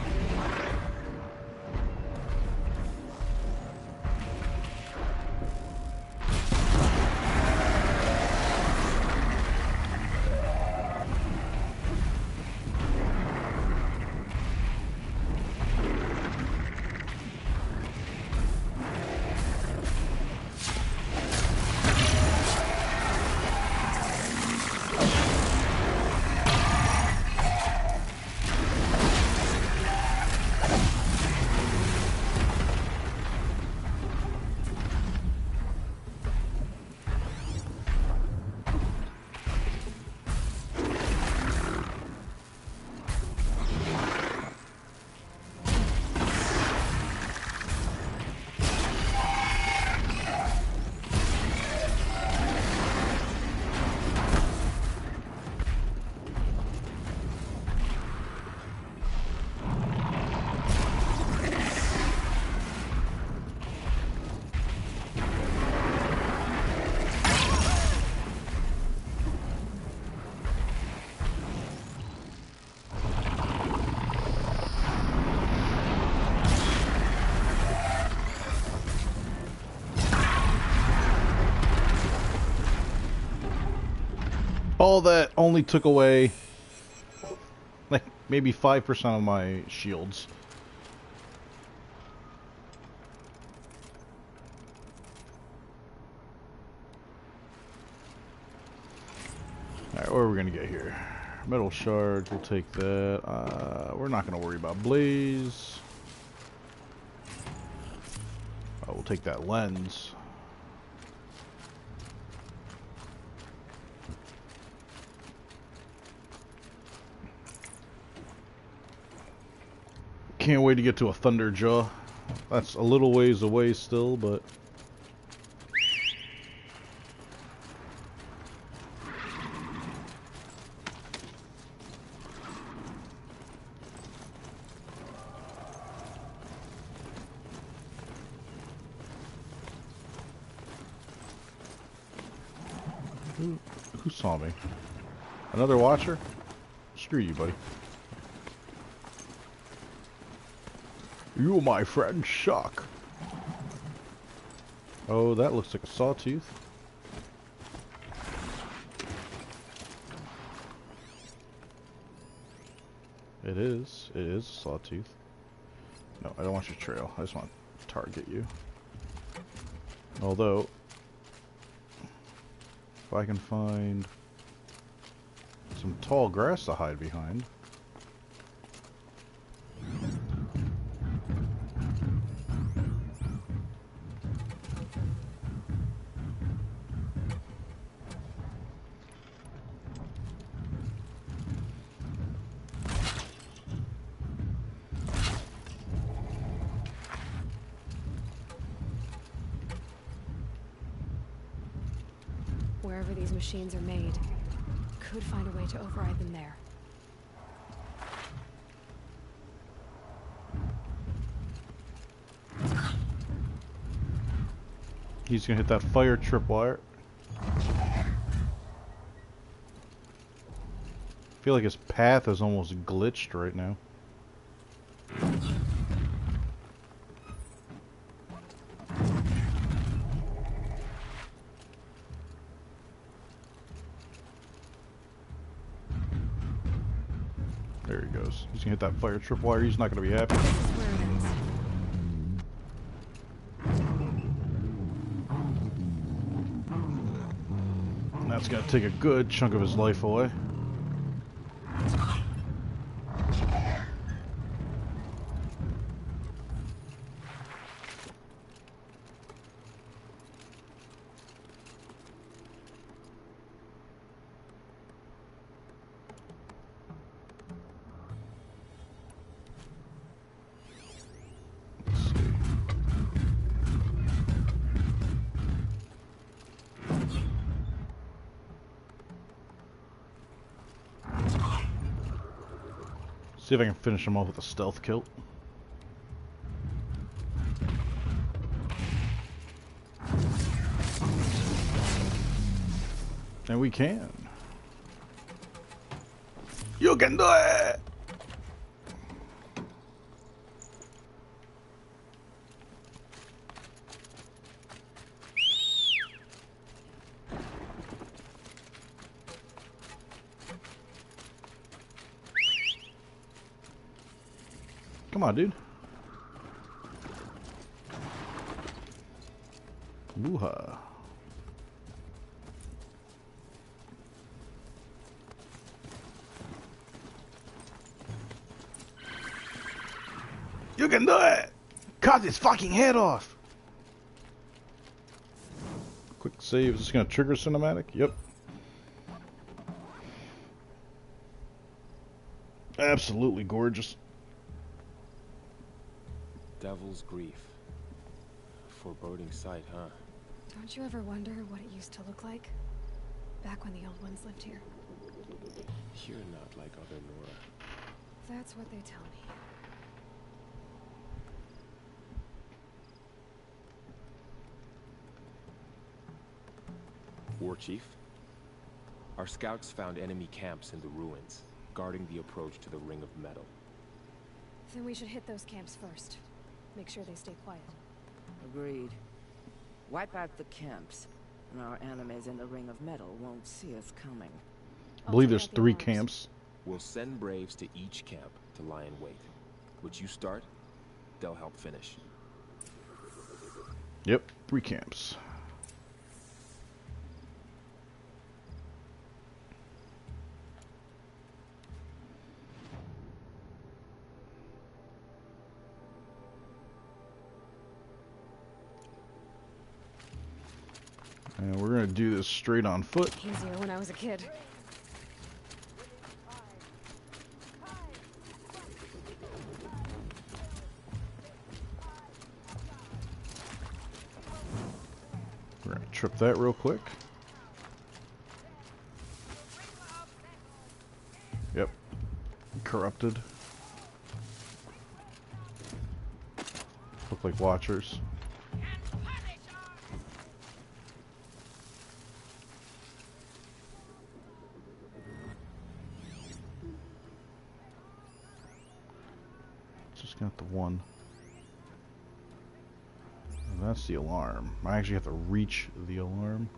All that only took away like maybe 5% of my shields. Alright, what are we gonna get here? Metal shards, we'll take that. We're not gonna worry about blaze. Oh, we'll take that lens. Can't wait to get to a Thunderjaw. That's a little ways away still, but... Who saw me? Another watcher? Screw you, buddy. You, my friend, suck. Oh, that looks like a sawtooth. It is. It is a sawtooth. No, I don't want your trail. I just want to target you. Although, if I can find some tall grass to hide behind. Wherever these machines are made, could find a way to override them there. He's gonna hit that fire tripwire. I feel like his path is almost glitched right now. There he goes. He's gonna hit that fire tripwire. He's not gonna be happy. And that's gonna take a good chunk of his life away. See if I can finish him off with a stealth kill. And we can. You can do it! Come on, dude. Woo-ha. You can do it! Cut his fucking head off! Quick save. Is this gonna trigger cinematic? Yep. Absolutely gorgeous. Devil's Grief. Foreboding sight, huh? Don't you ever wonder what it used to look like? Back when the old ones lived here. You're not like other Nora. That's what they tell me. War Chief? Our scouts found enemy camps in the ruins, guarding the approach to the Ring of Metal. Then we should hit those camps first. Make sure they stay quiet. Agreed. Wipe out the camps, and our enemies in the Ring of Metal won't see us coming. I believe there's 3 camps. We'll send Braves to each camp to lie in wait. What you start, they'll help finish. Yep, 3 camps. And we're gonna do this straight on foot. Easier when I was a kid. We're gonna trip that real quick. Yep. Corrupted. Look like watchers. Just got the one. And that's the alarm. I actually have to reach the alarm.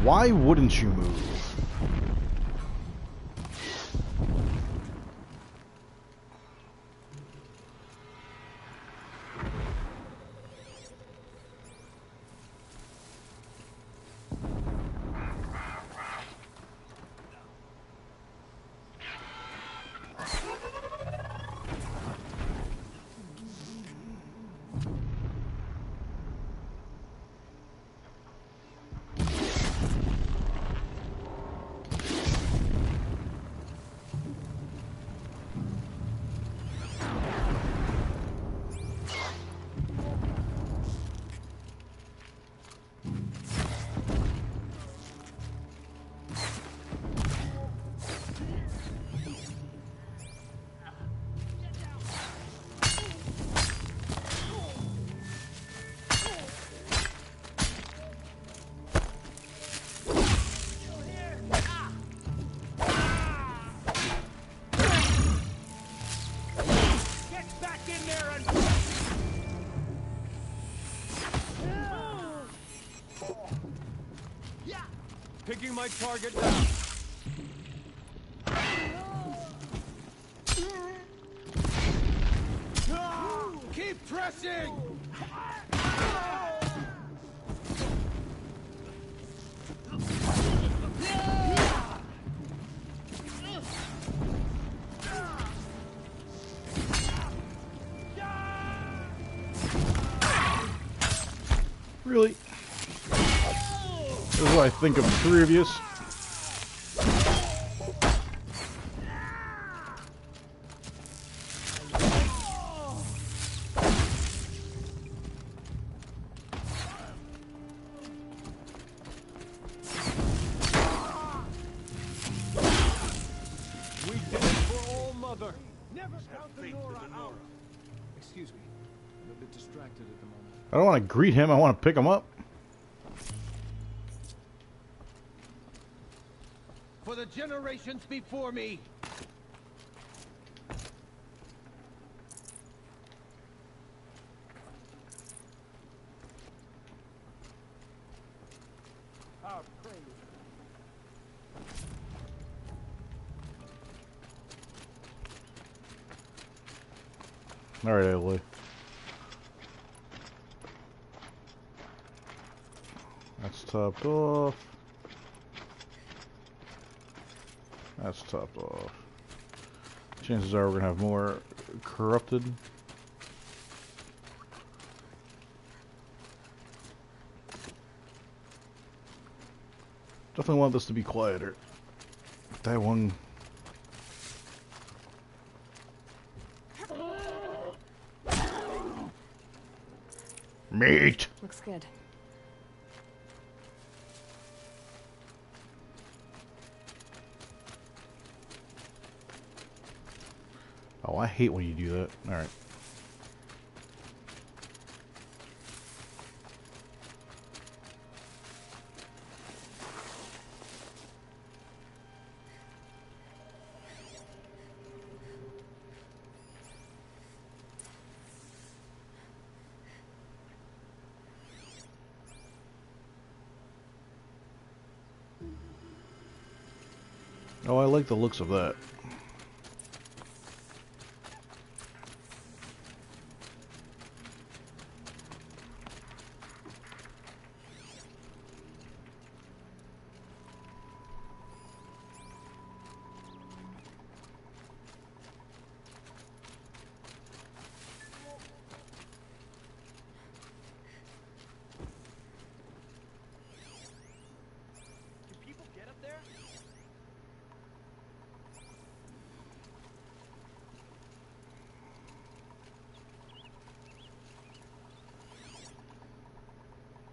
Why wouldn't you move? Picking my target down. Keep pressing! Really? This is what I think of the 3 of yous. We did it for All Mother. Never count the Nora out. Excuse me. I'm a bit distracted at the moment. I don't want to greet him, I want to pick him up. For the generations before me. Alright, Aloy. That's topped off. That's topped off. Chances are we're gonna have more corrupted. Definitely want this to be quieter. That one. Meat! Looks good. Oh, I hate when you do that. Alright. Oh, I like the looks of that.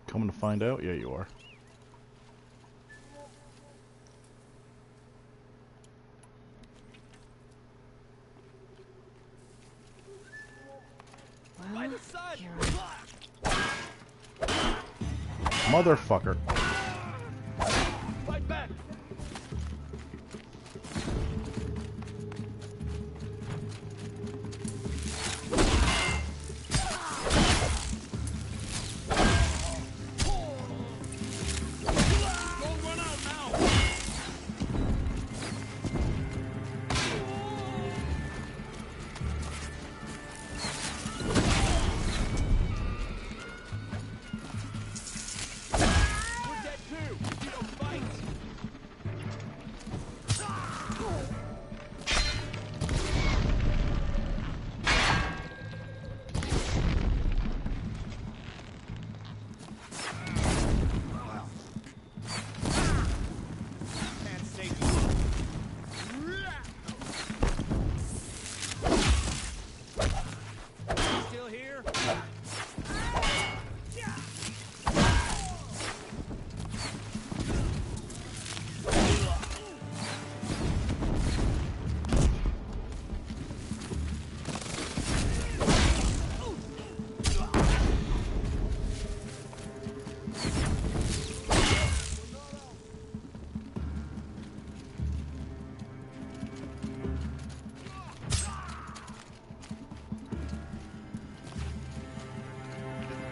Coming to find out? Yeah, you are. Well, here Motherfucker. Fight back.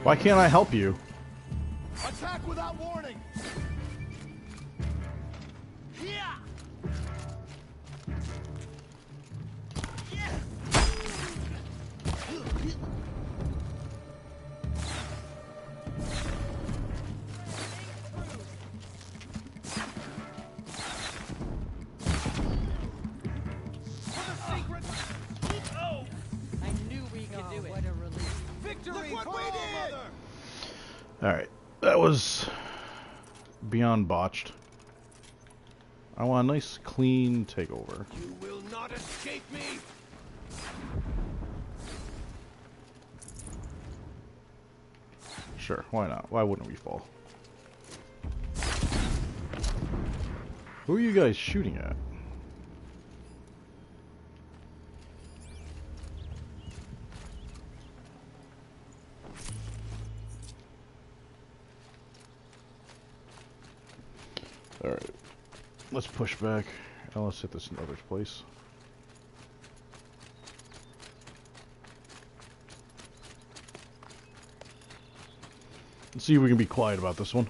Why can't I help you? Attack without warning. Yeah. I knew we could do it. What a relief. Victory for all, Mother! Alright, that was beyond botched. I want a nice, clean takeover. You will not escape me! Sure, why not? Why wouldn't we fall? Who are you guys shooting at? Alright, let's push back. Now let's hit this in other place. Let's see if we can be quiet about this one.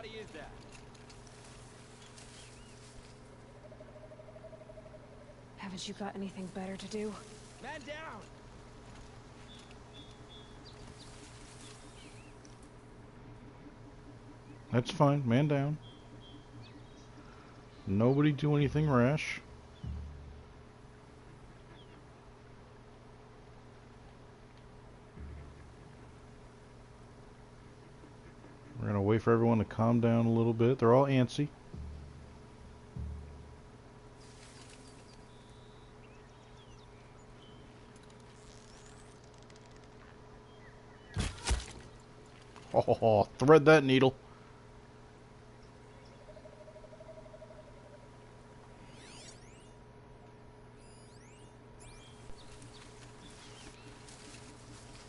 body is that? Haven't you got anything better to do? Man down! That's fine. Man down. Nobody do anything rash. We're gonna wait for everyone to calm down a little bit. They're all antsy. Oh, thread that needle.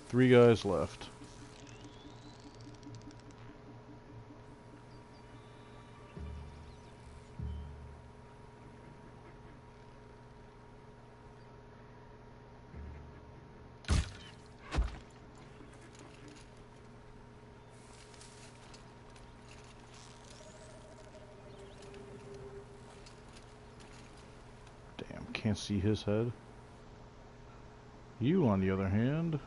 Three guys left. Damn, can't see his head. You, on the other hand...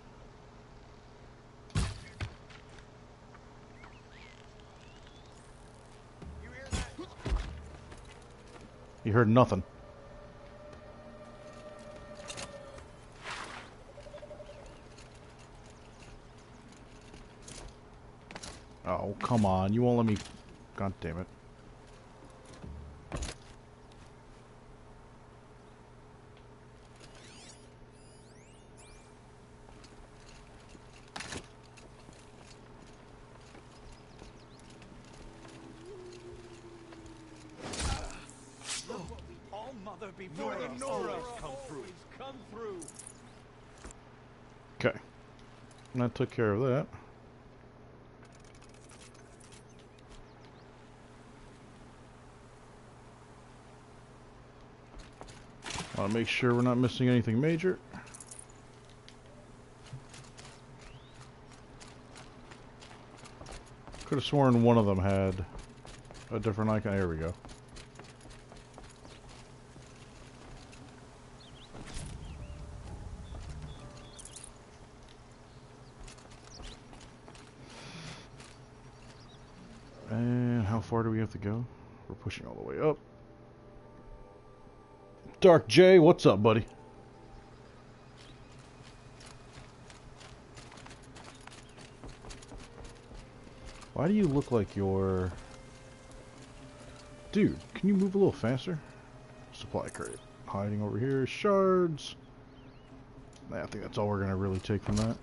You heard nothing. Oh, come on. You won't let me... God damn it. Okay. That took care of that. Want to make sure we're not missing anything major. Could have sworn one of them had a different icon. There we go. And how far do we have to go? We're pushing all the way up. Dark J, what's up, buddy? Why do you look like you're... Dude, can you move a little faster? Supply crate. Hiding over here. Shards. I think that's all we're going to really take from that.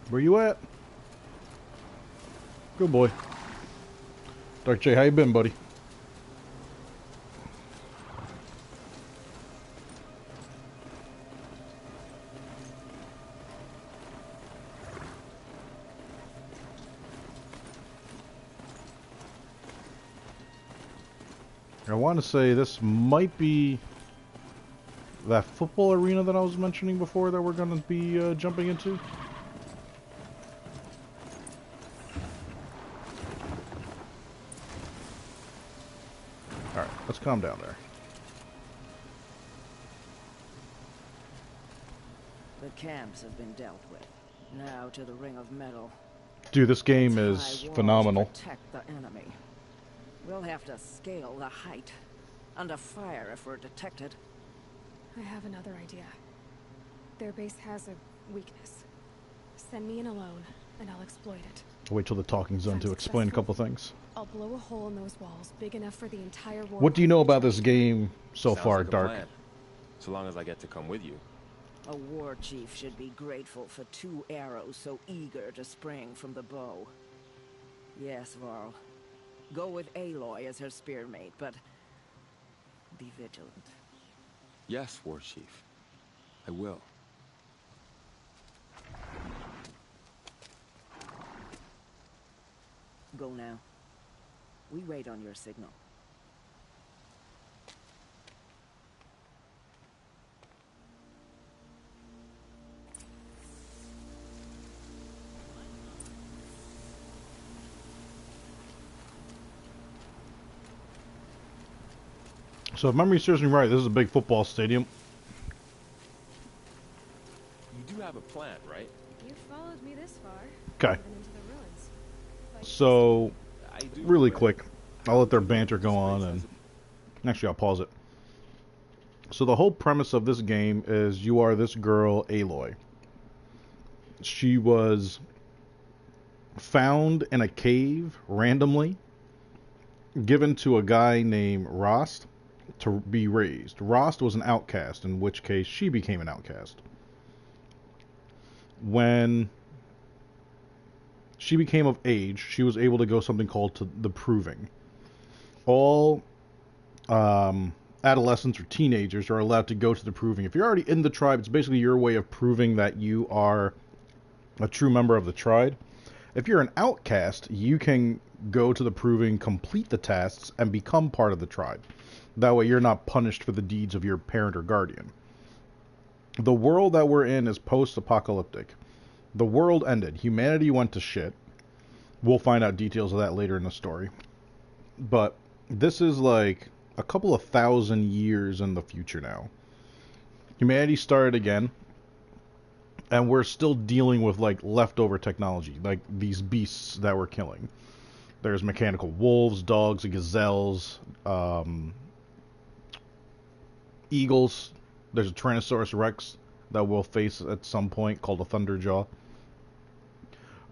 Where you at? Good boy. Dark J, how you been, buddy? I want to say this might be that football arena that I was mentioning before that we're going to be jumping into. Alright, let's calm down there. The camps have been dealt with. Now to the Ring of Metal. Dude, this game is phenomenal. Protect the enemy. We'll have to scale the height. Under fire if we're detected. I have another idea. Their base has a weakness. Send me in alone, and I'll exploit it. Wait till the talking's done to explain a couple things. I'll blow a hole in those walls big enough for the entire war. What do you know about this game so Sounds far, like a Dark? plan. So long as I get to come with you. A war chief should be grateful for two arrows so eager to spring from the bow. Yes, Varl. Go with Aloy as her spearmate, but be vigilant. Yes, War Chief. I will. Go now. We wait on your signal. So if memory serves me right, this is a big football stadium. You do have a plan, right? You followed me this far. Okay. Even into the ruins. So, really quick, I'll let their banter go on, and actually I'll pause it. So the whole premise of this game is you are this girl, Aloy. She was found in a cave randomly, given to a guy named Rost to be raised. Rost was an outcast, in which case she became an outcast. When she became of age, she was able to go something called the Proving. All adolescents or teenagers are allowed to go to the Proving. If you're already in the tribe, it's basically your way of proving that you are a true member of the tribe. If you're an outcast, you can go to the Proving, complete the tasks, and become part of the tribe. That way you're not punished for the deeds of your parent or guardian. The world that we're in is post-apocalyptic. The world ended. Humanity went to shit. We'll find out details of that later in the story. But this is like a couple of thousand years in the future now. Humanity started again. And we're still dealing with like leftover technology. Like these beasts that we're killing. There's mechanical wolves, dogs, gazelles, eagles. There's a Tyrannosaurus Rex that we'll face at some point called a Thunderjaw.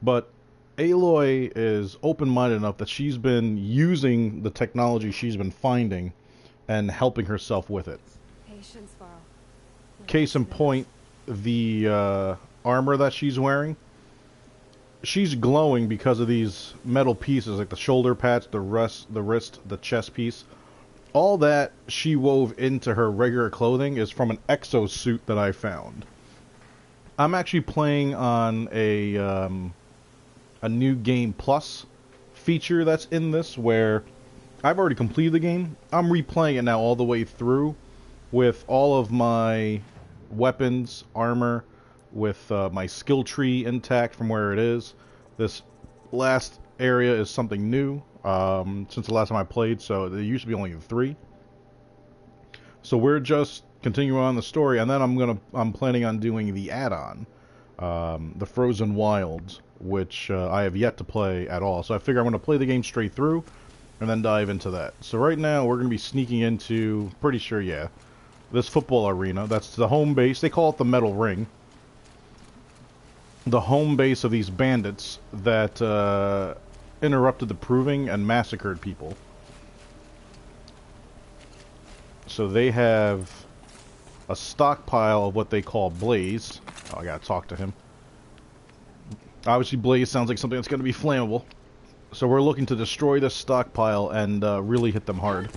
But Aloy is open-minded enough that she's been using the technology she's been finding and helping herself with it. Patience, Varl. Case in point, the armor that she's wearing. She's glowing because of these metal pieces, like the shoulder pads, the wrist, the chest piece. All that she wove into her regular clothing is from an exosuit that I found. I'm actually playing on a new game plus feature that's in this, where I've already completed the game. I'm replaying it now all the way through with all of my weapons, armor, with my skill tree intact from where it is. This last area is something new since the last time I played, so there used to be only 3. So we're just continuing on the story, and then I'm planning on doing the add-on, the Frozen Wilds, which I have yet to play at all. So I figure I'm going to play the game straight through and then dive into that. So right now we're going to be sneaking into, pretty sure, yeah, this football arena. That's the home base. They call it the Metal Ring. The home base of these bandits that interrupted the Proving and massacred people. So they have a stockpile of what they call Blaze. Oh, I gotta talk to him. Obviously Blaze sounds like something that's going to be flammable. So we're looking to destroy this stockpile and really hit them hard.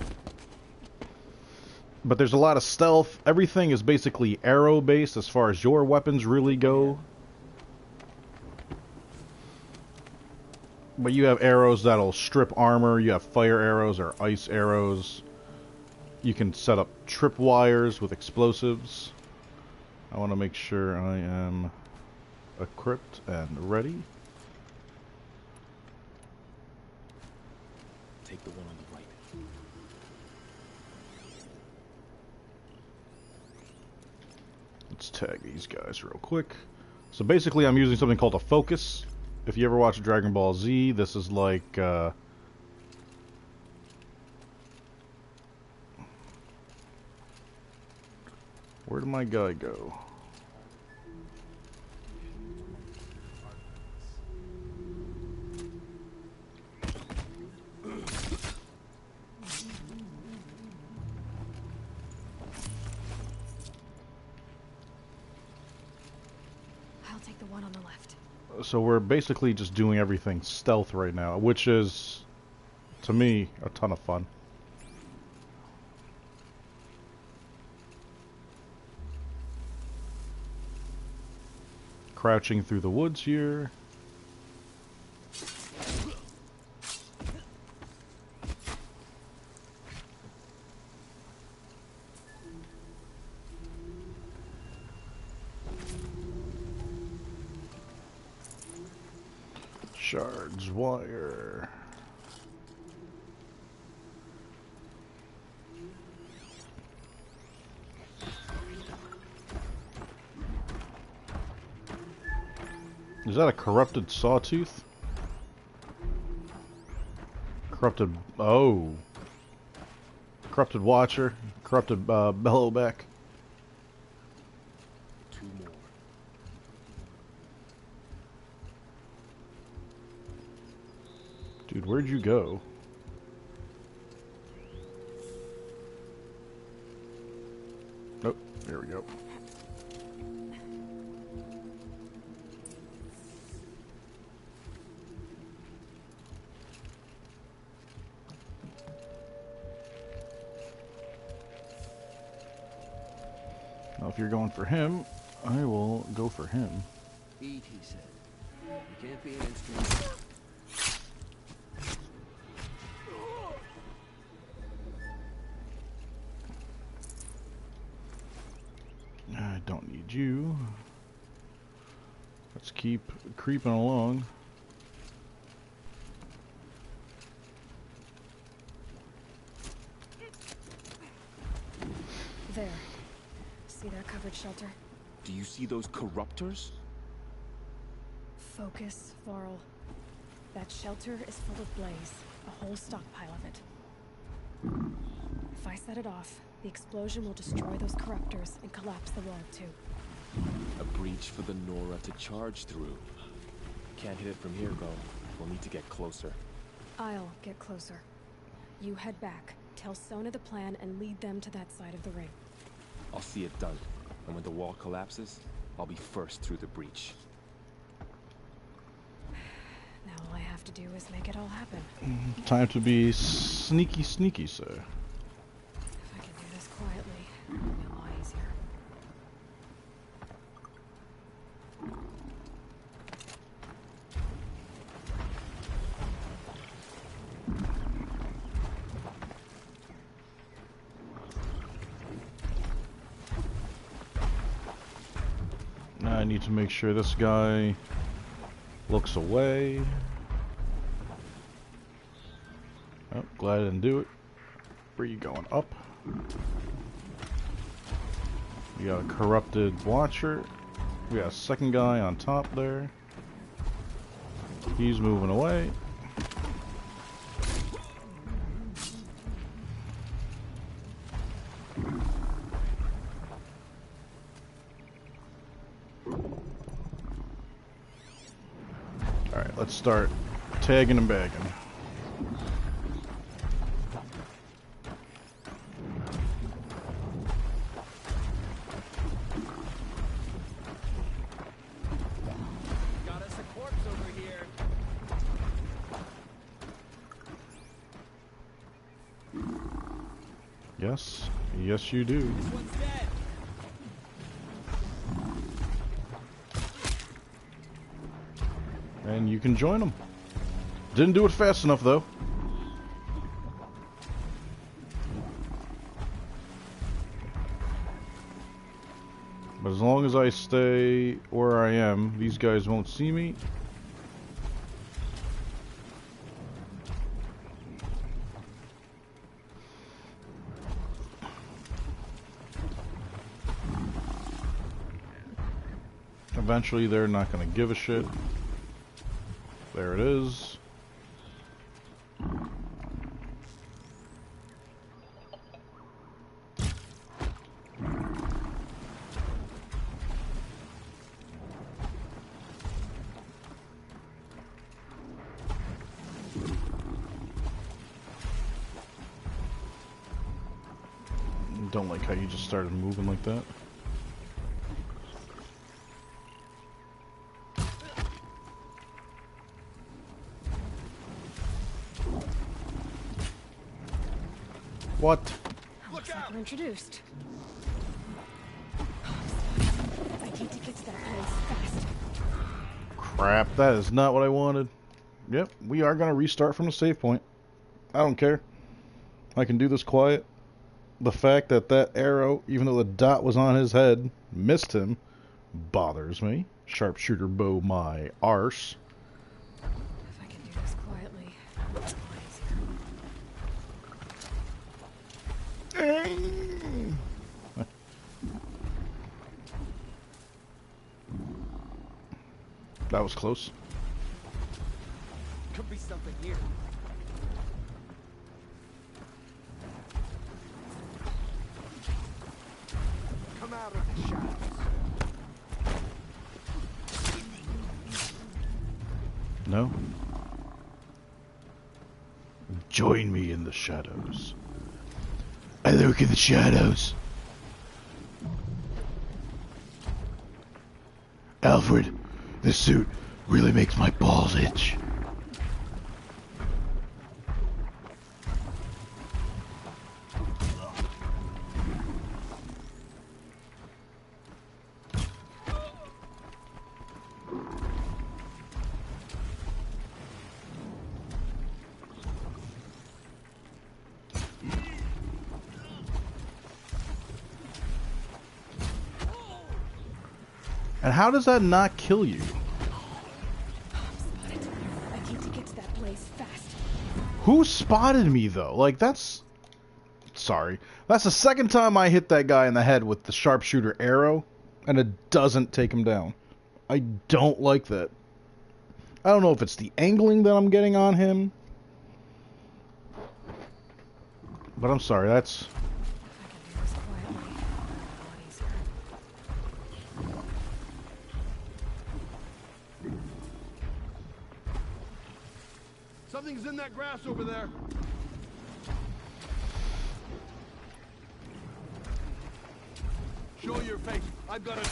But there's a lot of stealth. Everything is basically arrow based as far as your weapons really go. But you have arrows that'll strip armor. You have fire arrows or ice arrows. You can set up tripwires with explosives. I want to make sure I am equipped and ready. Take the one on the right. Let's tag these guys real quick. So basically I'm using something called a focus. If you ever watch Dragon Ball Z, this is like where did my guy go? I'll take the one on the left. So we're basically just doing everything stealth right now, which is, to me, a ton of fun. Crouching through the woods here. Shards, wire. Is that a corrupted sawtooth? Corrupted, oh. Corrupted watcher, corrupted bellowback. 2 more. Dude, where'd you go? Nope, there we go. Now, if you're going for him, I will go for him. Eat, he said. You can't be an instrument. I don't need you. Let's keep creeping along. There. See that covered shelter? Do you see those corruptors? Focus, Varl. That shelter is full of blaze. A whole stockpile of it. If I set it off, the explosion will destroy those corruptors and collapse the wall too. A breach for the Nora to charge through. Can't hit it from here, though. We'll need to get closer. I'll get closer. You head back, tell Sona the plan, and lead them to that side of the ring. I'll see it done. And when the wall collapses, I'll be first through the breach. Now all I have to do is make it all happen. Time to be sneaky, sneaky, sir. If I can do this quietly, it'll be a lot easier. Now I need to make sure this guy looks away. Oh, glad I didn't do it. Where are you going? Up. We got a corrupted watcher. We got a second guy on top there. He's moving away. Alright, let's start tagging and bagging. Got us a corpse over here. Yes. Yes, you do. This one's dead. And you can join them. Didn't do it fast enough, though. But as long as I stay where I am, these guys won't see me. Eventually, they're not going to give a shit. There it is. Don't like how you just started moving like that. What? Looks like we're introduced. I need to get to that place fast. Crap, that is not what I wanted. Yep, we are going to restart from the save point. I don't care. I can do this quiet. The fact that that arrow, even though the dot was on his head, missed him, bothers me. Sharpshooter bow my arse. That was close. Could be something here. Come out of the shadows. No? Join me in the shadows. I lurk in the shadows. Alfred, this suit really makes my balls itch. And how does that not kill you? I need to get to that place fast. Who spotted me though? Like that's... Sorry. That's the second time I hit that guy in the head with the sharpshooter arrow, and it doesn't take him down. I don't like that. I don't know if it's the angling that I'm getting on him. But I'm sorry, that's... Something's in that grass over there. Show your face. I've got it.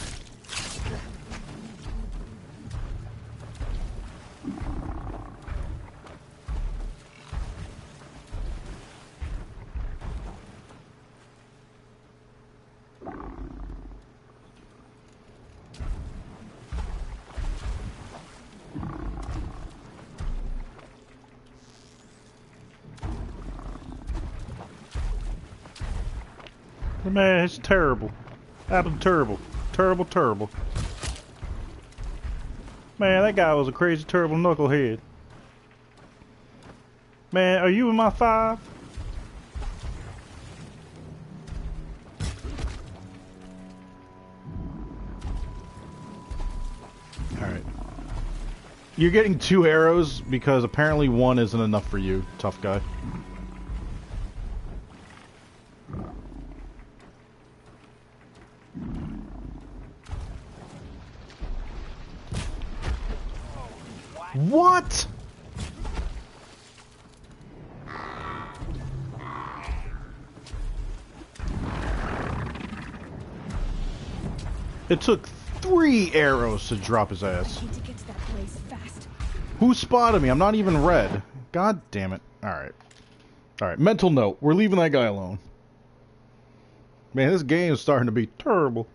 Man, it's terrible. Absolutely terrible. Terrible, terrible. Man, that guy was a crazy, terrible knucklehead. Man, are you in my 5? Alright. You're getting 2 arrows because apparently 1 isn't enough for you, tough guy. What? It took 3 arrows to drop his ass. I need to get to that place fast. Who spotted me? I'm not even red. God damn it. Alright. Alright, mental note. We're leaving that guy alone. Man, this game is starting to be terrible.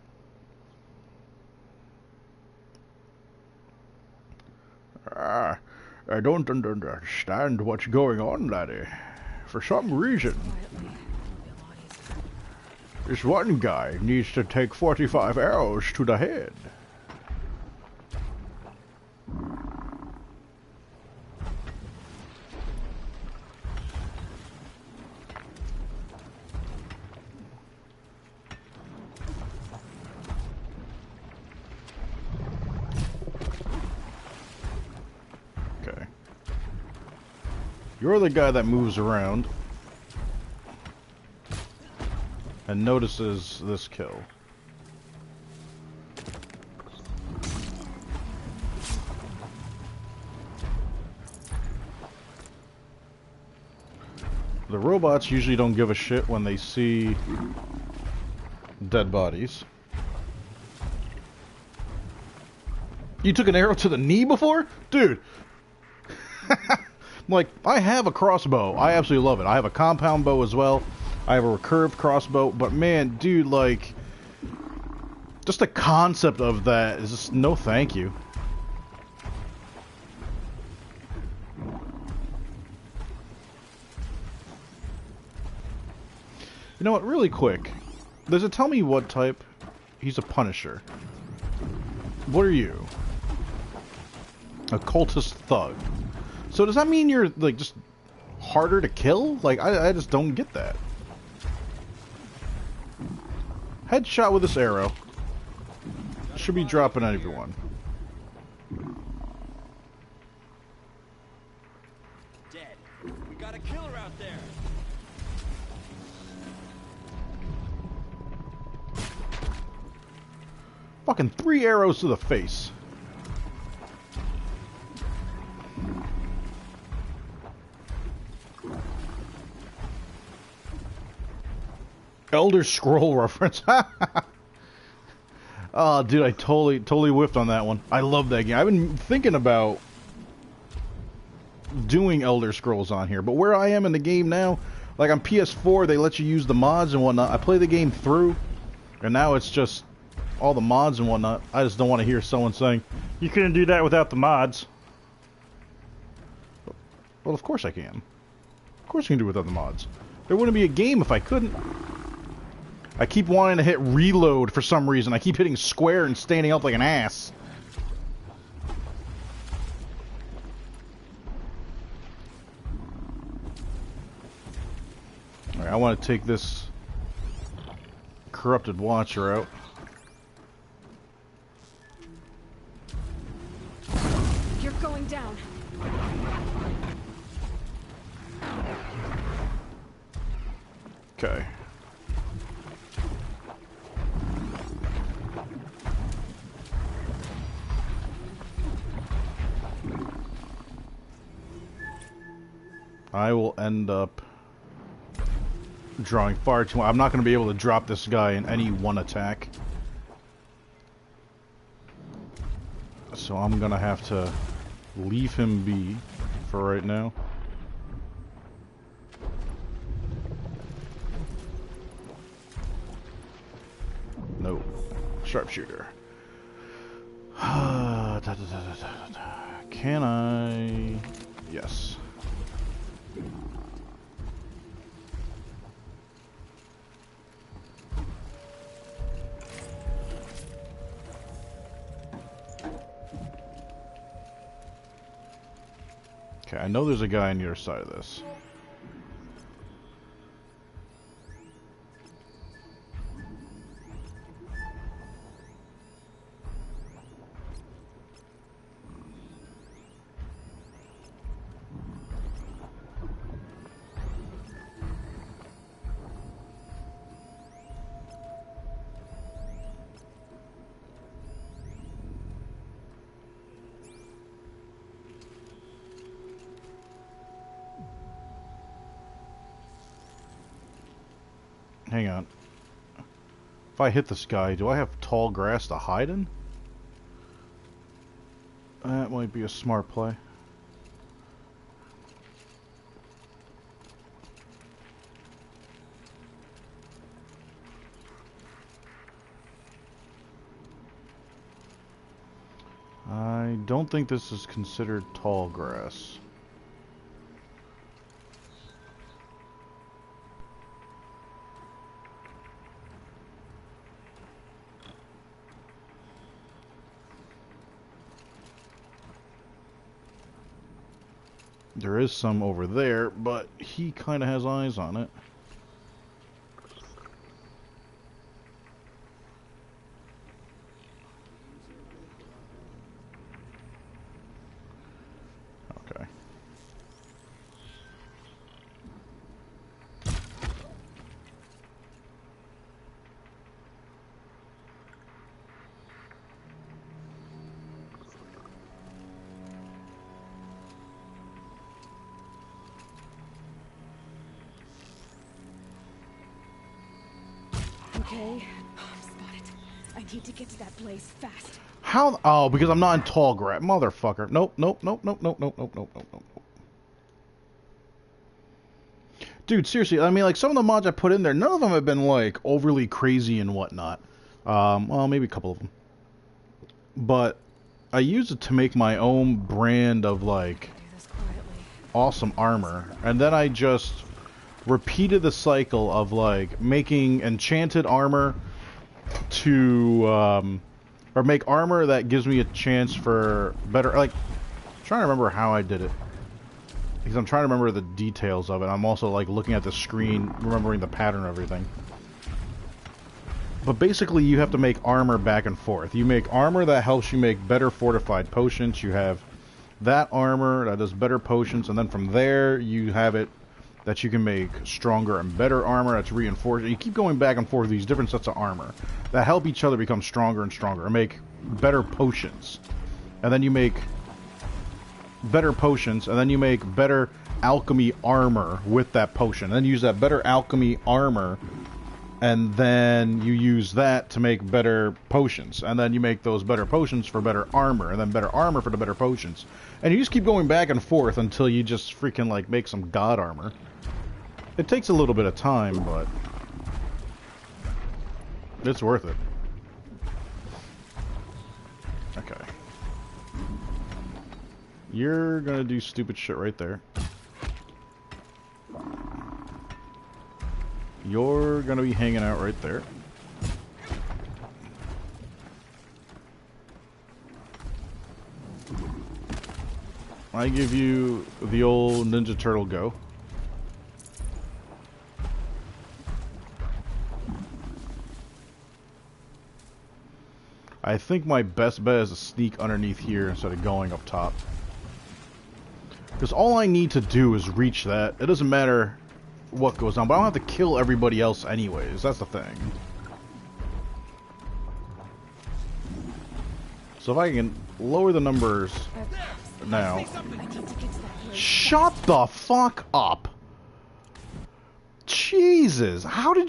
I don't understand what's going on, laddie. For some reason, this one guy needs to take 45 arrows to the head. You're the guy that moves around and notices this kill. The robots usually don't give a shit when they see dead bodies. You took an arrow to the knee before? Dude! Like, I have a crossbow. I absolutely love it. I have a compound bow as well. I have a recurved crossbow. But man, dude, like, just the concept of that is just no thank you. You know what, really quick. Does it tell me what type? He's a Punisher. What are you? A cultist thug. So does that mean you're, like, just harder to kill? Like, I just don't get that. Headshot with this arrow. Should be dropping on everyone. killer out there. Fucking 3 arrows to the face. Elder Scroll reference. Oh, dude, I totally whiffed on that one. I love that game. I've been thinking about doing Elder Scrolls on here, but where I am in the game now, like on PS4, they let you use the mods and whatnot. I play the game through, and now it's just all the mods and whatnot. I just don't want to hear someone saying, you couldn't do that without the mods. Well, of course I can. Of course I can do it without the mods. There wouldn't be a game if I couldn't. I keep wanting to hit reload for some reason. I keep hitting square and standing up like an ass. Alright, I want to take this corrupted watcher out. You're going down. Okay. I will end up drawing far too much. I'm not going to be able to drop this guy in any one attack. So I'm going to have to leave him be for right now. No. Sharpshooter. Can I... Yes. Okay, I know there's a guy on the other side of this. Hang on. If I hit this guy, do I have tall grass to hide in? That might be a smart play. I don't think this is considered tall grass. There is some over there, but he kind of has eyes on it. Okay. Okay, I'm spotted. I need to get to that blaze fast. How? Oh, because I'm not in tall grass, motherfucker. Nope, nope, nope, nope, nope, nope, nope, nope, nope, nope. Dude, seriously, I mean, like, some of the mods I put in there, none of them have been, like, overly crazy and whatnot. Well, maybe a couple of them. But I use it to make my own brand of, like, awesome armor. And then I just repeated the cycle of, like, making enchanted armor to, or make armor that gives me a chance for better, like, I'm trying to remember how I did it. Because I'm trying to remember the details of it. I'm also, like, looking at the screen, remembering the pattern of everything. But basically, you have to make armor back and forth. You make armor that helps you make better fortified potions. You have that armor that does better potions. And then from there, you have it that you can make stronger and better armor that's reinforced. You keep going back and forth with these different sets of armor that help each other become stronger and stronger and make better potions. And then you make better potions, and then you make better alchemy armor with that potion. And then you use that better alchemy armor, and then you use that to make better potions. And then you make those better potions for better armor, and then better armor for the better potions. And you just keep going back and forth until you just freaking, like, make some god armor. It takes a little bit of time, but it's worth it. Okay. You're gonna do stupid shit right there. You're gonna be hanging out right there. I give you the old Ninja Turtle go. I think my best bet is to sneak underneath here instead of going up top. Because all I need to do is reach that. It doesn't matter what goes on, but I don't have to kill everybody else anyways. That's the thing. So if I can lower the numbers now. Shut the fuck up. Jesus, how do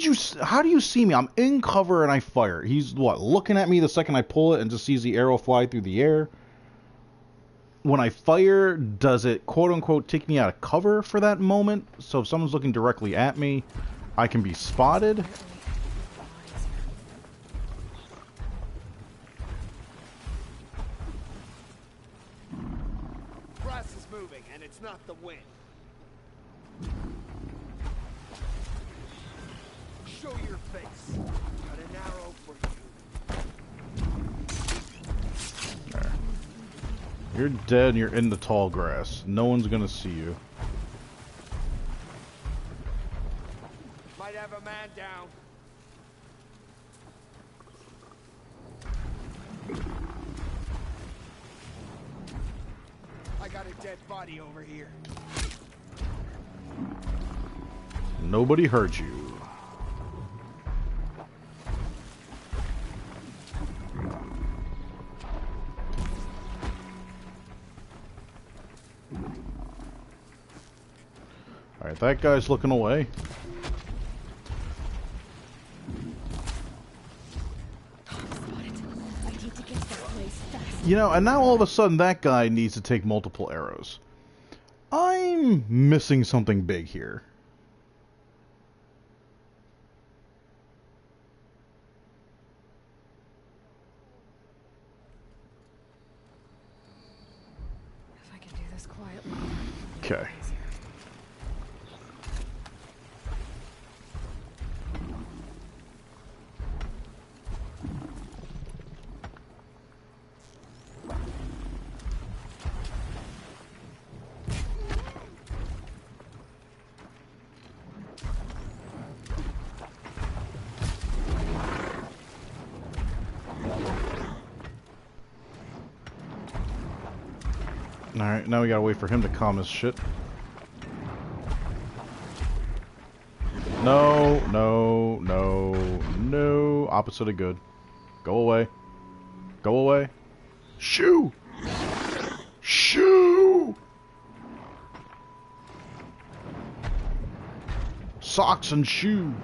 you see me? I'm in cover and I fire. He's what, looking at me the second I pull it and just sees the arrow fly through the air? When I fire, does it quote-unquote take me out of cover for that moment? So if someone's looking directly at me, I can be spotted? Grass is moving, and it's not the wind. Show your face. Got an arrow for you. There. You're dead and you're in the tall grass. No one's gonna see you. Might have a man down. I got a dead body over here. Nobody heard you. Alright, that guy's looking away. You know, and now all of a sudden that guy needs to take multiple arrows. I'm missing something big here. If I can do this quietly. Okay. Alright, now we gotta wait for him to calm his shit. No, no, no, no. Opposite of good. Go away. Go away. Shoo! Shoo! Socks and shoe.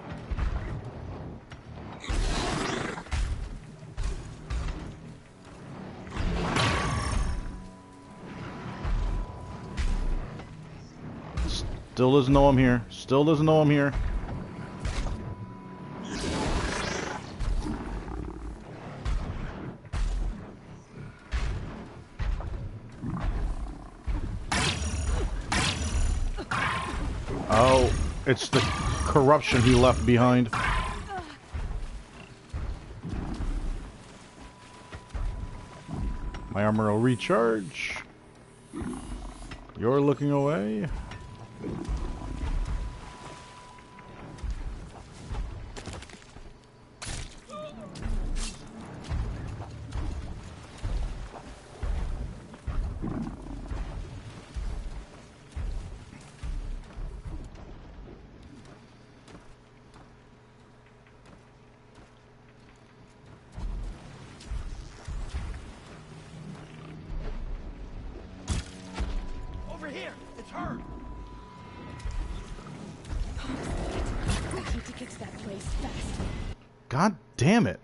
Still doesn't know I'm here. Still doesn't know I'm here. Oh, it's the corruption he left behind. My armor will recharge. You're looking away. place fast. God damn it.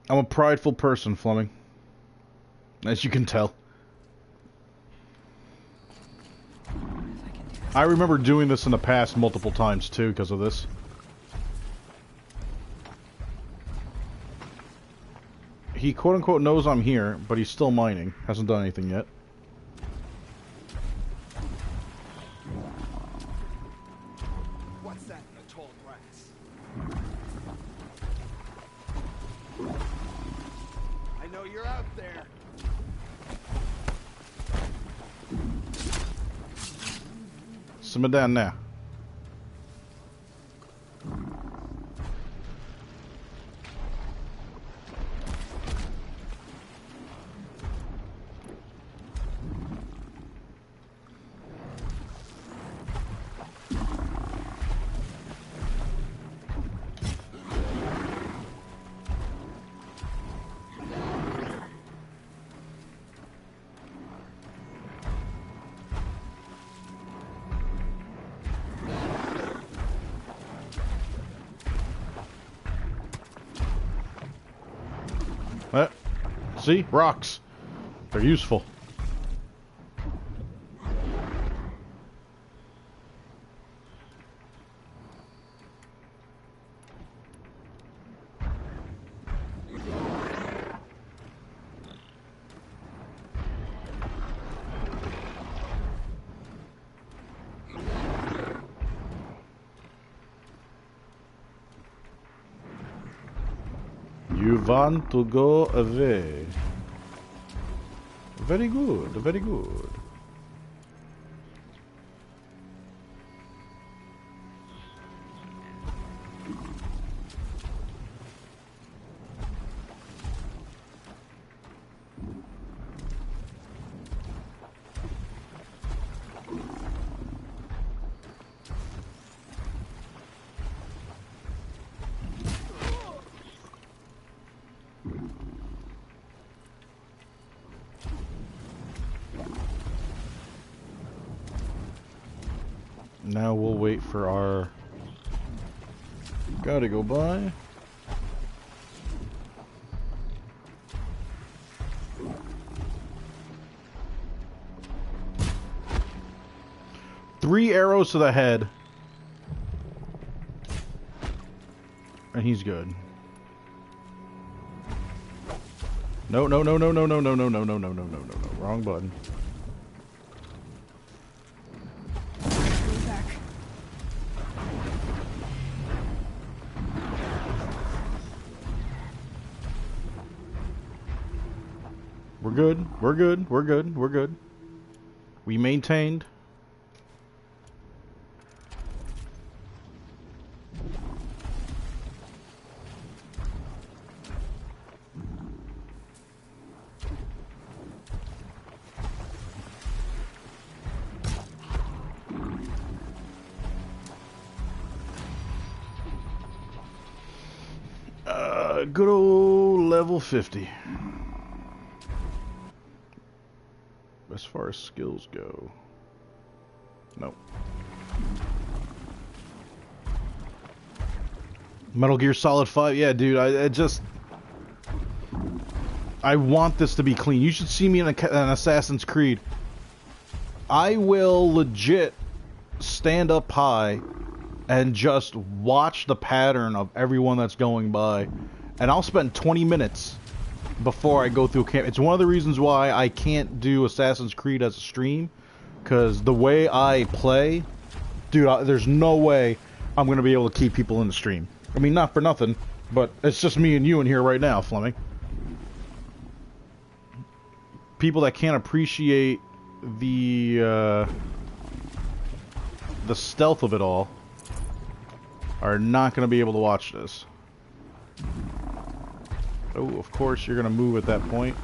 I'm a prideful person, Fleming. As you can tell. I remember doing this in the past multiple times too because of this. He quote-unquote knows I'm here, but he's still mining. Hasn't done anything yet. What's that in the tall grass? I know you're out there. Simmer down now. See? Rocks. They're useful. You want to go away. Very good, very good. Now we'll wait for our... Gotta go by. Three arrows to the head. And he's good. No, no, no, no, no, no, no, no, no, no, no, no, no, no, no. Wrong button. We're good. We're good. We're good. We're good. We maintained. Good old level 50. As far as skills go, nope. Metal Gear Solid 5, yeah, dude. I want this to be clean. You should see me in an Assassin's Creed. I will legit stand up high and just watch the pattern of everyone that's going by, and I'll spend 20 minutes before I go through camp. It's one of the reasons why I can't do Assassin's Creed as a stream, because the way I play, dude, there's no way I'm going to be able to keep people in the stream. I mean, not for nothing, but it's just me and you in here right now, Fleming. People that can't appreciate the stealth of it all are not going to be able to watch this. Oh, of course, you're going to move at that point.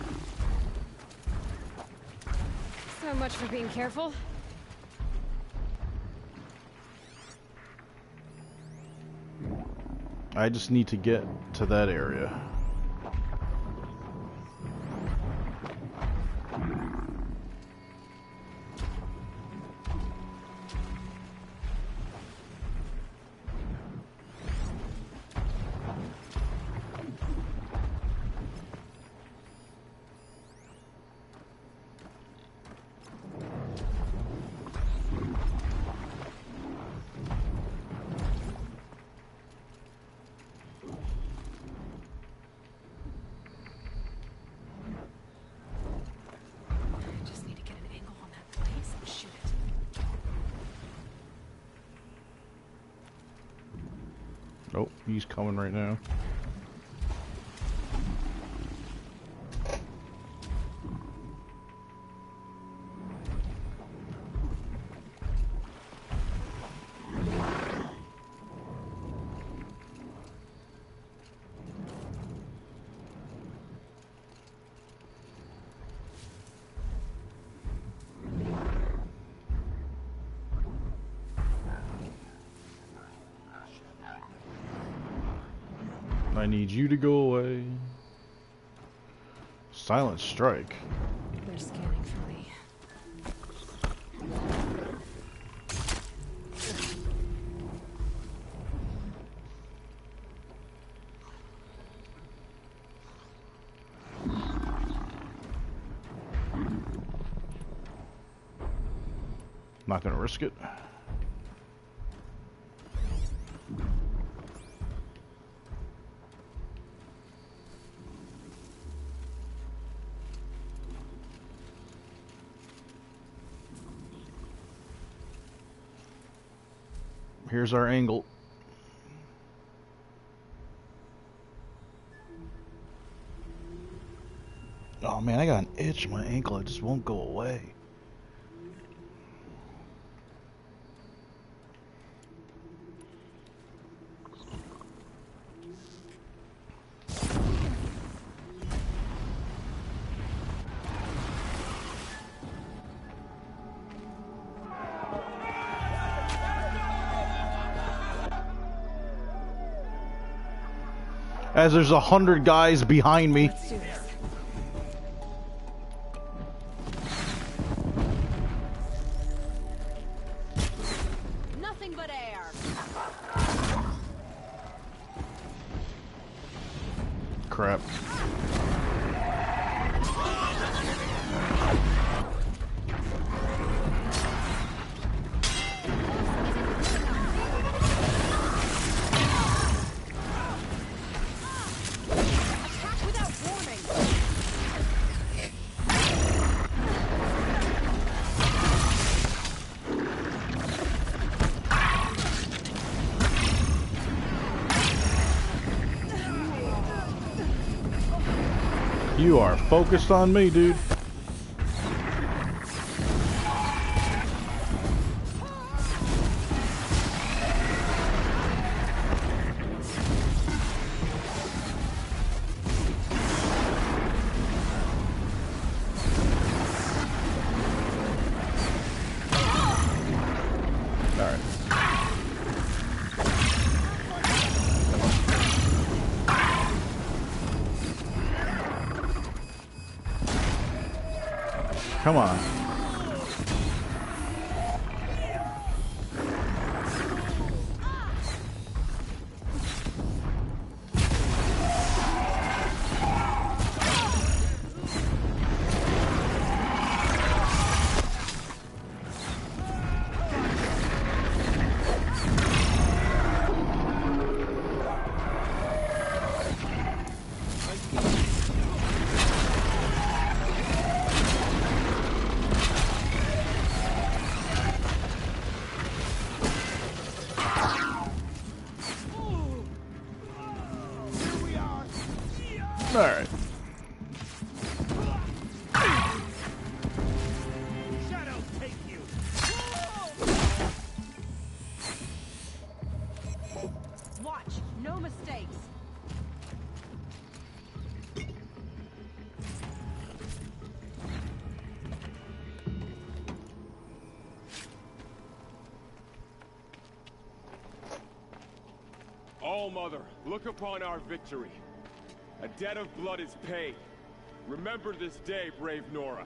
So much for being careful. I just need to get to that area. Nope, he's coming right now. I need you to go away. Silent strike. They're scanning for me. Not gonna risk it. Here's our angle. Oh man, I got an itch in my ankle. It just won't go away. As there's 100 guys behind me. Let's do this. Nothing but air. Crap. You are focused on me, dude. Come on. All right. Shadow, take you. Watch, no mistakes. All-Mother, look upon our victory. A debt of blood is paid. Remember this day, brave Nora.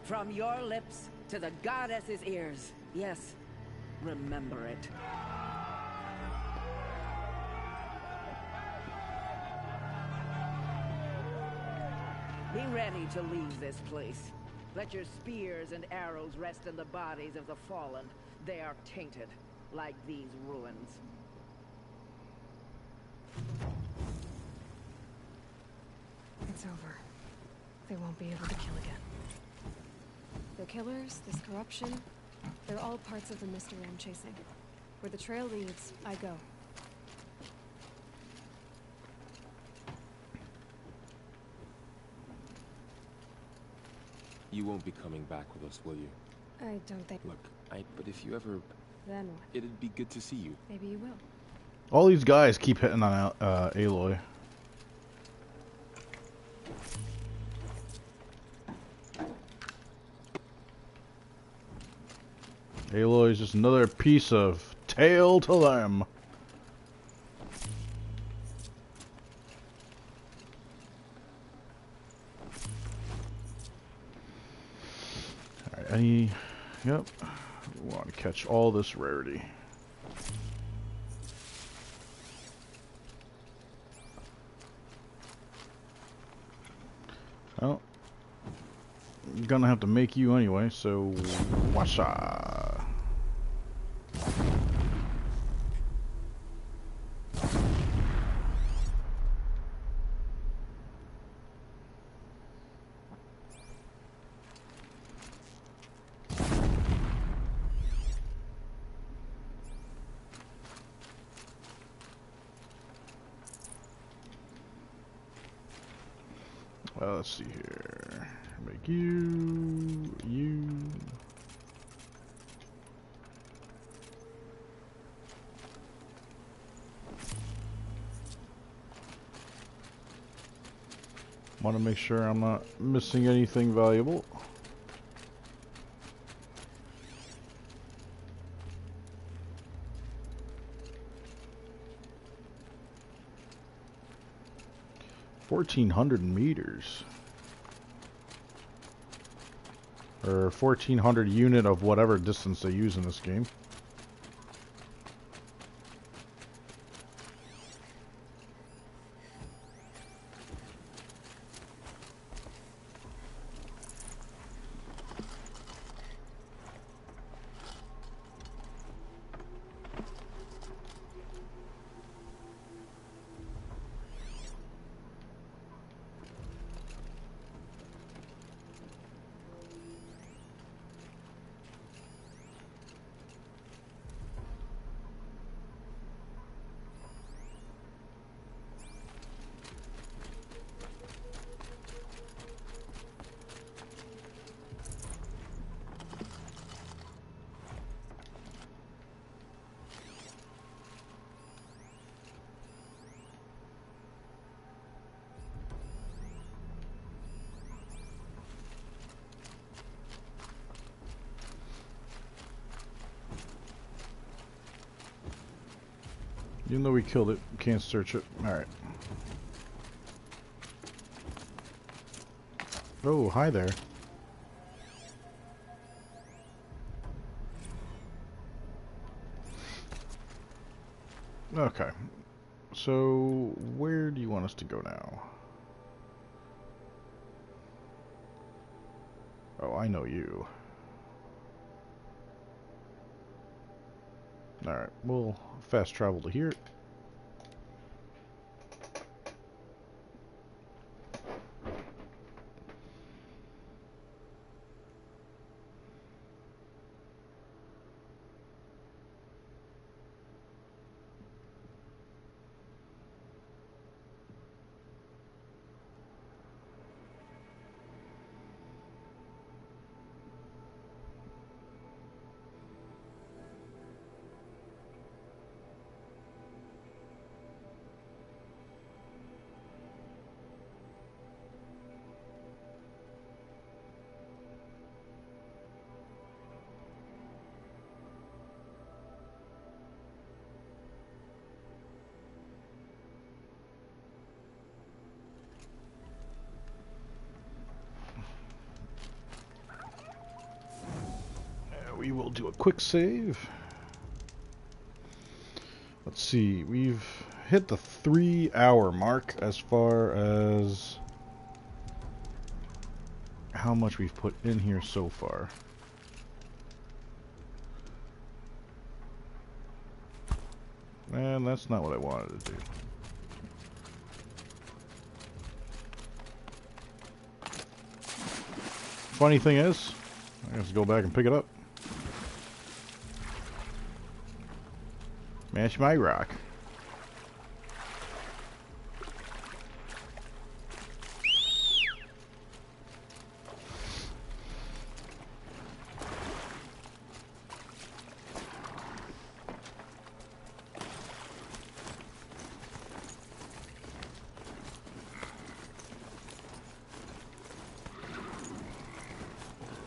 From your lips to the goddess's ears. Yes, remember it. Be ready to leave this place. Let your spears and arrows rest in the bodies of the fallen. They are tainted, like these ruins. It's over. They won't be able to kill again. The killers, this corruption, they're all parts of the mystery I'm chasing. Where the trail leads, I go. You won't be coming back with us, will you? I don't think... Look, but if you ever... Then what? It'd be good to see you. Maybe you will. All these guys keep hitting on Aloy. Aloy is just another piece of tail to them. Alright, yep. We want to catch all this rarity. Well, I'm gonna have to make you anyway, so washa. Well, let's see here. Make you. Want to make sure I'm not missing anything valuable. $1,400 or 1,400 unit of whatever distance they use in this game. Even though we killed it, we can't search it. Alright. Oh, hi there. Okay. So, where do you want us to go now? Oh, I know you. Alright, we'll fast travel to here. We will do a quick save. Let's see, we've hit the 3-hour mark as far as how much we've put in here so far. And that's not what I wanted to do. Funny thing is, I have to go back and pick it up. Match my rock.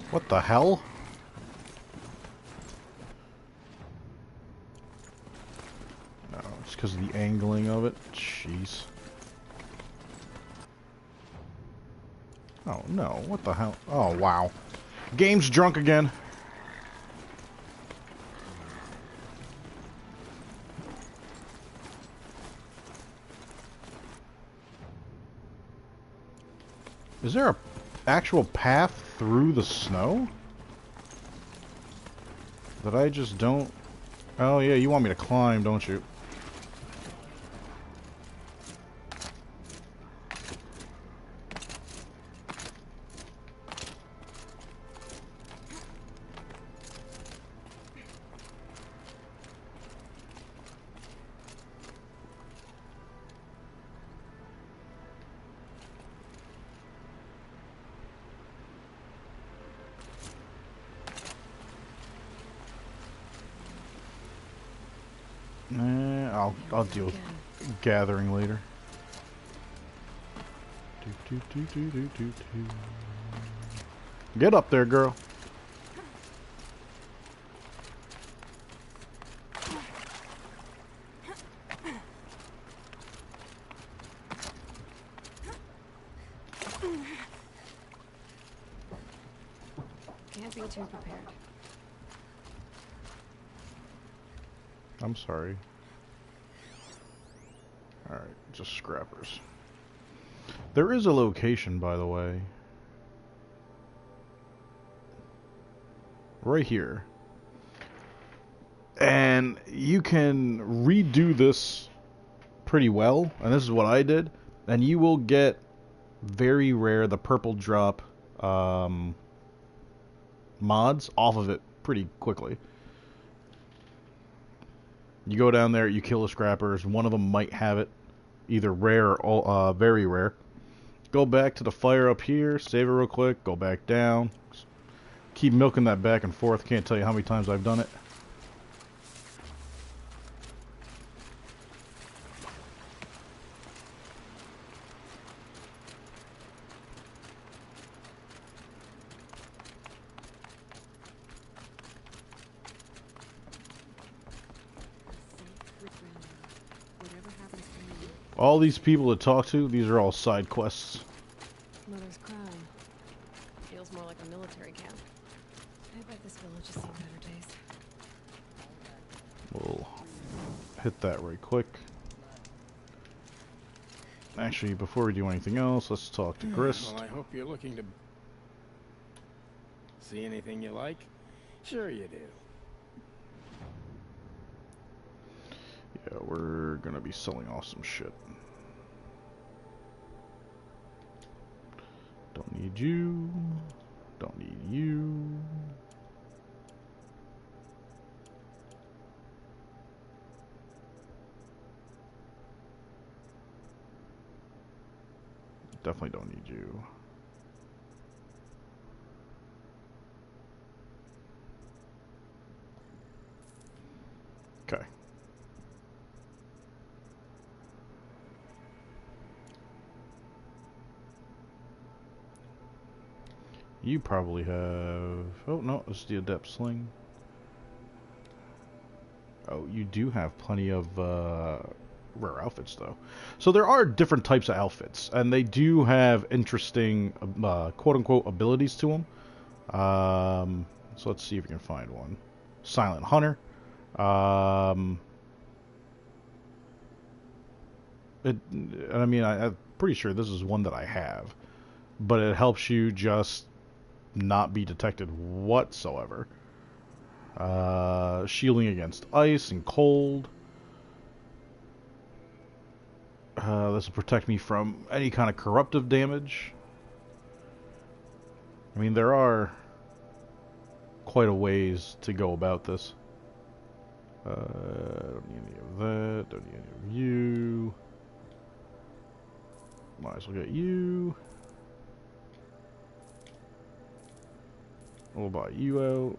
What the hell? No, it's because of the angling of it. Jeez. Oh no, what the hell? Oh wow. Game's drunk again. Is there a actual path through the snow? That I just don't... Oh yeah, you want me to climb, don't you? I'll deal with gathering later. Get up there, girl. Can't be too prepared. I'm sorry. Alright, just scrappers. There is a location, by the way. Right here. And you can redo this pretty well. And this is what I did. And you will get very rare, the purple drop mods off of it pretty quickly. You go down there, you kill the scrappers. One of them might have it. Either rare or very rare. Go back to the fire up here, save it real quick, go back down. Keep milking that back and forth. Can't tell you how many times I've done it. All these people to talk to, these are all side quests. Mother's crown. Feels more like a military camp. I bet this village has seen better days. We'll hit that right quick. Actually, before we do anything else, let's talk to Grist. Well, I hope you're looking to... See anything you like? Sure you do. Yeah, we're gonna be selling off some shit. Don't need you. Don't need you. Definitely don't need you. Okay. You probably have... Oh, no, it's the Adept Sling. Oh, you do have plenty of rare outfits, though. So there are different types of outfits, and they do have interesting, quote-unquote, abilities to them. So let's see if we can find one. Silent Hunter. And I mean, I'm pretty sure this is one that I have. But it helps you just not be detected whatsoever. Shielding against ice and cold. This will protect me from any kind of corruptive damage. I mean, there are quite a ways to go about this. Don't need any of that. Don't need any of you. Might as well get you. We'll buy you out.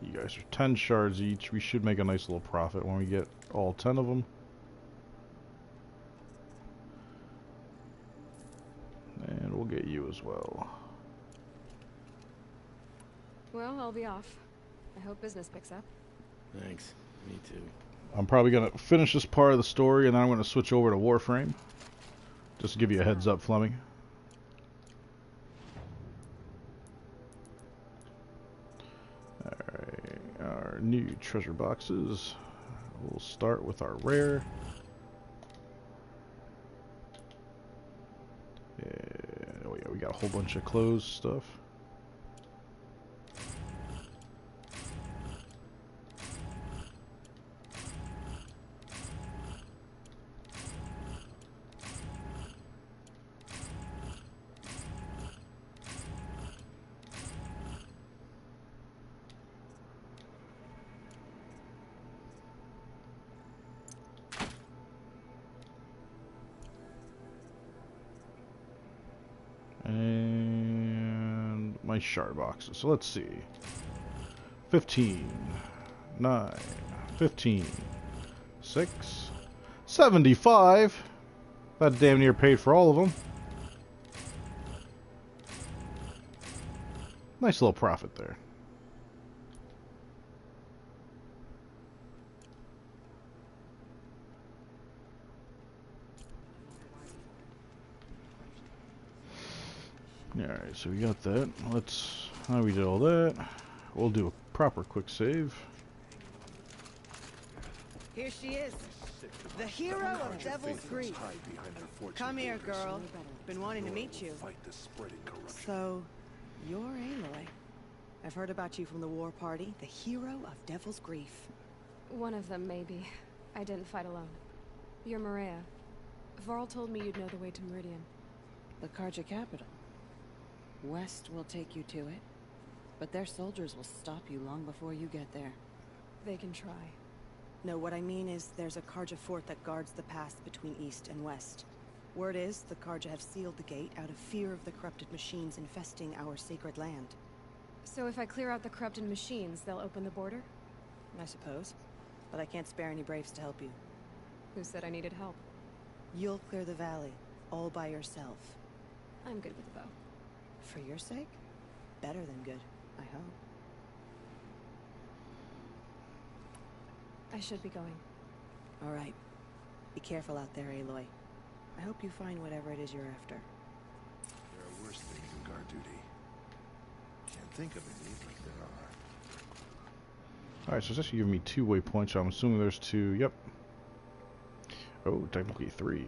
You guys are 10 shards each. We should make a nice little profit when we get all 10 of them. And we'll get you as well. Well, I'll be off. I hope business picks up. Thanks. Me too. I'm probably going to finish this part of the story, and then I'm going to switch over to Warframe. Just to give you a heads up, Fleming. Alright, our new treasure boxes. We'll start with our rare. Oh yeah, we got a whole bunch of closed stuff. And my shard boxes. So let's see. 15, 9, 15, 6, 75. That damn near paid for all of them. Nice little profit there. Alright, so we got that. Let's... Now we did all that. We'll do a proper quick save. Here she is. The hero of Devil's Grief. Come here, girl. Been wanting to meet you. So, you're Aloy. I've heard about you from the war party, the hero of Devil's Grief. One of them, maybe. I didn't fight alone. You're Maria. Varl told me you'd know the way to Meridian. The Carja capital. West will take you to it, but their soldiers will stop you long before you get there. They can try. No, what I mean is there's a Carja fort that guards the pass between East and West. Word is the Carja have sealed the gate out of fear of the corrupted machines infesting our sacred land. So if I clear out the corrupted machines, they'll open the border? I suppose. But I can't spare any braves to help you. Who said I needed help? You'll clear the valley, all by yourself. I'm good with the bow. For your sake? Better than good, I hope. I should be going. All right. Be careful out there, Aloy. I hope you find whatever it is you're after. There are worse things than guard duty. Can't think of any, but there are. Alright, so it's actually giving me 2 waypoints, so I'm assuming there's 2. Yep. Oh, technically 3.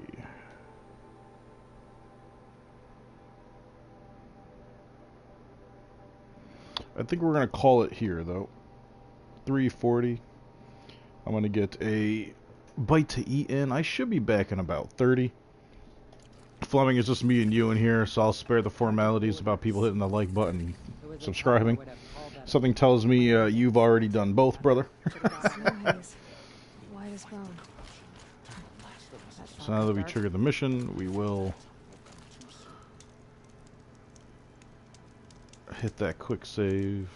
I think we're going to call it here, though. 3:40. I'm going to get a bite to eat in. I should be back in about 30. Fleming, is just me and you in here, so I'll spare the formalities about people hitting the like button and subscribing. Something tells me you've already done both, brother. So now that we triggered the mission, we will hit that quick save.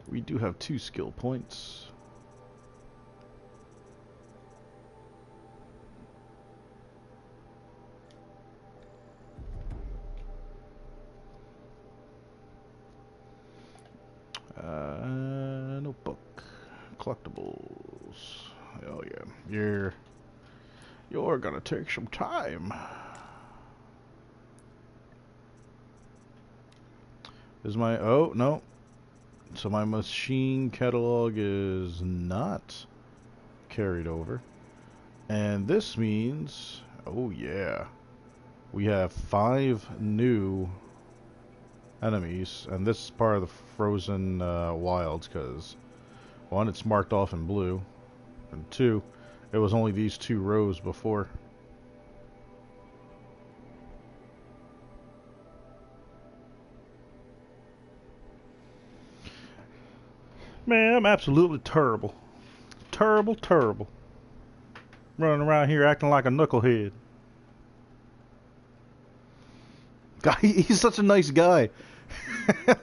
We do have 2 skill points. Notebook. Collectibles. Oh yeah. You're gonna take some time. Is my... Oh, no. So my machine catalog is not carried over. And this means... Oh, yeah. We have 5 new enemies. And this is part of the Frozen Wilds, because 1, it's marked off in blue. And 2, it was only these 2 rows before. Man, I'm absolutely terrible. Terrible, terrible. Running around here acting like a knucklehead. Guy, he's such a nice guy.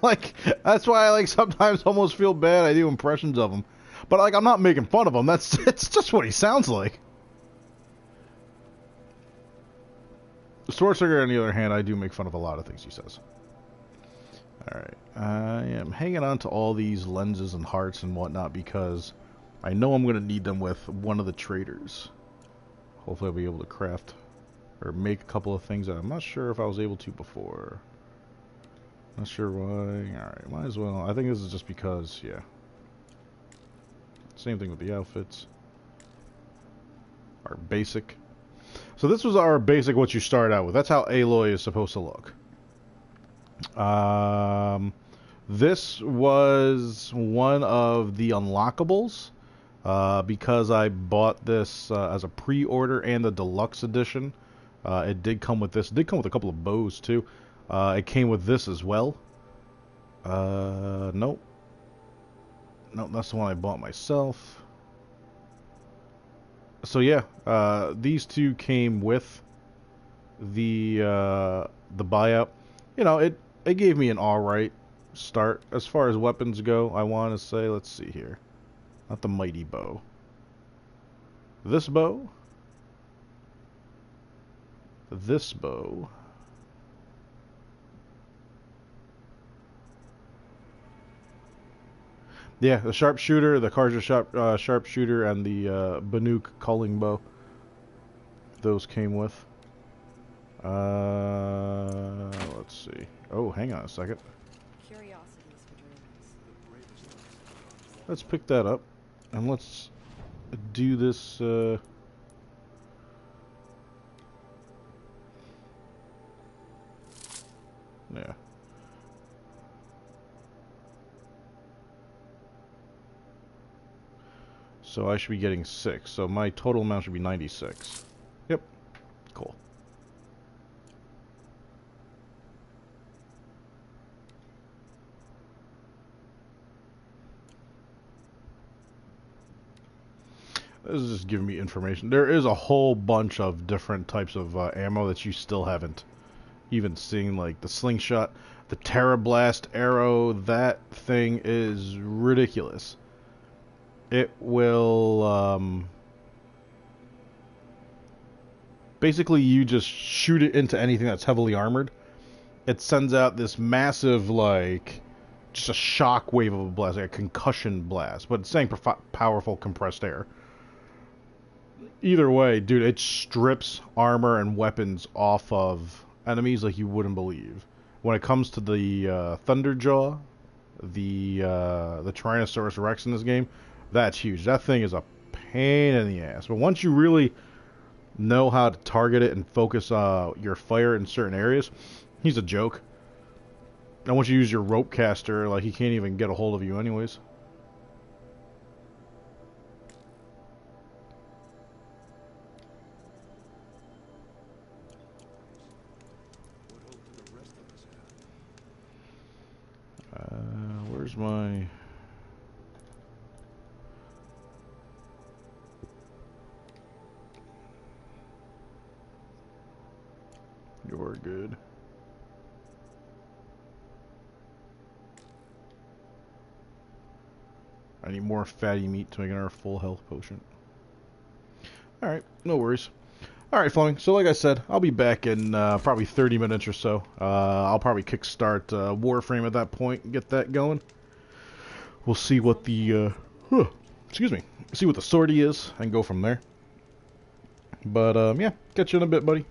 Like, that's why I like sometimes almost feel bad I do impressions of him. But like, I'm not making fun of him. It's just what he sounds like. Swordsticker, on the other hand, I do make fun of a lot of things he says. Alright, I am hanging on to all these lenses and hearts and whatnot because I know I'm going to need them with one of the traders. Hopefully I'll be able to craft or make a couple of things that I'm not sure if I was able to before. Not sure why. Alright, might as well. I think this is just because, yeah. Same thing with the outfits. Our basic. So this was our basic, what you start out with. That's how Aloy is supposed to look. This was one of the unlockables because I bought this as a pre-order and the deluxe edition. It did come with this. It did come with a couple of bows too. It came with this as well. Nope. Nope, that's the one I bought myself. So yeah, these two came with the buyout. You know, it gave me an alright start as far as weapons go. I want to say, let's see here, not the mighty bow. This bow. This bow. Yeah, the sharpshooter, the Karja sharpshooter, and the Banuk culling bow. Those came with. Let's see. Oh, hang on a second. Let's pick that up, and let's do this. Yeah. So I should be getting 6. So my total amount should be 96. Yep. Cool. This is just giving me information. There is a whole bunch of different types of ammo that you still haven't even seen, like the slingshot, the Terra Blast arrow. That thing is ridiculous. It will, basically you just shoot it into anything that's heavily armored. It sends out this massive, like, just a shock wave of a blast, like a concussion blast, but it's saying powerful compressed air. Either way, dude, it strips armor and weapons off of enemies like you wouldn't believe. When it comes to the Thunderjaw, the Tyrannosaurus Rex in this game, that's huge. That thing is a pain in the ass. But once you really know how to target it and focus your fire in certain areas, he's a joke. And once you use your rope caster, like, he can't even get a hold of you anyways. Where's my... You're good. I need more fatty meat to make another full health potion. Alright, no worries. Alright, Fleming, so like I said, I'll be back in probably 30 minutes or so. I'll probably kickstart Warframe at that point and get that going. We'll see what the, excuse me, see what the sortie is and go from there. But, yeah, catch you in a bit, buddy.